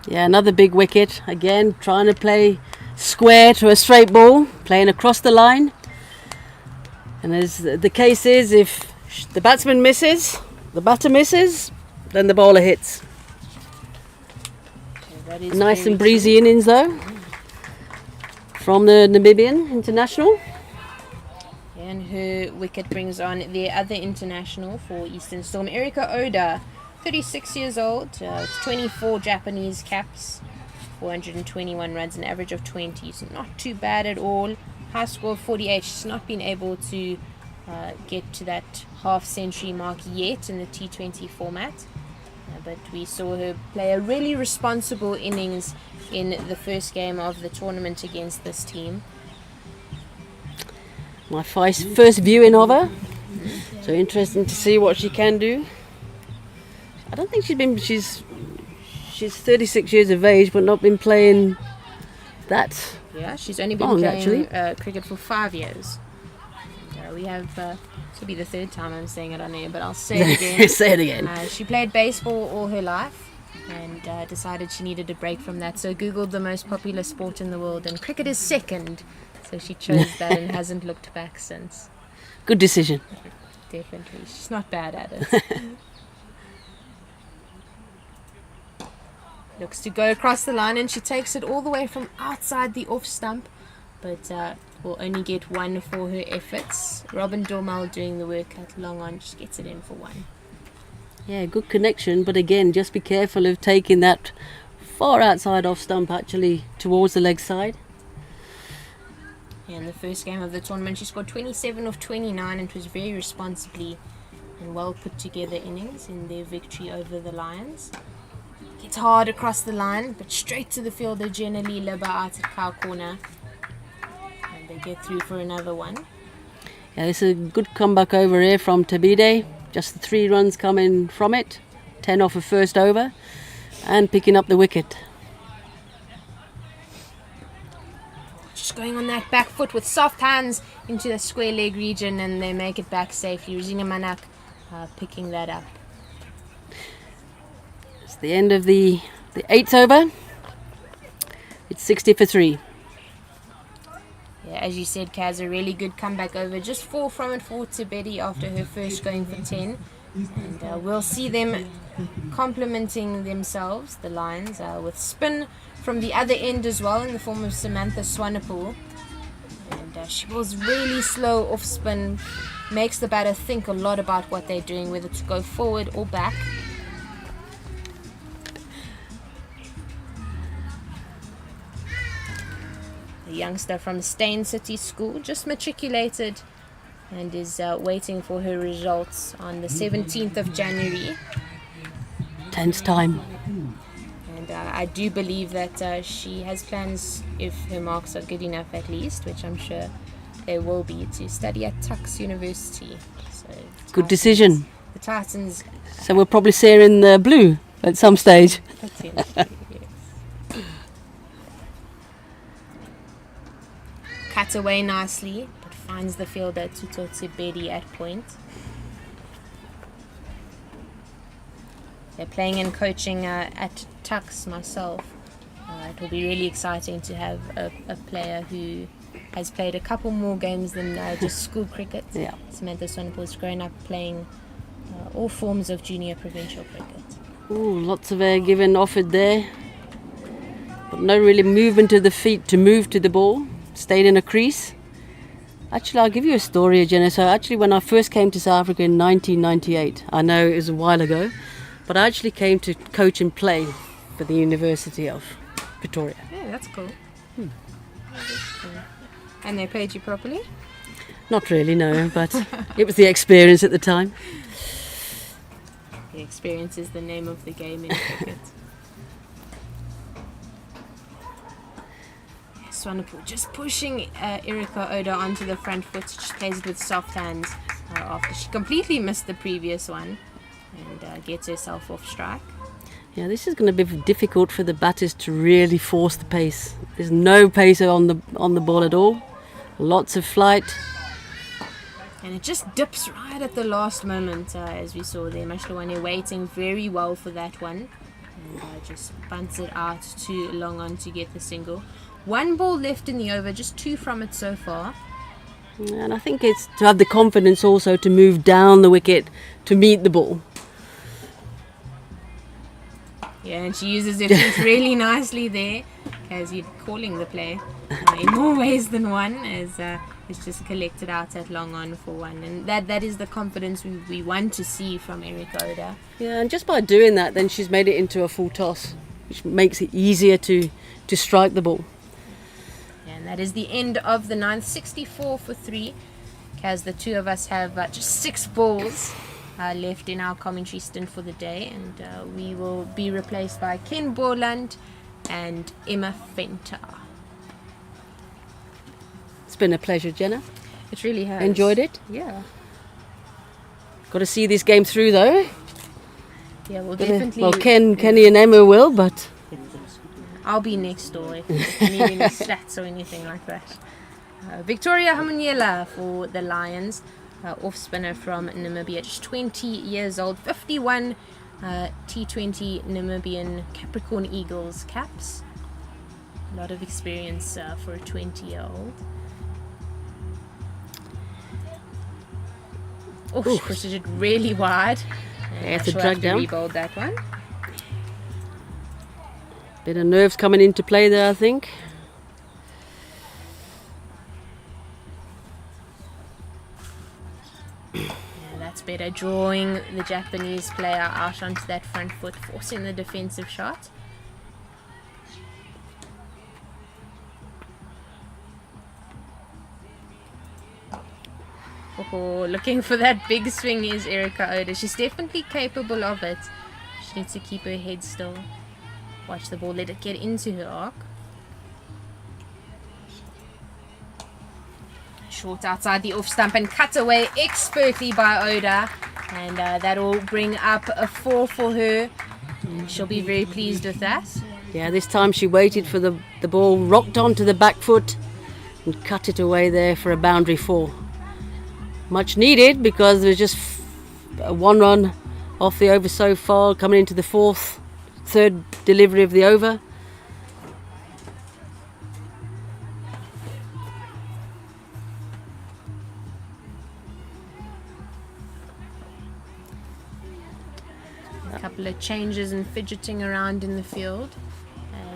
Yeah, another big wicket. Again, trying to play square to a straight ball, playing across the line. And as the case is, if the batsman misses, the batter misses, then the bowler hits. Okay, Nice and breezy innings though from the Namibian international. And her wicket brings on the other international for Eastern Storm, Erika Oda, 36 years old, 24 Japanese caps, 421 runs, an average of 20, so not too bad at all. High score of 48. She's not been able to get to that half-century mark yet in the T20 format, but we saw her play a really responsible innings in the first game of the tournament against this team. My first viewing of her, so interesting to see what she can do. I don't think she's 36 years of age, but not been playing that. Yeah, she's only been long, playing cricket for 5 years. And, we have, this will be the third time I'm saying it on air, but I'll say it again. Say it again. She played baseball all her life and decided she needed a break from that, so Googled the most popular sport in the world, and cricket is second. So she chose that and hasn't looked back since. Good decision. Definitely. She's not bad at it. Looks to go across the line, and she takes it all the way from outside the off stump, but will only get one for her efforts. Robin Dormal doing the work at long on, just gets it in for one. Yeah, good connection, but again, just be careful of taking that far outside off stump actually towards the leg side. In the first game of the tournament, she scored 27 of 29, and it was very responsibly and well put together innings in their victory over the Lions. Gets hard across the line, but straight to the fielder, Jenny Liba out at cow corner, and they get through for another one. Yeah, this is a good comeback over here from Tabide. Just the 3 runs coming from it, 10 off a first over, and picking up the wicket. Just going on that back foot with soft hands into the square leg region, and they make it back safely. Rosina Manak picking that up. It's the end of the 8th over. It's 60 for 3. Yeah, as you said, Kaz, a really good comeback over. Just 4 from it for Tibeti after her first going for 10. And we'll see them complementing themselves, the Lions, with spin from the other end as well in the form of Samantha Swanepoel. And she was really slow off spin, makes the batter think a lot about what they're doing, whether to go forward or back. A youngster from Steyn City School, just matriculated and is waiting for her results on the 17th of January. Tense time. And I do believe that she has plans, if her marks are good enough at least, which I'm sure they will be, to study at Tufts University. So Good decision. The Titans. So we'll probably see her in the blue at some stage. Potentially, yes. Cut away nicely, but finds the fielder Tutotsi Bedi at point. They're playing and coaching at Tufts myself. It will be really exciting to have a player who has played a couple more games than just school cricket. Yeah. Samantha Swanepoel has grown up playing all forms of junior provincial cricket. Ooh, lots of air given, offered there. But no really movement of the feet to move to the ball. Stayed in a crease. Actually, I'll give you a story, Jenna. So actually, when I first came to South Africa in 1998, I know it was a while ago, but I actually came to coach and play for the University of Pretoria. Yeah, that's cool. And they paid you properly? Not really, no, but it was the experience at the time. The experience is the name of the game in cricket. Swanepoel just pushing Erika Oda onto the front foot. She plays it with soft hands after she completely missed the previous one and gets herself off strike. Yeah, this is going to be difficult for the batters to really force the pace. There's no pace on the ball at all. Lots of flight. And it just dips right at the last moment, as we saw there. Mashlawane waiting very well for that one. And just bunts it out too long on to get the single. One ball left in the over, just two from it so far. And I think it's to have the confidence also to move down the wicket to meet the ball. Yeah, and she uses her feet really nicely there, as you're calling the play in more ways than one, as it's just collected out at long on for one. And that is the confidence we want to see from Erika Oda. Yeah, and just by doing that, then she's made it into a full toss, which makes it easier to strike the ball. And that is the end of the 9th, 64 for 3. As the two of us have just 6 balls left in our commentary stint for the day, and we will be replaced by Ken Borland and Emma Venter. It's been a pleasure, Jenna. It really has. Enjoyed it? Yeah. Got to see this game through, though. Yeah, we'll definitely. Well, Kenny and Emma will, but I'll be next door if you need any stats or anything like that. Victoria Hamunyela for the Lions, off spinner from Namibia, just 20 years old, 51 T20 Namibian Capricorn Eagles caps. A lot of experience for a 20-year-old. Oh, she pushes it really wide. Yeah, it's a she'll drag have to down. rebuild that one. bit of nerves coming into play there, I think. That's better, drawing the Japanese player out onto that front foot, forcing the defensive shot. Oh, looking for that big swing is Erika Oda. She's definitely capable of it. She needs to keep her head still. Watch the ball, let it get into her arc. Short outside the off stump and cut away expertly by Oda, and that will bring up a 4 for her. She'll be very pleased with that. Yeah, this time she waited for the ball, rocked onto the back foot and cut it away there for a boundary 4. Much needed, because there's just one run off the over so far, coming into the third delivery of the over. A couple of changes and fidgeting around in the field.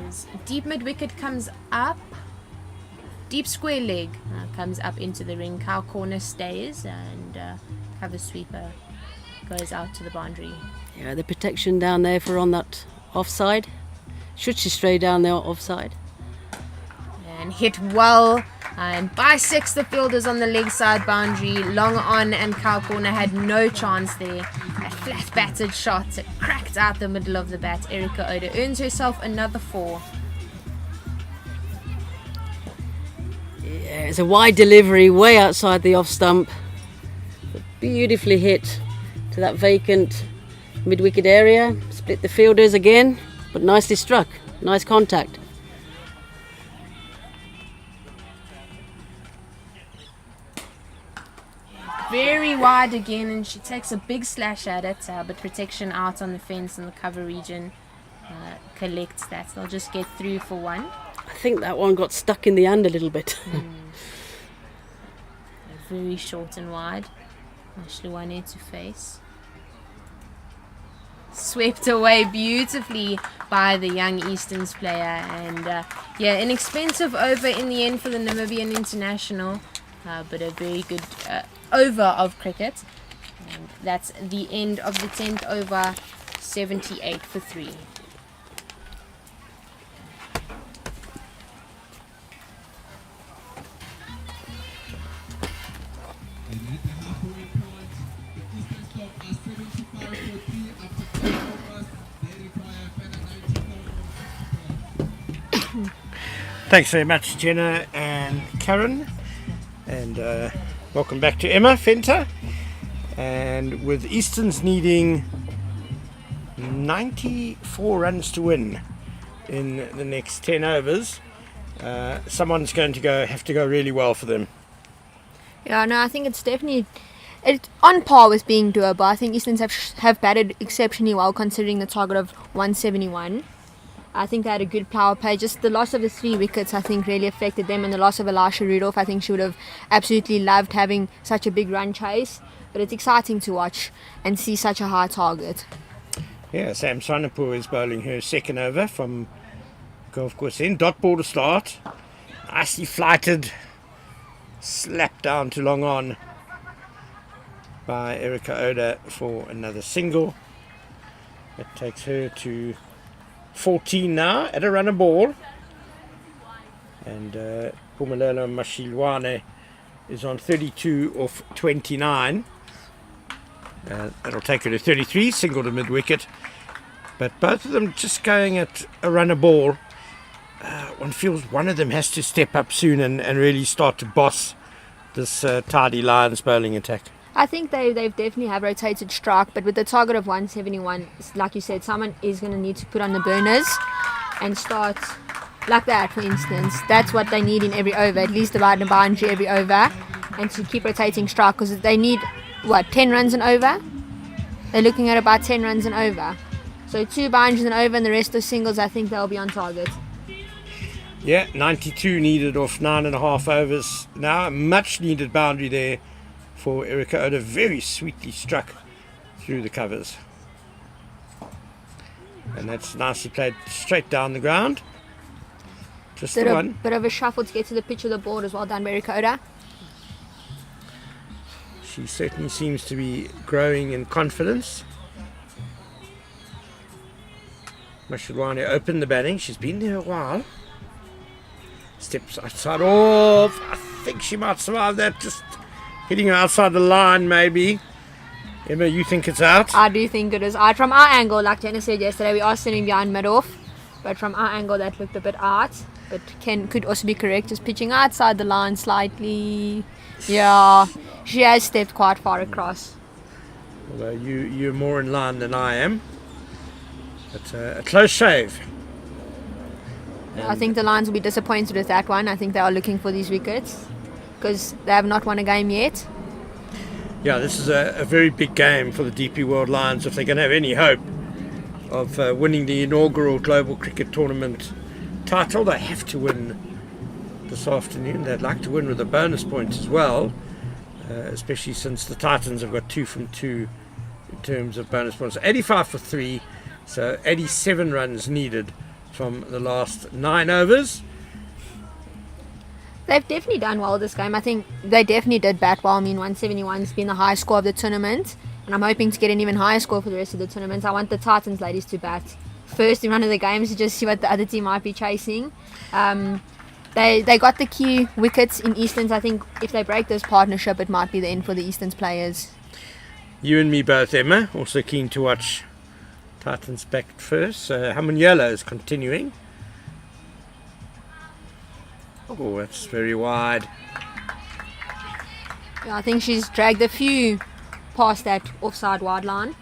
As deep mid wicket comes up. Deep square leg comes up into the ring. Cow corner stays and cover sweeper goes out to the boundary. Yeah, the protection down there for on that offside. Should she stray down there offside? And hit well and bisects the fielders on the leg side boundary. Long on and cow corner had no chance there. A flat batted shot. It cracked out the middle of the bat. Erica Oda earns herself another 4. Yeah, it's a wide delivery way outside the off stump. Beautifully hit to that vacant mid-wicket area. Split the fielders again, but nicely struck. Nice contact. Very wide again, and she takes a big slash at it, but protection out on the fence in the cover region collects that. They'll just get through for 1. I think that one got stuck in the hand a little bit. Very short and wide. Ashley Wane to face. Swept away beautifully by the young Easterns player, and an expensive over in the end for the Namibian international, but a very good over of cricket. And that's the end of the 10th over, 78 for 3. Thanks very much, Jenna and Karen, and welcome back to Emma Fenter. And with Easterns needing 94 runs to win in the next 10 overs, someone's going to have to go really well for them. Yeah, no, I think it's definitely on par with being doable. I think Easterns have batted exceptionally well considering the target of 171. I think they had a good power play. Just the loss of the 3 wickets, I think, really affected them, and the loss of Elisha Rudolph, I think she would have absolutely loved having such a big run chase. But it's exciting to watch and see such a high target. Yeah, Sam Swanepoel is bowling her second over from golf course end. Dot ball to start. Nicely flighted. Slapped down to long on by Erica Oda for another single. That takes her to 14 now at a run a ball, and Pumelelo Mashilwane is on 32 off 29. That'll take her to 33, single to mid wicket, but both of them just going at a run a ball. One feels one of them has to step up soon and really start to boss this Tidy Lions bowling attack. I think they've definitely have rotated strike, but with the target of 171, like you said, someone is going to need to put on the burners and start like that, for instance. That's what they need in every over, at least about a boundary every over, and to keep rotating strike, because they need, 10 runs and over? They're looking at about 10 runs and over. So 2 boundaries and over, and the rest of singles, I think they'll be on target. Yeah, 92 needed off 9.5 overs now. A much needed boundary there for Erica Oda, very sweetly struck through the covers. And that's nicely played straight down the ground. Just the one. Bit of a shuffle to get to the pitch of the board as well done by Erica Oda. She certainly seems to be growing in confidence. Mashilwane opened the batting. She's been there a while. Steps outside off. I think she might survive that. Just hitting her outside the line, maybe. Emma, you think it's out? I do think it is out. From our angle, like Jenna said yesterday, we are sitting behind mid-off. But from our angle, that looked a bit out. But could also be correct. Just pitching outside the line slightly. Yeah, she has stepped quite far across. Although you're more in line than I am. But a close shave. I think the Lions will be disappointed with that one. I think they are looking for these wickets because they have not won a game yet. Yeah, this is a very big game for the DP World Lions if they're going to have any hope of winning the inaugural Global Cricket Tournament title. They have to win this afternoon. They'd like to win with a bonus point as well, especially since the Titans have got 2 from 2 in terms of bonus points. 85 for 3, so 87 runs needed from the last 9 overs. They've definitely done well this game. I think they definitely did bat well. I mean, 171's been the highest score of the tournament, and I'm hoping to get an even higher score for the rest of the tournament. I want the Titans ladies to bat first in one of the games to just see what the other team might be chasing. They got the key wickets in Eastlands. I think if they break this partnership, it might be the end for the Eastlands players. You and me both, Emma. Also keen to watch Titans back first. Hamunyela is continuing. Oh, that's very wide. Yeah, I think she's dragged a few past that offside wide line.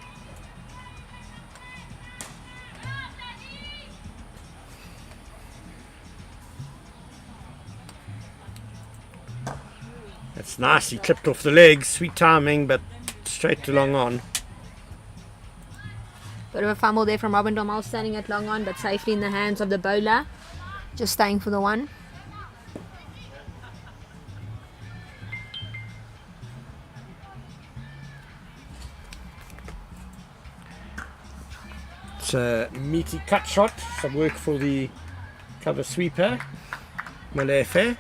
That's nicely clipped off the legs. Sweet timing, but straight to long on. Bit of a fumble there from Robin Dormal standing at long on, but safely in the hands of the bowler. Just staying for the one. It's a meaty cut shot. Some work for the cover sweeper, Malefe.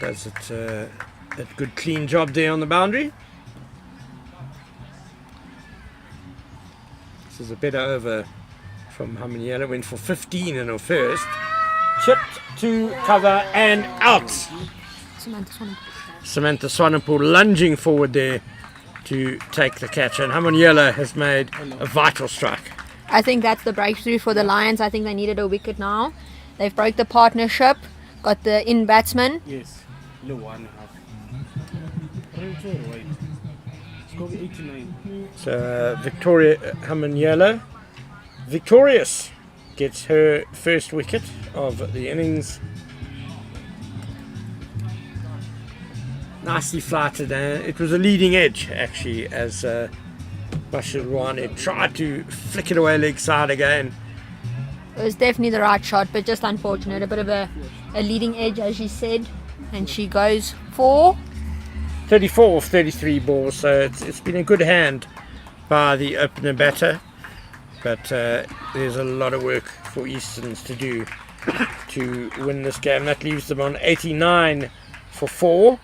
Does it a good clean job there on the boundary. This is a better over from Hamunyela. Went for 15 in her first. Chipped to cover and out. Samantha Swanepoel lunging forward there to take the catch, and Hamunyela has made a vital strike. I think that's the breakthrough for the Lions. I think they needed a wicket now. They've broke the partnership, got the in batsman. Yes, low 1.5. It's going to be 89. So Victoria Hamunyela, victorious, gets her first wicket of the innings. Nicely flighted, it was a leading edge actually, as Bashir Rouane tried to flick it away leg side again. It was definitely the right shot, but just unfortunate. A bit of a leading edge, as she said, and she goes for 34 of 33 balls, so it's been a good hand by the opener batter, but there's a lot of work for Easterns to do to win this game. That leaves them on 89 for 4.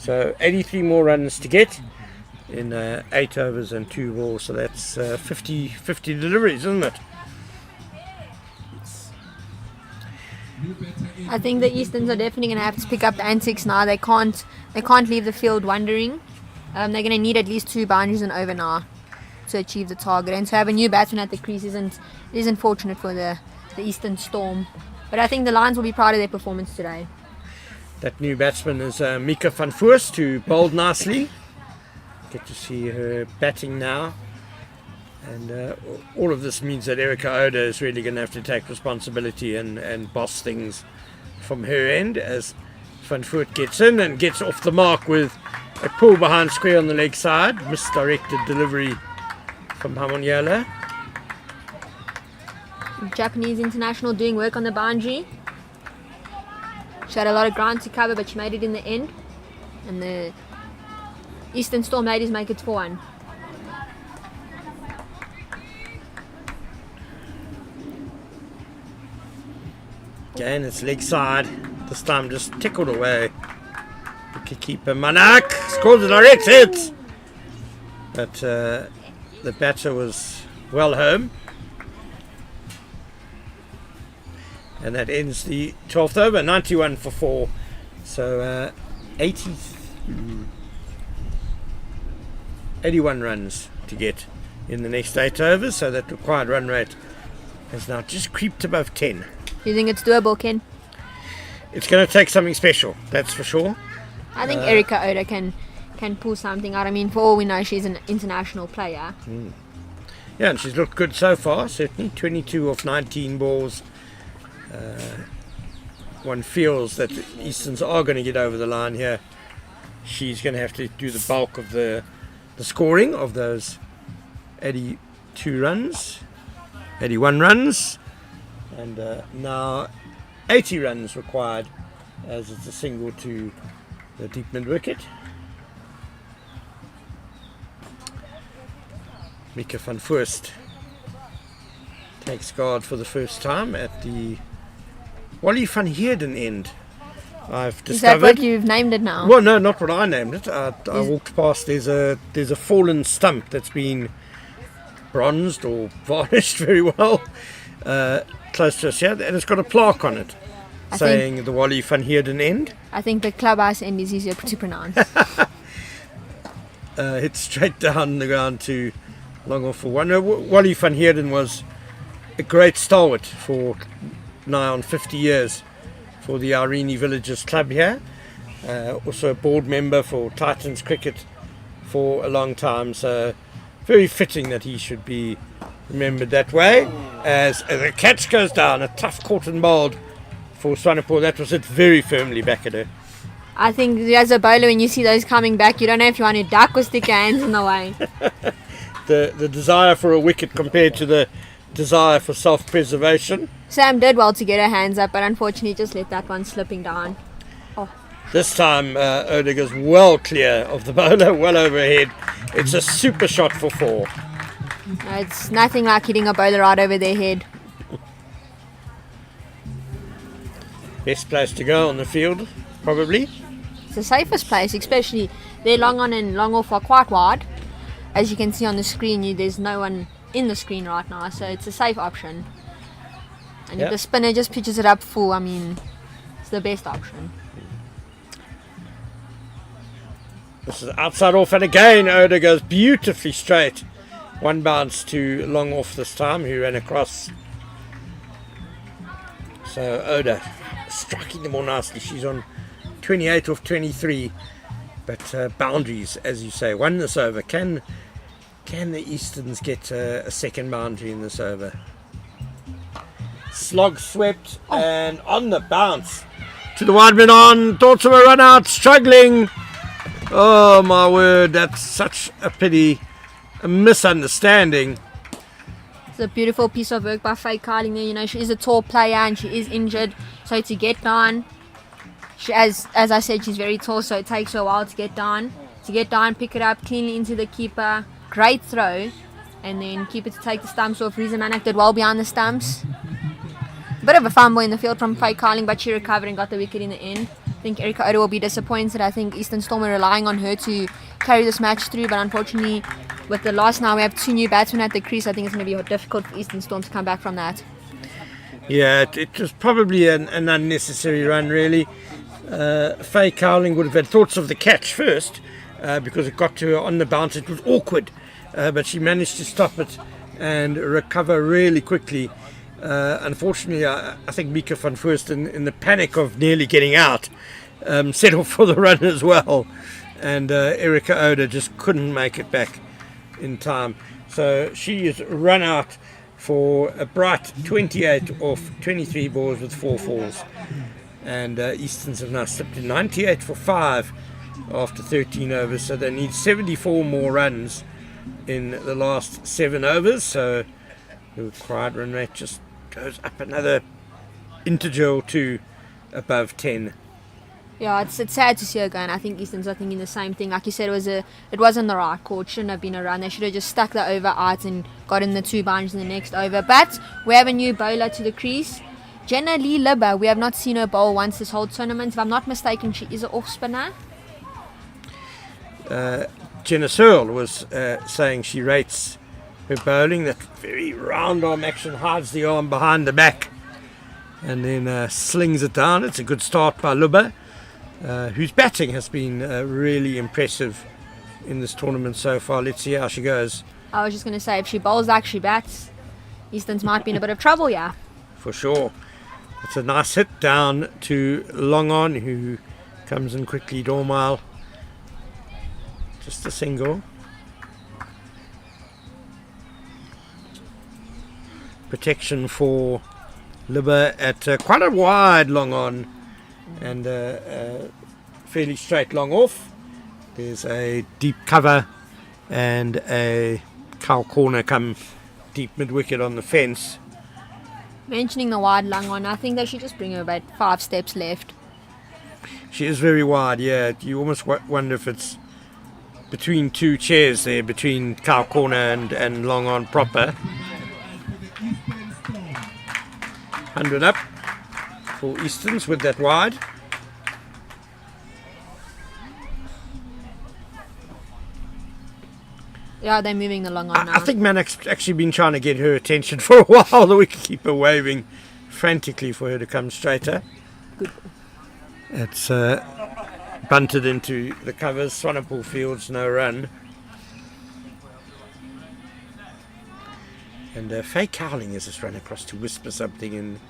So 83 more runs to get in 8 overs and 2 balls. So that's 50 deliveries, isn't it? I think the Easterns are definitely going to have to pick up the antics now. They can't leave the field wondering. They're going to need at least 2 boundaries and over now to achieve the target. And to have a new batsman at the crease is unfortunate for the Eastern Storm. But I think the Lions will be proud of their performance today. That new batsman is Mika van Voorst, who bowled nicely. Get to see her batting now. And all of this means that Erica Oda is really going to have to take responsibility and boss things from her end, as Van Voorst gets in and gets off the mark with a pull behind square on the leg side. Misdirected delivery from Hamunyela. Japanese international doing work on the boundary. She had a lot of ground to cover, but she made it in the end. And the Eastern Storm ladies make it 4-1. Again, it's leg side. This time just tickled away. Wicketkeeper Manak scores a direct hit. But the batter was well home. And that ends the 12th over, 91 for 4. So 81 runs to get in the next 8 overs. So that required run rate has now just creeped above 10. Do you think it's doable, Ken? It's going to take something special, that's for sure. I think Erica Oda can pull something out. I mean, for all we know, she's an international player. Yeah, and she's looked good so far, certainly. 22 off 19 balls. One feels that the Easterns are going to get over the line here. She's going to have to do the bulk of the scoring of those 82 runs, 81 runs, and now 80 runs required, as it's a single to the deep mid wicket. Mika van Voorst takes guard for the first time at the Wally van Heerden end. I've Is that discovered. what you've named it now? Well, no, not what I named it. I walked past. There's a fallen stump that's been bronzed or varnished very well, close to us here, and it's got a plaque on it saying the Wally van Heerden end. I think the clubhouse end is easier to pronounce. Hit straight down the ground to long off for one. No, Wally van Heerden was a great stalwart for nigh on 50 years for the Irene Villagers Club here. Also a board member for Titans Cricket for a long time. So very fitting that he should be remembered that way. As the catch goes down, a tough caught and bowled for Swanepoel. That was it very firmly back at her. I think as a bowler, when you see those coming back, you don't know if you want to duck or stick your hands in the way. The desire for a wicket compared to the desire for self-preservation. Sam did well to get her hands up, but unfortunately just let that one slipping down. This time Odegaard's well clear of the bowler, well overhead. It's a super shot for 4. It's nothing like hitting a bowler right over their head. Best place to go on the field, probably. It's the safest place, especially their long on and long off are quite wide. As you can see on the screen, there's no one in the screen right now, so it's a safe option. And if the spinner just pitches it up full, I mean, it's the best option. This is outside off, and again Oda goes beautifully straight. One bounce to long off this time, who ran across. So Oda striking the ball nicely. She's on 28 off 23, but boundaries, as you say. Won this over. Can the Easterns get a second boundary in this over? Slog swept and on the bounce to the wide man on. Thoughts of a run out, struggling. Oh my word, that's such a pity. A misunderstanding. It's a beautiful piece of work by Faye Carling there. You know, she is a tall player and she is injured, so to get down, as I said, she's very tall, so it takes her a while to get down. Pick it up cleanly into the keeper, great throw, and then keeper to take the stumps off. Riza Manak did well behind the stumps. Bit of a fumble in the field from Faye Carling, but she recovered and got the wicket in the end. I think Erica Oda will be disappointed. I think Eastern Storm are relying on her to carry this match through, but unfortunately with the loss now, we have 2 new batsmen at the crease. I think it's going to be difficult for Eastern Storm to come back from that. Yeah, it was probably an unnecessary run, really. Faye Cowling would have had thoughts of the catch first, because it got to her on the bounce. It was awkward, but she managed to stop it and recover really quickly. Unfortunately, I think Mika van Voorst, in the panic of nearly getting out, set off for the run as well, and Erica Oda just couldn't make it back in time. So she is run out for a bright 28 off 23 balls with 4 falls, and Easterns have now slipped to 98 for 5 after 13 overs, so they need 74 more runs in the last 7 overs, so the required run rate just goes up another integer or 2 above 10. Yeah, it's sad to see her going. I think Easton's are thinking the same thing. Like you said, it wasn't the right call. It shouldn't have been a run. They should have just stuck the over out and got in the 2 boundaries in the next over. But we have a new bowler to the crease. Jenna Lee Libba. We have not seen her bowl once this whole tournament. If I'm not mistaken, she is an off spinner. Jenna Searle was saying she rates her bowling. That very round arm action, hides the arm behind the back and then slings it down. It's a good start by Libba, whose batting has been really impressive in this tournament so far. Let's see how she goes. I was just going to say, if she bowls like she bats, Easton's might be in a bit of trouble, yeah. For sure. It's a nice hit down to Long On, who comes in quickly. Dormile, just a single. Protection for Libba at quite a wide long on and fairly straight long off. There's a deep cover and a cow corner come deep mid wicket on the fence. Mentioning the wide long one, I think they should just bring her about 5 steps left. She is very wide, yeah. You almost wonder if it's between two chairs there, between Cow Corner and Long On proper. 100 up for Easterns with that wide. Yeah, they're moving the long on now. I think Manak's actually been trying to get her attention for a while. The wicketkeeper waving frantically for her to come straighter. Good. It's bunted into the covers. Swanepoel Fields, no run. And Faye Cowling has just run across to whisper something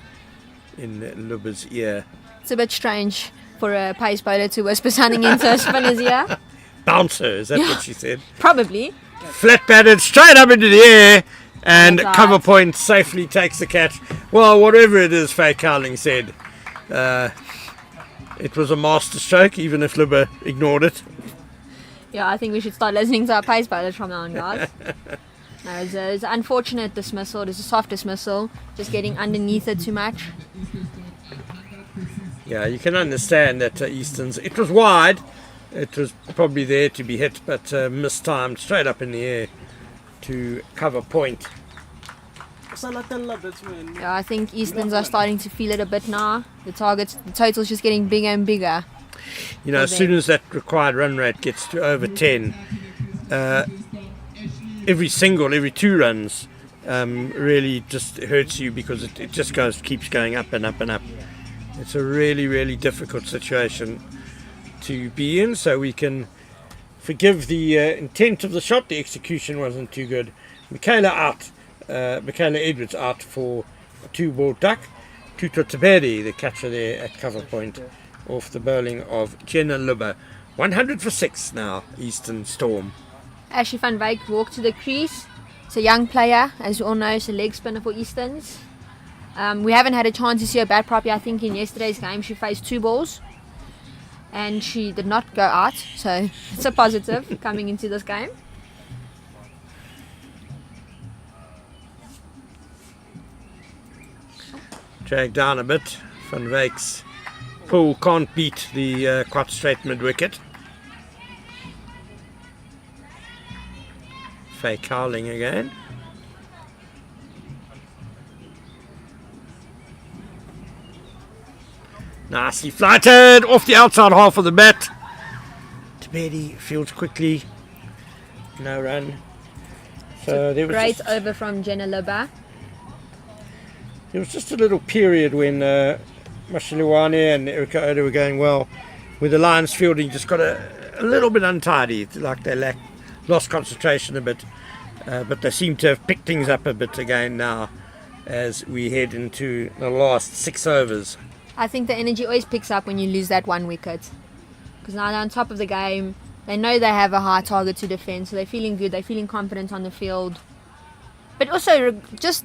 in Luba's ear. It's a bit strange for a pace bowler to whisper something into a spinner's ear. Bouncer, is that what she said? Probably. Flat batted straight up into the air, and That's cover right. point safely takes the catch. Well, whatever it is, Faye Cowling said, it was a master stroke, even if Luba ignored it. Yeah, I think we should start listening to our pace bowlers from now on, guys. No, it's an unfortunate dismissal. It's a soft dismissal. Just getting underneath it too much. Yeah, you can understand that Easton's. It was wide. It was probably there to be hit, but mistimed straight up in the air to cover point. Yeah, I think Easterns are starting to feel it a bit now. The total's just getting bigger and bigger. You know, as soon as that required run rate gets to over 10, every 2 runs really just hurts you, because it just keeps going up and up and up. It's a really, really difficult situation to be in, so we can forgive the intent of the shot. The execution wasn't too good. Michaela Edwards out for a 2-ball duck. Tuto Taberi, the catcher there at cover point, off the bowling of Jenna Luba. 100 for 6 now, Eastern Storm. Ashley van Wyk walked to the crease. It's a young player, as you all know, it's a leg spinner for Easterns. We haven't had a chance to see her bat properly. I think in yesterday's game she faced 2 balls and she did not go out, so it's a positive coming into this game. Dragged down a bit. Van Wyk's pull can't beat the quite straight mid wicket. Faye Cowling again. Nicely flighted off the outside half of the bat. Tabedi fields quickly. No run. So there was Great over from Jenna Luba. There was just a little period when Mashiliwane and Erika Oda were going well, with the Lions fielding just got a little bit untidy. It's like they lost concentration a bit, but they seem to have picked things up a bit again now as we head into the last 6 overs. I think the energy always picks up when you lose that 1 wicket. Because now they're on top of the game. They know they have a high target to defend, so they're feeling good. They're feeling confident on the field. But also, just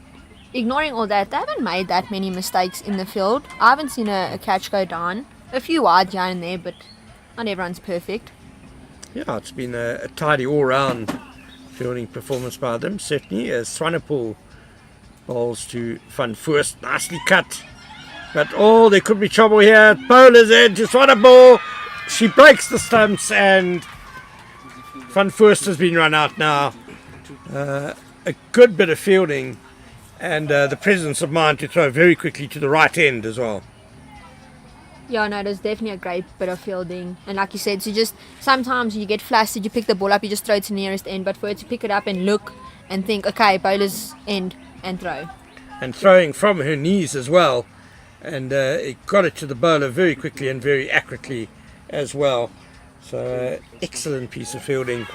ignoring all that, they haven't made that many mistakes in the field. I haven't seen a catch go down. A few wide here and there, but not everyone's perfect. Yeah, it's been a tidy all-round fielding performance by them, certainly. As Swanepoel bowls to Van Voorst, nicely cut. But there could be trouble here. Bowler's edge to Swanepoel. She breaks the stumps, and Van Voorst has been run out now. A good bit of fielding, and the presence of mind to throw very quickly to the right end as well. Yeah, no, there's definitely a great bit of fielding. And like you said, so just sometimes you get flustered, you pick the ball up, you just throw it to the nearest end. But for her to pick it up and look and think, okay, bowler's end, and throw. And throwing from her knees as well. And it got it to the bowler very quickly and very accurately as well. So excellent piece of fielding.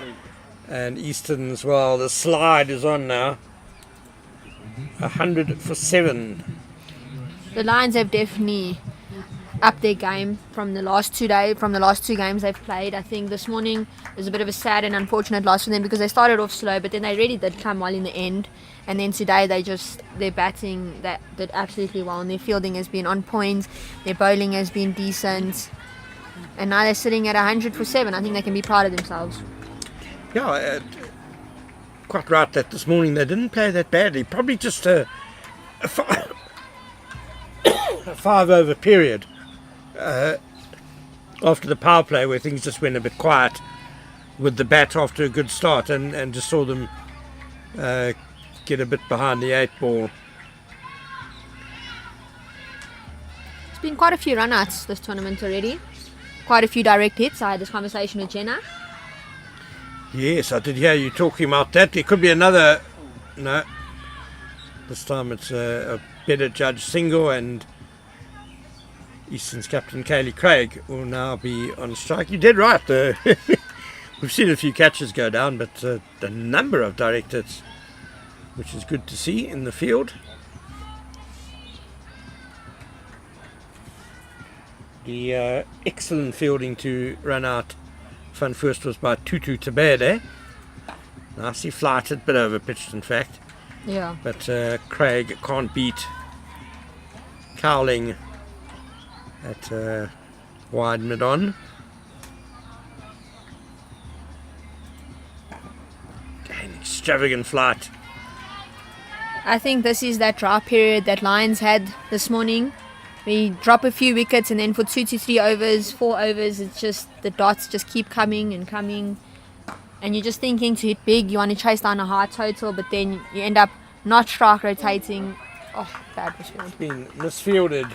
And Easton as well. The slide is on now. 100 for 7. The Lions have definitely upped their game from the last 2 games they've played. I think this morning was a bit of a sad and unfortunate loss for them because they started off slow, but then they really did come well in the end. And then today their batting that did absolutely well, and their fielding has been on point, their bowling has been decent, and now they're sitting at 100 for 7. I think they can be proud of themselves. Yeah, quite right that this morning they didn't play that badly. Probably just a 5-over period after the power play where things just went a bit quiet. with the bat after a good start, and just saw them get a bit behind the 8 ball. It's been quite a few run-outs this tournament already. Quite a few direct hits. I had this conversation with Jenna. Yes, I did hear you talking about that. There could be another. No, this time it's a better judge single, and Eastern's captain Kaylee Craig will now be on strike. You did right. We've seen a few catches go down, but a number of direct hits, which is good to see in the field. The excellent fielding to run out Van First was by Tutu Tabede. Nicely flighted, but over pitched in fact. Yeah. But Craig can't beat Cowling at wide mid-on. An extravagant flight. I think this is that dry period that Lions had this morning. We drop a few wickets, and then for 2 to 3 overs, 4 overs, it's just the dots just keep coming and coming. And you're just thinking to hit big, you want to chase down a high total, but then you end up not strike rotating. Oh, bad misfield. Been misfielded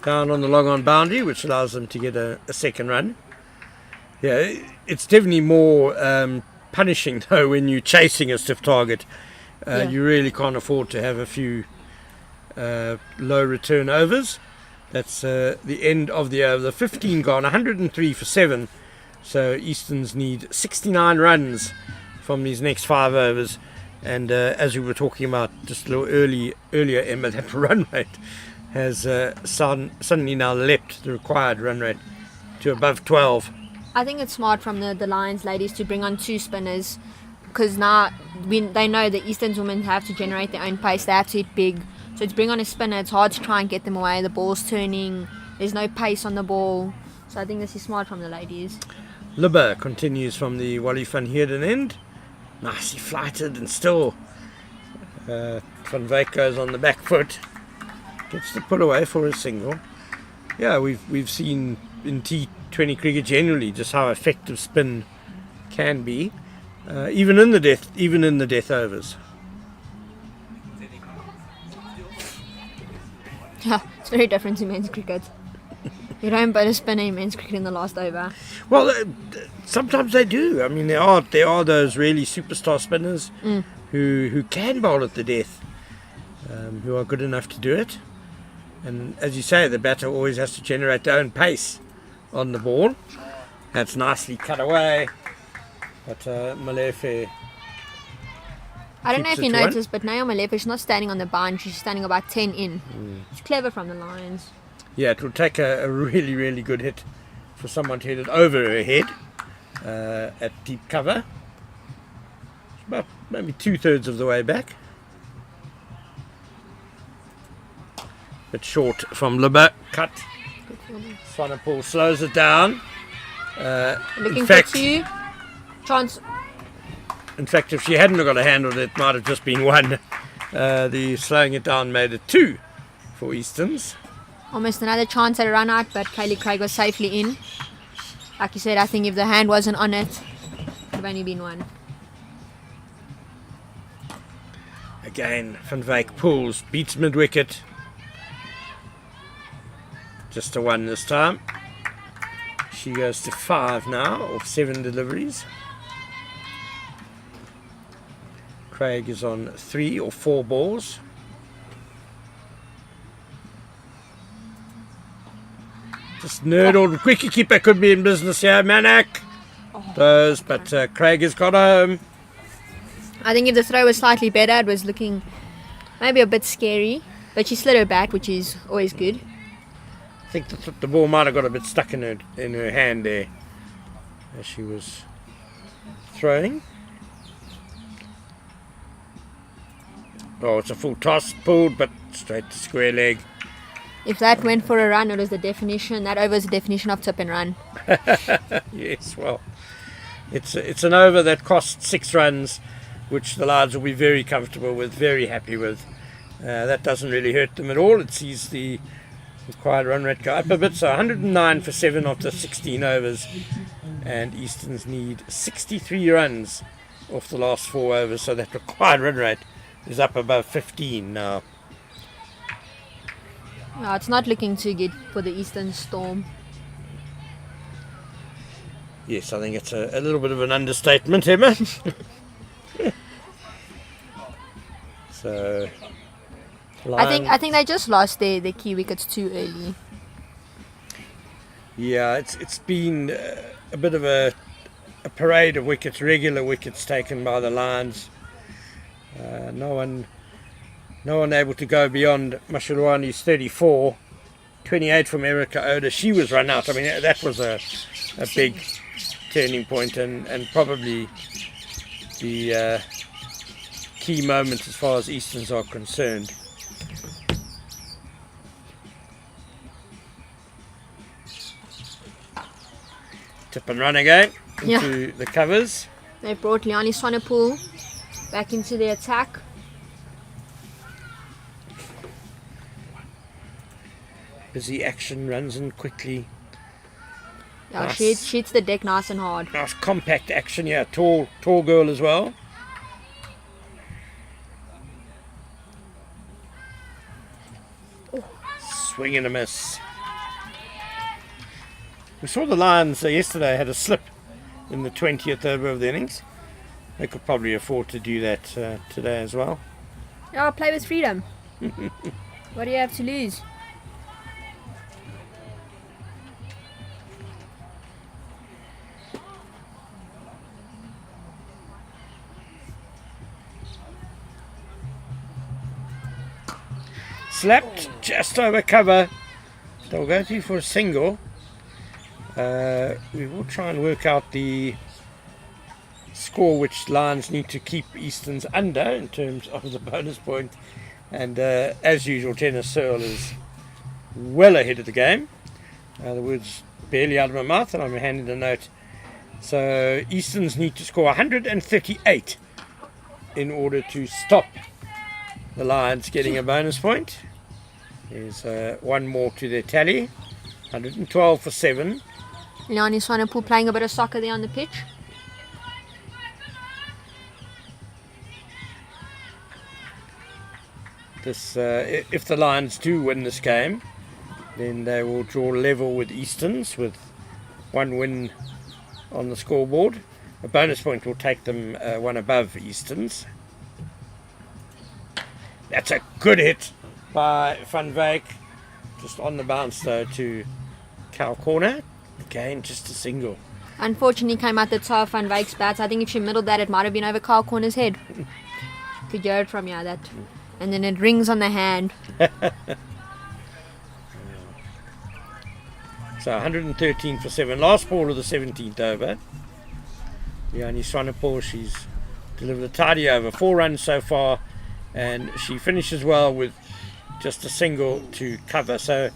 down on the long on boundary, which allows them to get a second run. Yeah, it's definitely more punishing though when you're chasing a stiff target. Yeah. You really can't afford to have a few low return overs. That's the end of the over. The 15 gone, 103 for 7. So Easterns need 69 runs from these next 5 overs. And as we were talking about just a little earlier, Emma, that run rate has suddenly now leapt the required run rate to above 12. I think it's smart from the Lions ladies to bring on 2 spinners, because now they know the Eastern's women have to generate their own pace. They have to hit big. So to bring on a spinner, it's hard to try and get them away. The ball's turning. There's no pace on the ball. So I think this is smart from the ladies. Libba continues from the Wally van Heerden end. Nicely flighted, and still Van Wyk goes on the back foot. Gets the pull away for a single. Yeah, we've seen in T20 cricket generally just how effective spin can be, even in the death overs. Yeah, it's very different to men's cricket. You don't put a spinner in men's cricket in the last over. Well, sometimes they do. I mean, there are those really superstar spinners who can bowl at the death, who are good enough to do it. And as you say, the batter always has to generate their own pace on the ball. That's nicely cut away. But Malefe. I don't know if keeps you it to one. noticed, but Naomi Malefe is not standing on the boundary. She's standing about 10 in. It's clever from the Lions. Yeah, it will take a really, really good hit for someone to hit it over her head at deep cover. It's about maybe 2/3 of the way back. Bit short from Libba. Cut. Swanepoel slows it down. Looking in for fact, 2. Chance. In fact, if she hadn't got a handle, it might have just been 1. The slowing it down made it 2 for Easterns. Almost another chance at a run out, but Kaylee Craig was safely in. Like you said, I think if the hand wasn't on it, it would have only been 1. Again, Van Wyk pulls, beats mid-wicket. Just a 1 this time. She goes to 5 now, of 7 deliveries. Craig is on 3 or 4 balls. Just nerdled. Quickie keeper could be in business here. Manak does, but Craig has got home. I think if the throw was slightly better, it was looking maybe a bit scary. But she slid her bat, which is always good. I think the ball might have got a bit stuck in her hand there as she was throwing. Oh, it's a full toss, pulled, but straight to square leg. If that went for a run, it was the definition. That over is the definition of tip and run. Yes, well, it's an over that cost 6 runs, which the Lions will be very comfortable with, very happy with. That doesn't really hurt them at all. It sees the required run rate go up a bit. So 109 for 7 after 16 overs. and Easterns need 63 runs off the last 4 overs, so that required run rate is up above 15 now. No, it's not looking too good for the Eastern Storm. Yes, I think it's a little bit of an understatement, Emma. So, I think they just lost their key wickets too early. yeah, it's been a bit of a parade of wickets, regular wickets taken by the Lions. No one able to go beyond Mashalwani's 34, 28 from Erica Oda. She was run out. I mean, that was a big turning point and probably the key moment as far as Easterns are concerned. Tip and run again into the covers. They brought Liani Swanepoel back into the attack. Busy action, runs in quickly. Yeah, Nice. she hits the deck nice and hard. Nice compact action, yeah. Tall girl as well. Swing and a miss. We saw the Lions yesterday had a slip in the 20th over of the innings. They could probably afford to do that today as well. Yeah, play with freedom. What do you have to lose? Slapped just over cover. They'll go through for a single. We will try and work out the score which Lions need to keep Easterns under in terms of the bonus point. And as usual, Tennis Searle is well ahead of the game. The words barely out of my mouth, and I'm handing a note. So Easterns need to score 138 in order to stop the Lions getting a bonus point. There's one more to their tally. 112 for 7. Liani Swanepoel playing a bit of soccer there on the pitch. This, if the Lions do win this game, then they will draw level with Easterns with one win on the scoreboard. A bonus point will take them one above Easterns. That's a good hit by Van Wyk. Just on the bounce though to Cal corner. Again, just a single. Unfortunately came out the top Van Wyk's bat. I think if she middled that, it might have been over Carl Corner's head. Could hear it from here, that. And then it rings on the hand. So 113 for 7. Last ball of the 17th over. Liani Swanepoel, she's delivered a tidy over. 4 runs so far. And she finishes well with just a single to cover. So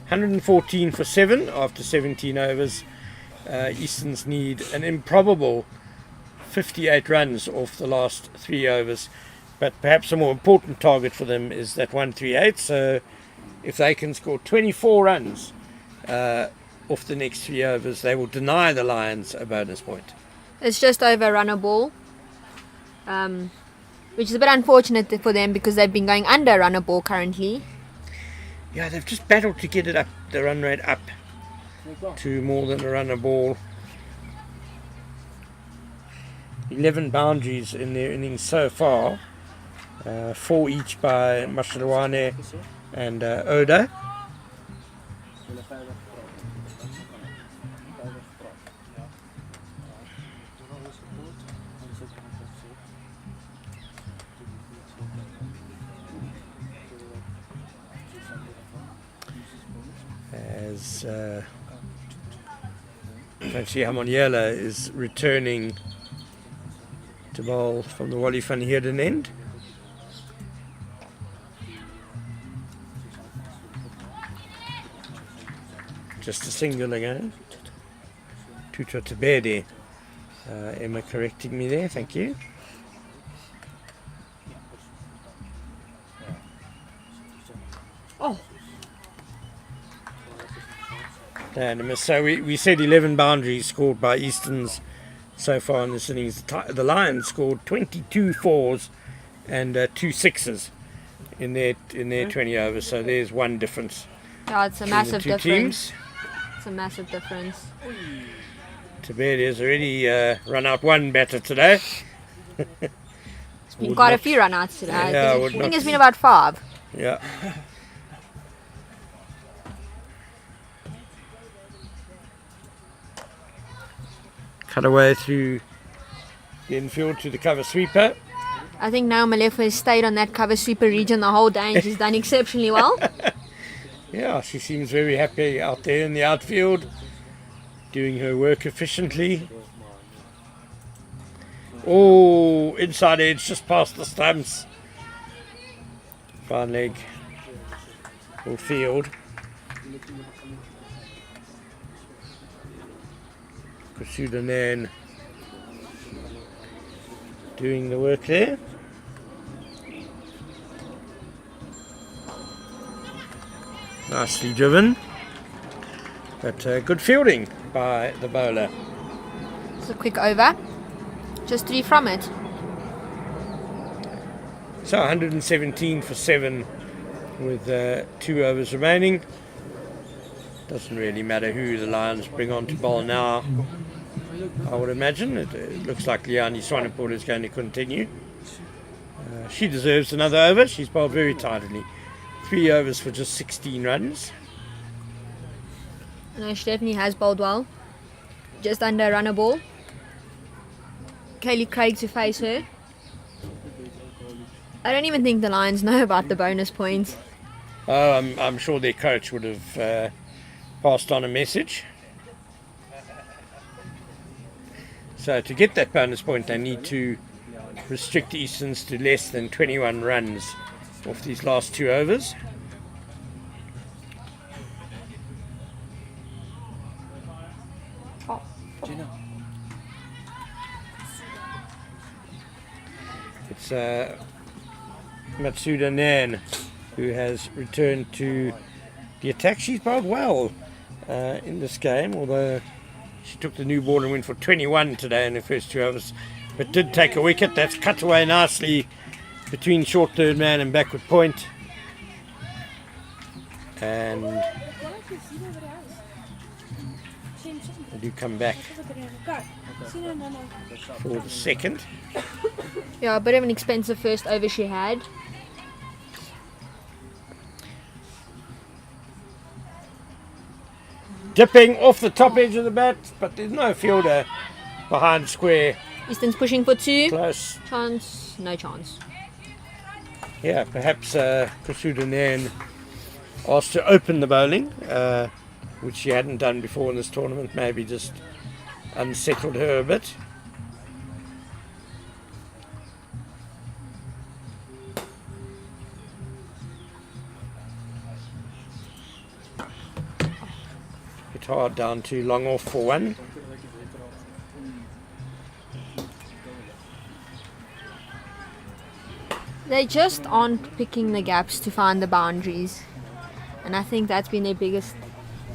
114 for 7 after 17 overs. Easterns need an improbable 58 runs off the last 3 overs. But perhaps a more important target for them is that 138. So if they can score 24 runs off the next 3 overs, they will deny the Lions a bonus point. It's just over a runner ball. Which is a bit unfortunate for them because they've been going under a runner ball currently. Yeah, they've just battled to get it up, the run rate up to more than a runner ball. 11 boundaries in their innings so far. 4 each by Mashalwane and Oda. As Francie Hamoniela is returning to bowl from the Wally van Heerden end. Just a single again. Tutu Tabede. Emma correcting me there, thank you. And a miss. So we said 11 boundaries scored by Easterns so far in this innings. The Lions scored 22 fours and 2 sixes in their 20 overs. So there's one difference. Yeah, it's a between massive the two difference. teams. It's a massive difference. Tibet has already run out one batter today. It's been quite a few run-outs today. Yeah, I would think not- it's been about 5. Yeah. Cut away through the infield to the cover sweeper. I think now Malefa has stayed on that cover sweeper region the whole day and she's done exceptionally well. Yeah, she seems very happy out there in the outfield, doing her work efficiently. Oh, inside edge, just past the stumps. Fine leg full field. Kusudanan doing the work there. Nicely driven, but good fielding by the bowler. It's a quick over. Just 3 from it. So 117 for 7 with 2 overs remaining. Doesn't really matter who the Lions bring on to bowl now. I would imagine it looks like Liani Swanepoel is going to continue. She deserves another over. She's bowled very tidily. 3 overs for just 16 runs. No, she definitely has bowled well. Just under a runner ball. Kaylee Craig to face her. I don't even think the Lions know about the bonus points. Oh, I'm sure their coach would have passed on a message. So to get that bonus point, they need to restrict Easterns to less than 21 runs off these last 2 overs. It's Matsuda Nan who has returned to the attack. She's bowled well in this game, although she took the new ball and went for 21 today in the first 2 overs, but did take a wicket. That's cut away nicely between short third man and backward point. And they do come back for the second. Yeah, a bit of an expensive first over she had. Dipping off the top edge of the bat, but there's no fielder behind square. Easton's pushing for 2. Close. Chance, no chance. Yeah, perhaps Kusuda Nan asked to open the bowling, which she hadn't done before in this tournament, maybe just unsettled her a bit. Hit hard down to long off for 1. They just aren't picking the gaps to find the boundaries. And I think that's been their biggest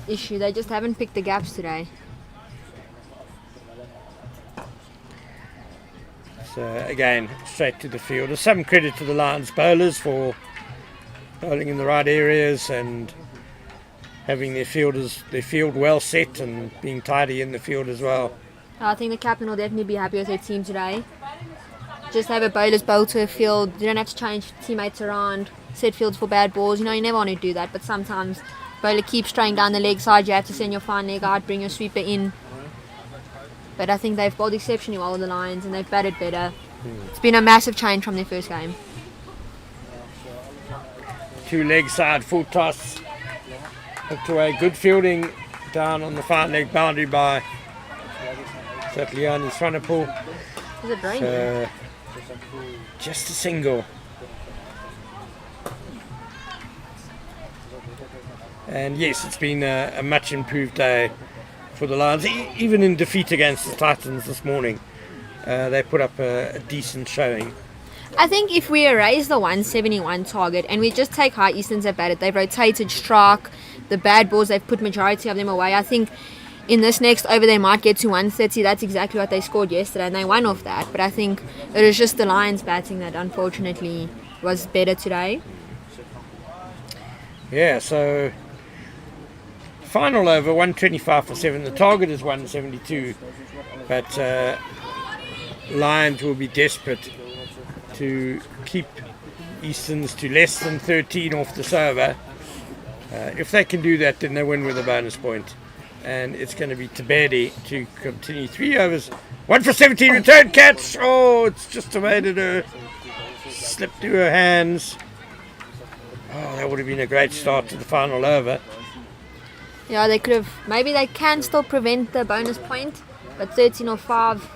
issue. They just haven't picked the gaps today. So again, straight to the field. Some credit to the Lions bowlers for bowling in the right areas and having their field well set and being tidy in the field as well. I think the captain will definitely be happy with their team today. Just have a bowlers bowl to a field. You don't have to change teammates around, set fields for bad balls. You know, you never want to do that, but sometimes bowler keeps straying down the leg side. You have to send your fine leg out, bring your sweeper in. But I think they've bowled exceptionally well with the Lions and they've batted better. It's been a massive change from their first game. 2 leg side full toss. Hooked away. Good fielding down on the fine leg boundary by Liani Swanepoel. Is it raining? Just a single. And yes, it's been a much improved day for the Lions. Even in defeat against the Titans this morning, they put up a decent showing. I think if we erase the 171 target and we just take how Easterns have batted, they've rotated strike, the bad balls, they've put majority of them away. I think in this next over they might get to 130. That's exactly what they scored yesterday and they won off that. But I think it was just the Lions batting that unfortunately was better today. Yeah, so final over 125 for 7. The target is 172, but Lions will be desperate to keep Easterns to less than 13 off this over. If they can do that, then they win with a bonus point. And it's going to be Tabedi to continue 3 overs. 1 for 17, return catch. Oh, it's just evaded her. Slipped through her hands. Oh, that would have been a great start to the final over. Yeah, they could have. Maybe they can still prevent the bonus point, but 13 or 5.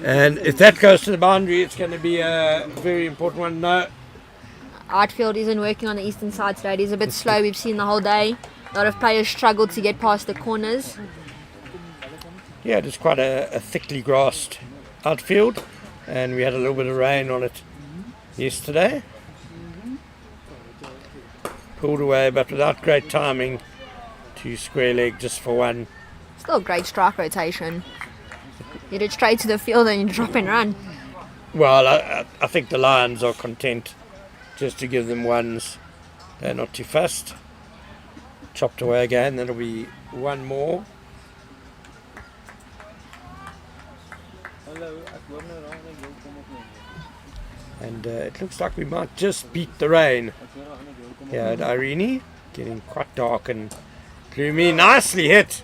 And if that goes to the boundary, it's going to be a very important one. No. Outfield isn't working on the eastern side today. It is a bit slow. We've seen the whole day. A lot of players struggle to get past the corners. Yeah, it is quite a thickly grassed outfield, and we had a little bit of rain on it yesterday. Pulled away, but without great timing to square leg just for 1. Still great strike rotation. You did straight to the field and you drop and run. Well, I think the Lions are content just to give them 1s. They're not too fussed. Chopped away again, that'll be 1 more. And it looks like we might just beat the rain here at Irene. Getting quite dark and gloomy. Nicely hit,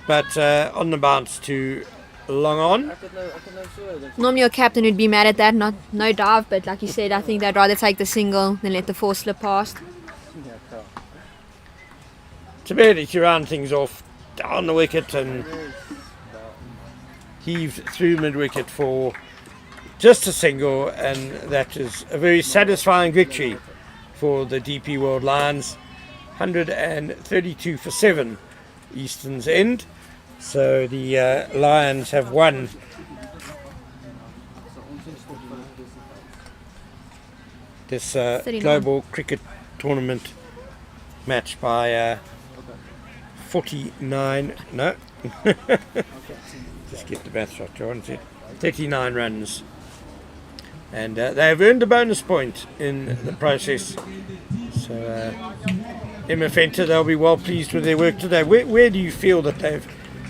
but on the bounce to long on. Normally your captain would be mad at that, no dive, but like you said, I think they'd rather take the single than let the 4 slip past. Tabedi to round things off down the wicket and heaved through mid-wicket for just a single, and that is a very satisfying victory for the DP World Lions. 132 for 7 Eastern's end. So the Lions have won this global cricket tournament match by 49. No, just get the math right, John. 39 runs, and they have earned a bonus point in the process. So Emma Fenter, they'll be well pleased with their work today. Where do you feel that they've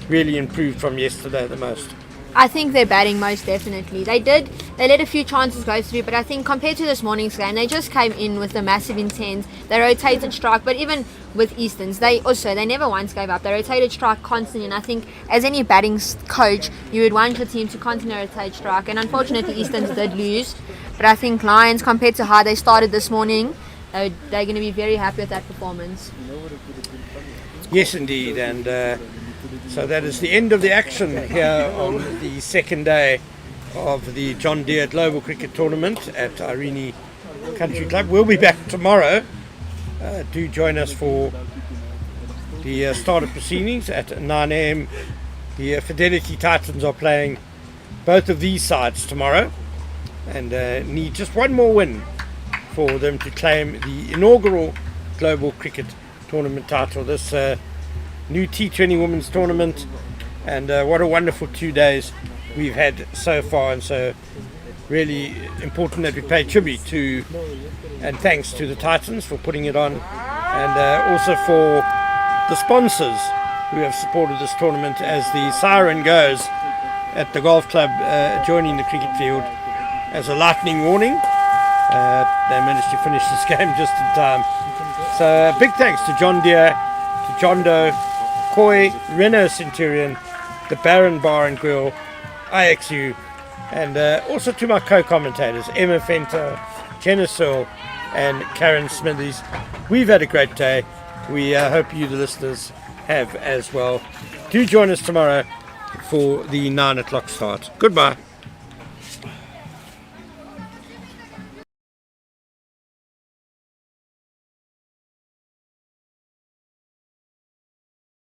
really improved from yesterday the most? I think they're batting most definitely. They let a few chances go through, but I think compared to this morning's game, they just came in with a massive intent. They rotated strike, but even with Easterns, they never once gave up. They rotated strike constantly, and I think as any batting coach, you would want your team to continue to rotate strike, and unfortunately Easterns did lose. But I think Lions, compared to how they started this morning, they're going to be very happy with that performance. Yes, indeed, and so that is the end of the action here on the second day of the John Deere Global Cricket Tournament at Irene Country Club. We'll be back tomorrow. Do join us for the start of proceedings at 9 a.m. The Fidelity Titans are playing both of these sides tomorrow and need just one more win for them to claim the inaugural Global Cricket Tournament title. This new T20 Women's Tournament, and what a wonderful 2 days we've had so far, and so really important that we pay tribute to and thanks to the Titans for putting it on, and also for the sponsors who have supported this tournament as the siren goes at the golf club adjoining the cricket field as a lightning warning. They managed to finish this game just in time. So big thanks to John Deere, to John Doe, Koi, Renault Centurion, the Baron Bar and Grill, IXU, and also to my co-commentators, Emma Fenter, Jenna Searle, and Karen Smithies. We've had a great day. We hope you, the listeners, have as well. Do join us tomorrow for the 9 o'clock start. Goodbye.